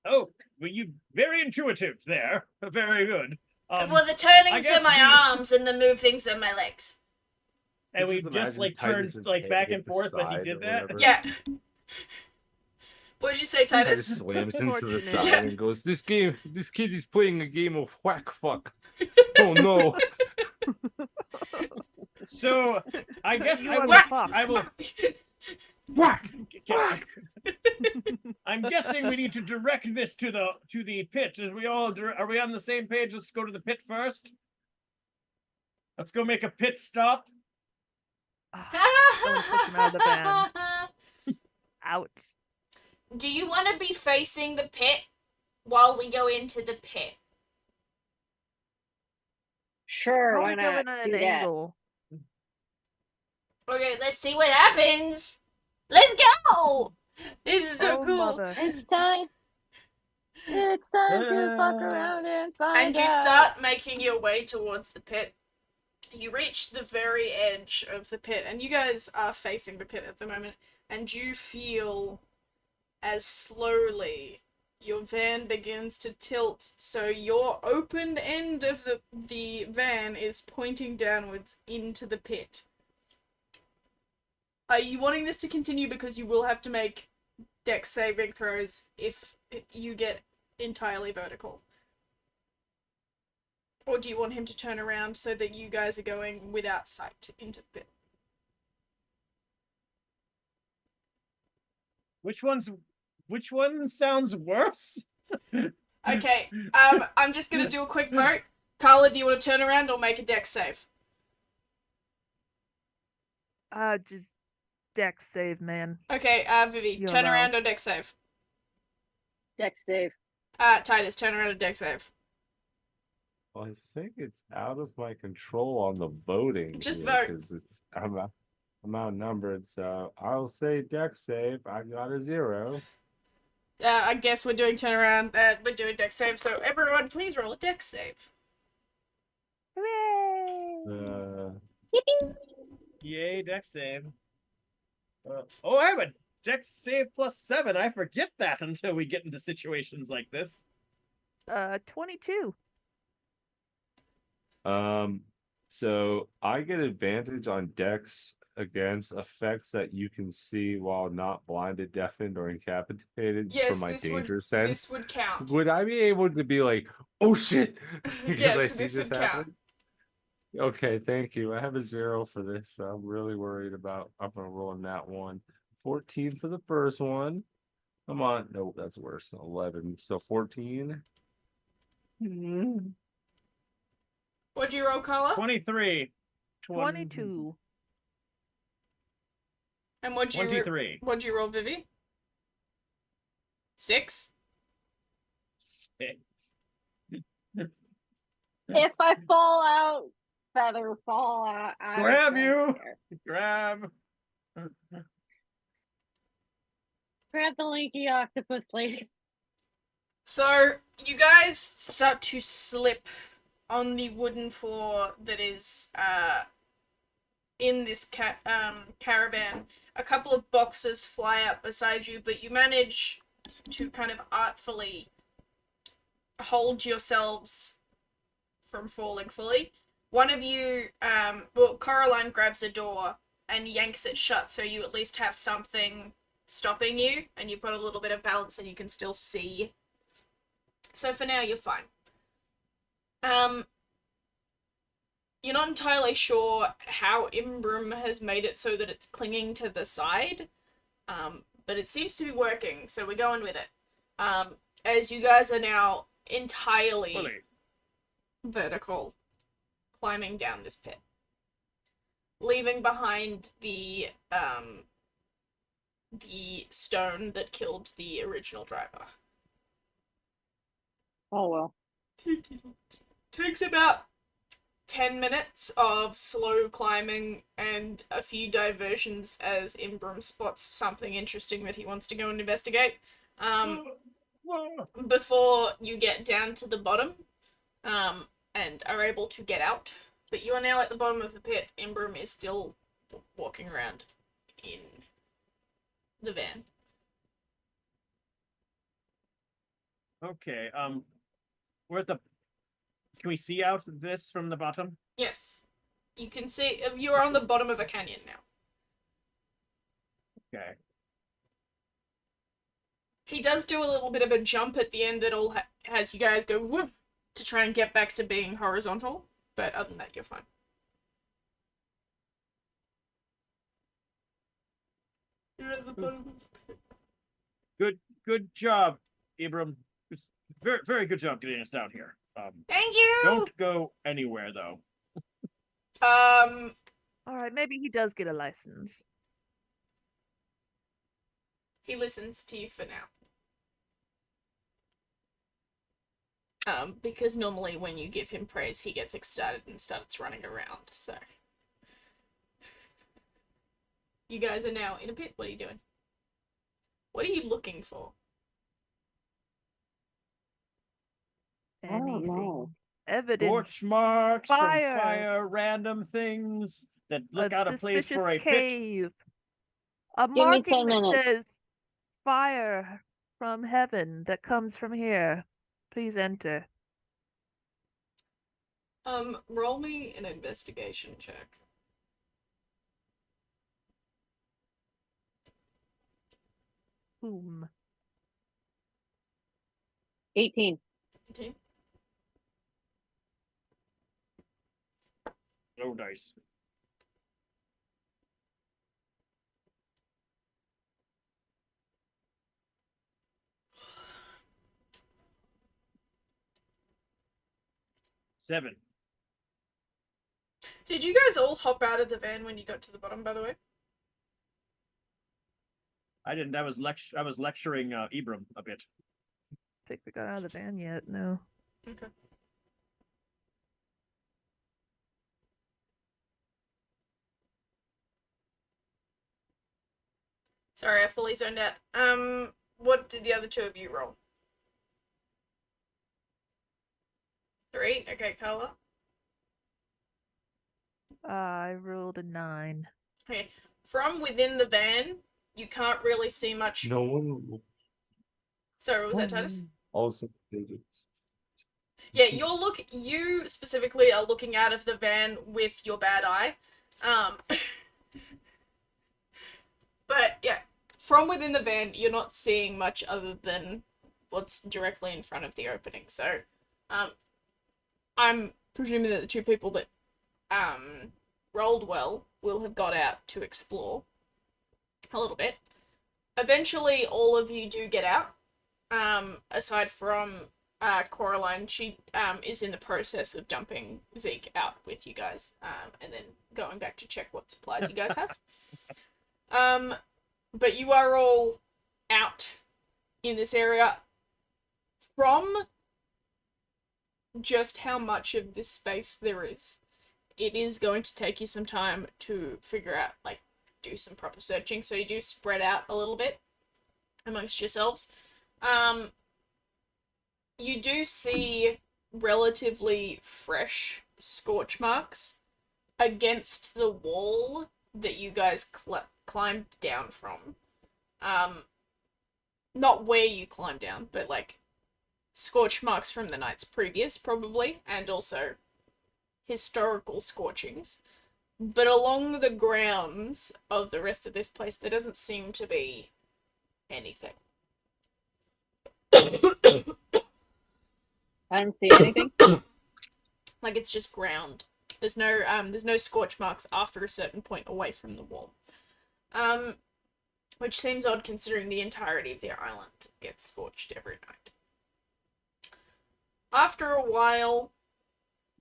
Oh, well, you very intuitive there. Very good.
Well, the turnings
guess
are my
we-
arms, and the move things are my legs.
And we
Just
just
imagine
like
Titus'
turned like
head
back
hit
and
the
forth as he
side
did
or
that.
whatever.
Yeah. What did you say,
Titus
Titus?
slams into the
Fortunate.
side
Yeah.
and goes, this kid is playing a game of whack fuck. Oh no.
So I guess
You
I
are
will.
the fuck.
I will.
Whack!
Whack! I'm guessing we need to direct this to the pit. Are we on the same page? Let's go to the pit first. Let's go make a pit stop.
Someone push him out of the van. Ouch.
Do you want to be facing the pit while we go into the pit?
Sure, why
Probably go
not
in at
do
an
that?
angle.
Okay, let's see what happens. Let's go! This is so
Oh,
cool.
mother.
It's time. It's time to fuck around and find
And you
out.
start making your way towards the pit. You reach the very edge of the pit, and you guys are facing the pit at the moment, and you feel as slowly your van begins to tilt, so your open end of the van is pointing downwards into the pit. Are you wanting this to continue because you will have to make dex saving throws if you get entirely vertical? Or do you want him to turn around so that you guys are going without sight into the pit?
Which one sounds worse?
Okay, I'm just gonna do a quick vote. Carla, do you want to turn around or make a dex save?
Just dex save, man.
Okay, Vivi,
You're
turn
low.
around or dex save?
Dex save.
Titus, turn around or dex save?
Well, I think it's out of my control on the voting.
Just
here,
vote.
'cause I'm outnumbered, so I'll say deck save. I got a 0.
I guess we're doing turn around. We're doing dex save, so everyone please roll a dex save.
Hooray!
Yay, dex save. Oh, I have a dex save +7. I forget that until we get into situations like this.
22.
So I get advantage on decks against effects that you can see while not blinded, deafened, or incapacitated
Yes,
from my
this
danger
would
sense.
this would count.
Would I be able to be like, oh shit, because
Yes,
I see
this
this
would count.
happen? Okay, thank you. I have a 0 for this, so I'm really worried about. I'm gonna roll in that one. 14 for the first one. Come on, nope, that's worse. 11. So 14.
What'd you roll, Carla?
23.
22.
And what'd you
23.
what'd you roll, Vivi? 6?
6.
If I fall out, feather fall out. I
Grab
don't
you.
care.
Grab.
Grab the Linky Octopus lady.
So you guys start to slip on the wooden floor that is in this caravan. A couple of boxes fly up beside you, but you manage to kind of artfully hold yourselves from falling fully. One of you, Coraline grabs a door and yanks it shut, so you at least have something stopping you, and you've got a little bit of balance and you can still see. So for now, you're fine. You're not entirely sure how Imbrum has made it so that it's clinging to the side, but it seems to be working, so we're going with it. As you guys are now entirely
Fully.
vertical, climbing down this pit, leaving behind the stone that killed the original driver.
Oh well.
Takes about 10 minutes of slow climbing and a few diversions as Imbram spots something interesting that he wants to go and investigate. Before you get down to the bottom, and are able to get out. But you are now at the bottom of the pit. Imbram is still walking around in the van.
Okay. We're at the. Can we see out this from the bottom?
Yes. You can see, you are on the bottom of a canyon now.
Okay.
He does do a little bit of a jump at the end that all has you guys go whoop to try and get back to being horizontal, but other than that, you're fine. You're at the bottom of the pit.
Good job, Ibram. Very, very good job getting us down here.
Thank you!
Don't go anywhere, though.
All right, maybe he does get a license.
He listens to you for now. Because normally when you give him praise, he gets excited and starts running around, so. You guys are now in a pit. What are you doing? What are you looking for?
I don't know.
Anything. Evidence.
Torch marks
Fire.
from fire, random things that look out of place
suspicious
for a pit.
cave. A
Give me
marking
10
that
minutes.
says fire from heaven that comes from here. Please enter.
Roll me an investigation check.
Boom.
18.
Okay.
No dice. Seven.
Did you guys all hop out of the van when you got to the bottom, by the way?
I didn't. I was lecturing Ibram a bit.
Think we got out of the van yet? No.
Okay. Sorry, I fully zoned out. What did the other two of you roll? 3? Okay, Carla.
I rolled a 9.
Okay. From within the van, you can't really see much.
No one
Sorry, what was that, Titus?
also digits.
Yeah, you specifically are looking out of the van with your bad eye. But yeah, from within the van, you're not seeing much other than what's directly in front of the opening. So, I'm presuming that the two people that rolled well will have got out to explore a little bit. Eventually, all of you do get out. Aside from Coraline, she is in the process of dumping Zeke out with you guys, and then going back to check what supplies you guys have. But you are all out in this area. From just how much of this space there is, it is going to take you some time to figure out, like, do some proper searching, so you do spread out a little bit amongst yourselves. You do see relatively fresh scorch marks against the wall that you guys climbed down from. Not where you climbed down, but like scorch marks from the nights previous, probably, and also historical scorchings. But along the grounds of the rest of this place, there doesn't seem to be anything.
I don't see anything.
Like, it's just ground. There's no scorch marks after a certain point away from the wall. Which seems odd considering the entirety of the island gets scorched every night. After a while,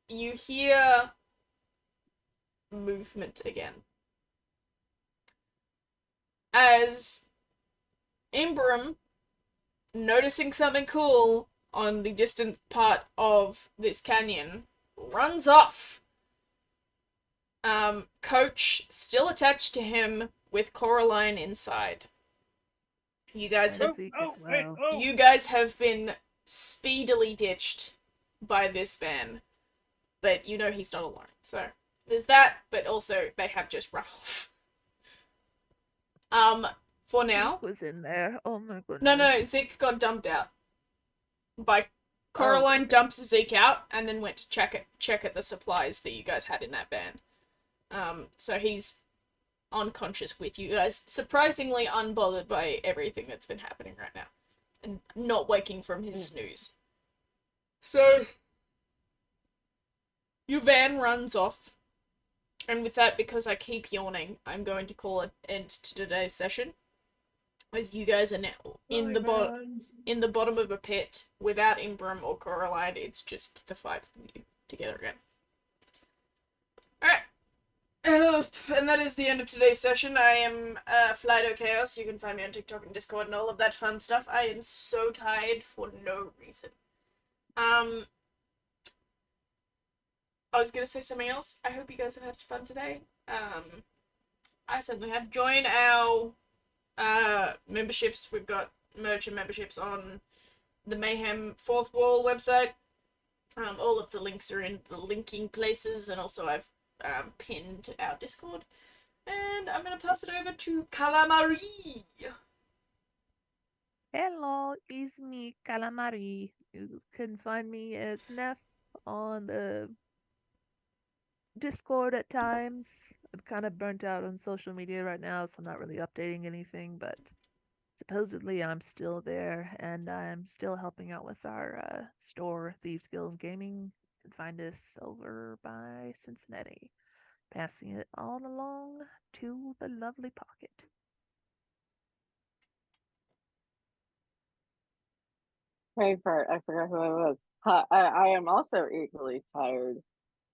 you hear movement again. As Imbram, noticing something cool on the distant part of this canyon, runs off Coach still attached to him with Coraline inside. You guys
And
have
Zeke as well.
you guys have been speedily ditched by this van, but you know he's not alone. So there's that, but also they have just run off. For now,
Zeke was in there. Oh my goodness.
no, Zeke got dumped out. By Coraline dumped Zeke out and then went to check at the supplies that you guys had in that van. So he's unconscious with you guys, surprisingly unbothered by everything that's been happening right now, and not waking from his snooze. So your van runs off, and with that, because I keep yawning, I'm going to call an end to today's session, as you guys are now in the bottom of a pit without Imbram or Coraline. It's just the 5 of you together again. Alright. And that is the end of today's session. I am Flido Chaos. You can find me on TikTok and Discord and all of that fun stuff. I am so tired for no reason. I was gonna say something else. I hope you guys have had fun today. I certainly have. Join our memberships. We've got merch and memberships on the Mayhem Fourth Wall website. All of the links are in the linking places, and also I've pinned our Discord. And I'm gonna pass it over to Calamari.
Hello, it's me, Calamari. You can find me as Neff on the Discord at times. I'm kind of burnt out on social media right now, so I'm not really updating anything, but supposedly I'm still there, and I'm still helping out with our store, Thieves Guilds Gaming. You can find us over by Cincinnati. Passing it all along to the lovely pocket.
Pray for it. I forgot who I was. Hi, I am also equally tired.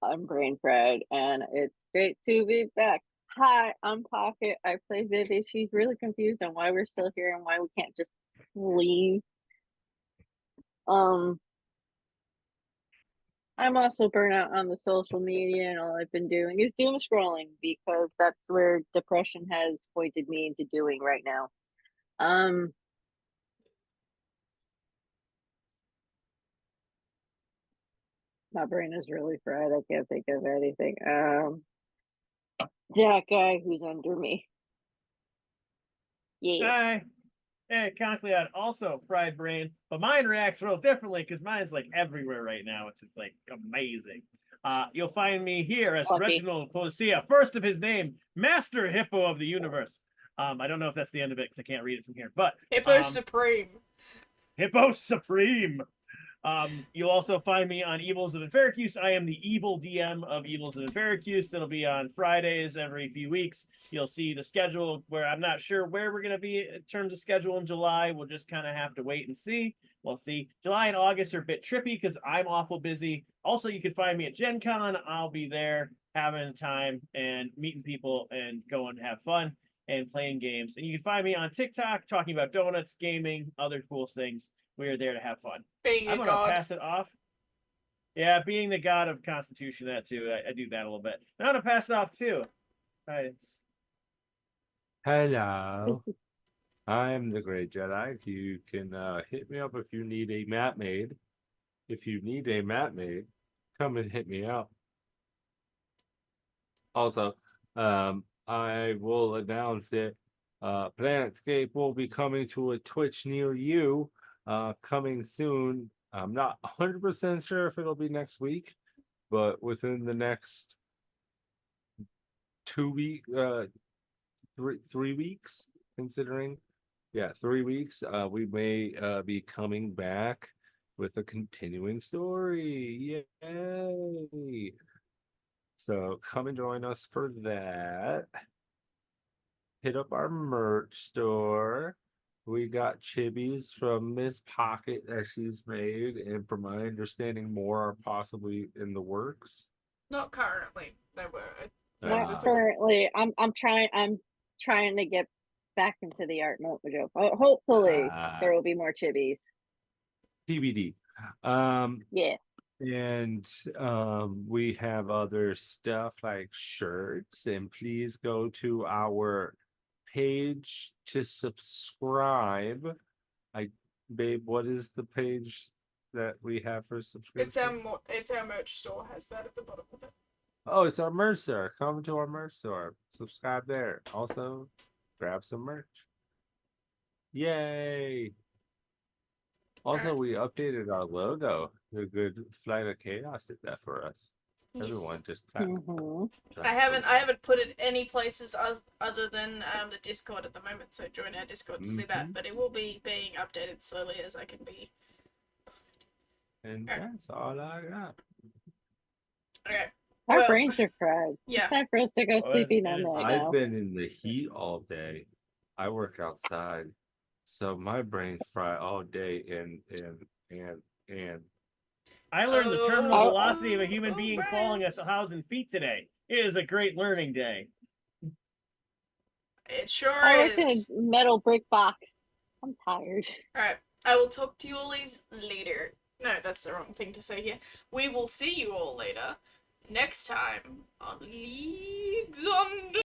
I'm brain fried, and it's great to be back. Hi, I'm Pocket. I play Vivi. She's really confused on why we're still here and why we can't just leave. I'm also burnt out on the social media, and all I've been doing is doom scrolling because that's where depression has pointed me into doing right now. My brain is really fried. I can't think of anything. That guy who's under me. Yeah.
Hi. Hey, Concleon, also fried brain, but mine reacts real differently because mine's like everywhere right now. It's just like amazing. You'll find me here as
Lucky.
Reginald Policia, first of his name, Master Hippo of the Universe. I don't know if that's the end of it because I can't read it from here, but
Hippo Supreme.
Hippo Supreme. You'll also find me on Evils of Infericuse. I am the evil DM of Evils of Infericuse. It'll be on Fridays every few weeks. You'll see the schedule where I'm not sure where we're going to be in terms of schedule in July. We'll just kind of have to wait and see. We'll see. July and August are a bit trippy because I'm awful busy. Also, you can find me at Gen Con. I'll be there having time and meeting people and going to have fun and playing games. And you can find me on TikTok talking about donuts, gaming, other cool things. We are there to have fun.
Being
I'm
a
gonna
god.
pass it off. Yeah, being the god of Constitution, that too. I do that a little bit. I'm gonna pass it off too. Right.
Hello. I'm the Great Jedi. You can hit me up if you need a map made. If you need a map made, come and hit me up. Also, I will announce it. Planetscape will be coming to a Twitch near you. Coming soon. I'm not 100% sure if it'll be next week, but within the next 2 weeks, 3 weeks, considering, 3 weeks, we may be coming back with a continuing story. Yay! So come and join us for that. Hit up our merch store. We got chibis from Miss Pocket that she's made, and from my understanding, more are possibly in the works.
Not currently. They were.
Not currently. I'm trying to get back into the art mojo. Hopefully there will be more chibis.
TBD.
Yeah.
And we have other stuff like shirts, and please go to our page to subscribe. Babe, what is the page that we have for subscription?
It's our merch store. Has that at the bottom of it.
Oh, it's our merch store. Come to our merch store. Subscribe there. Also, grab some merch. Yay! Also, we updated our logo. The Good Flight of Chaos did that for us.
Yes.
Everyone just clap.
I haven't put it any places other than the Discord at the moment. So join our Discord to see that. But it will be being updated slowly as I can be.
And that's all I got.
Okay.
Our
Well,
brains are fried.
yeah.
It's time for us to go sleepy night now.
I've been in the heat all day. I work outside, so my brain's fried all day. And
I learned the terminal
Oh.
velocity of a human being falling 1,000 feet today. It is a great learning day.
It sure
I work in a
is.
metal brick box. I'm tired.
Alright. I will talk to you all later. No, that's the wrong thing to say here. We will see you all later. Next time on Leagues Under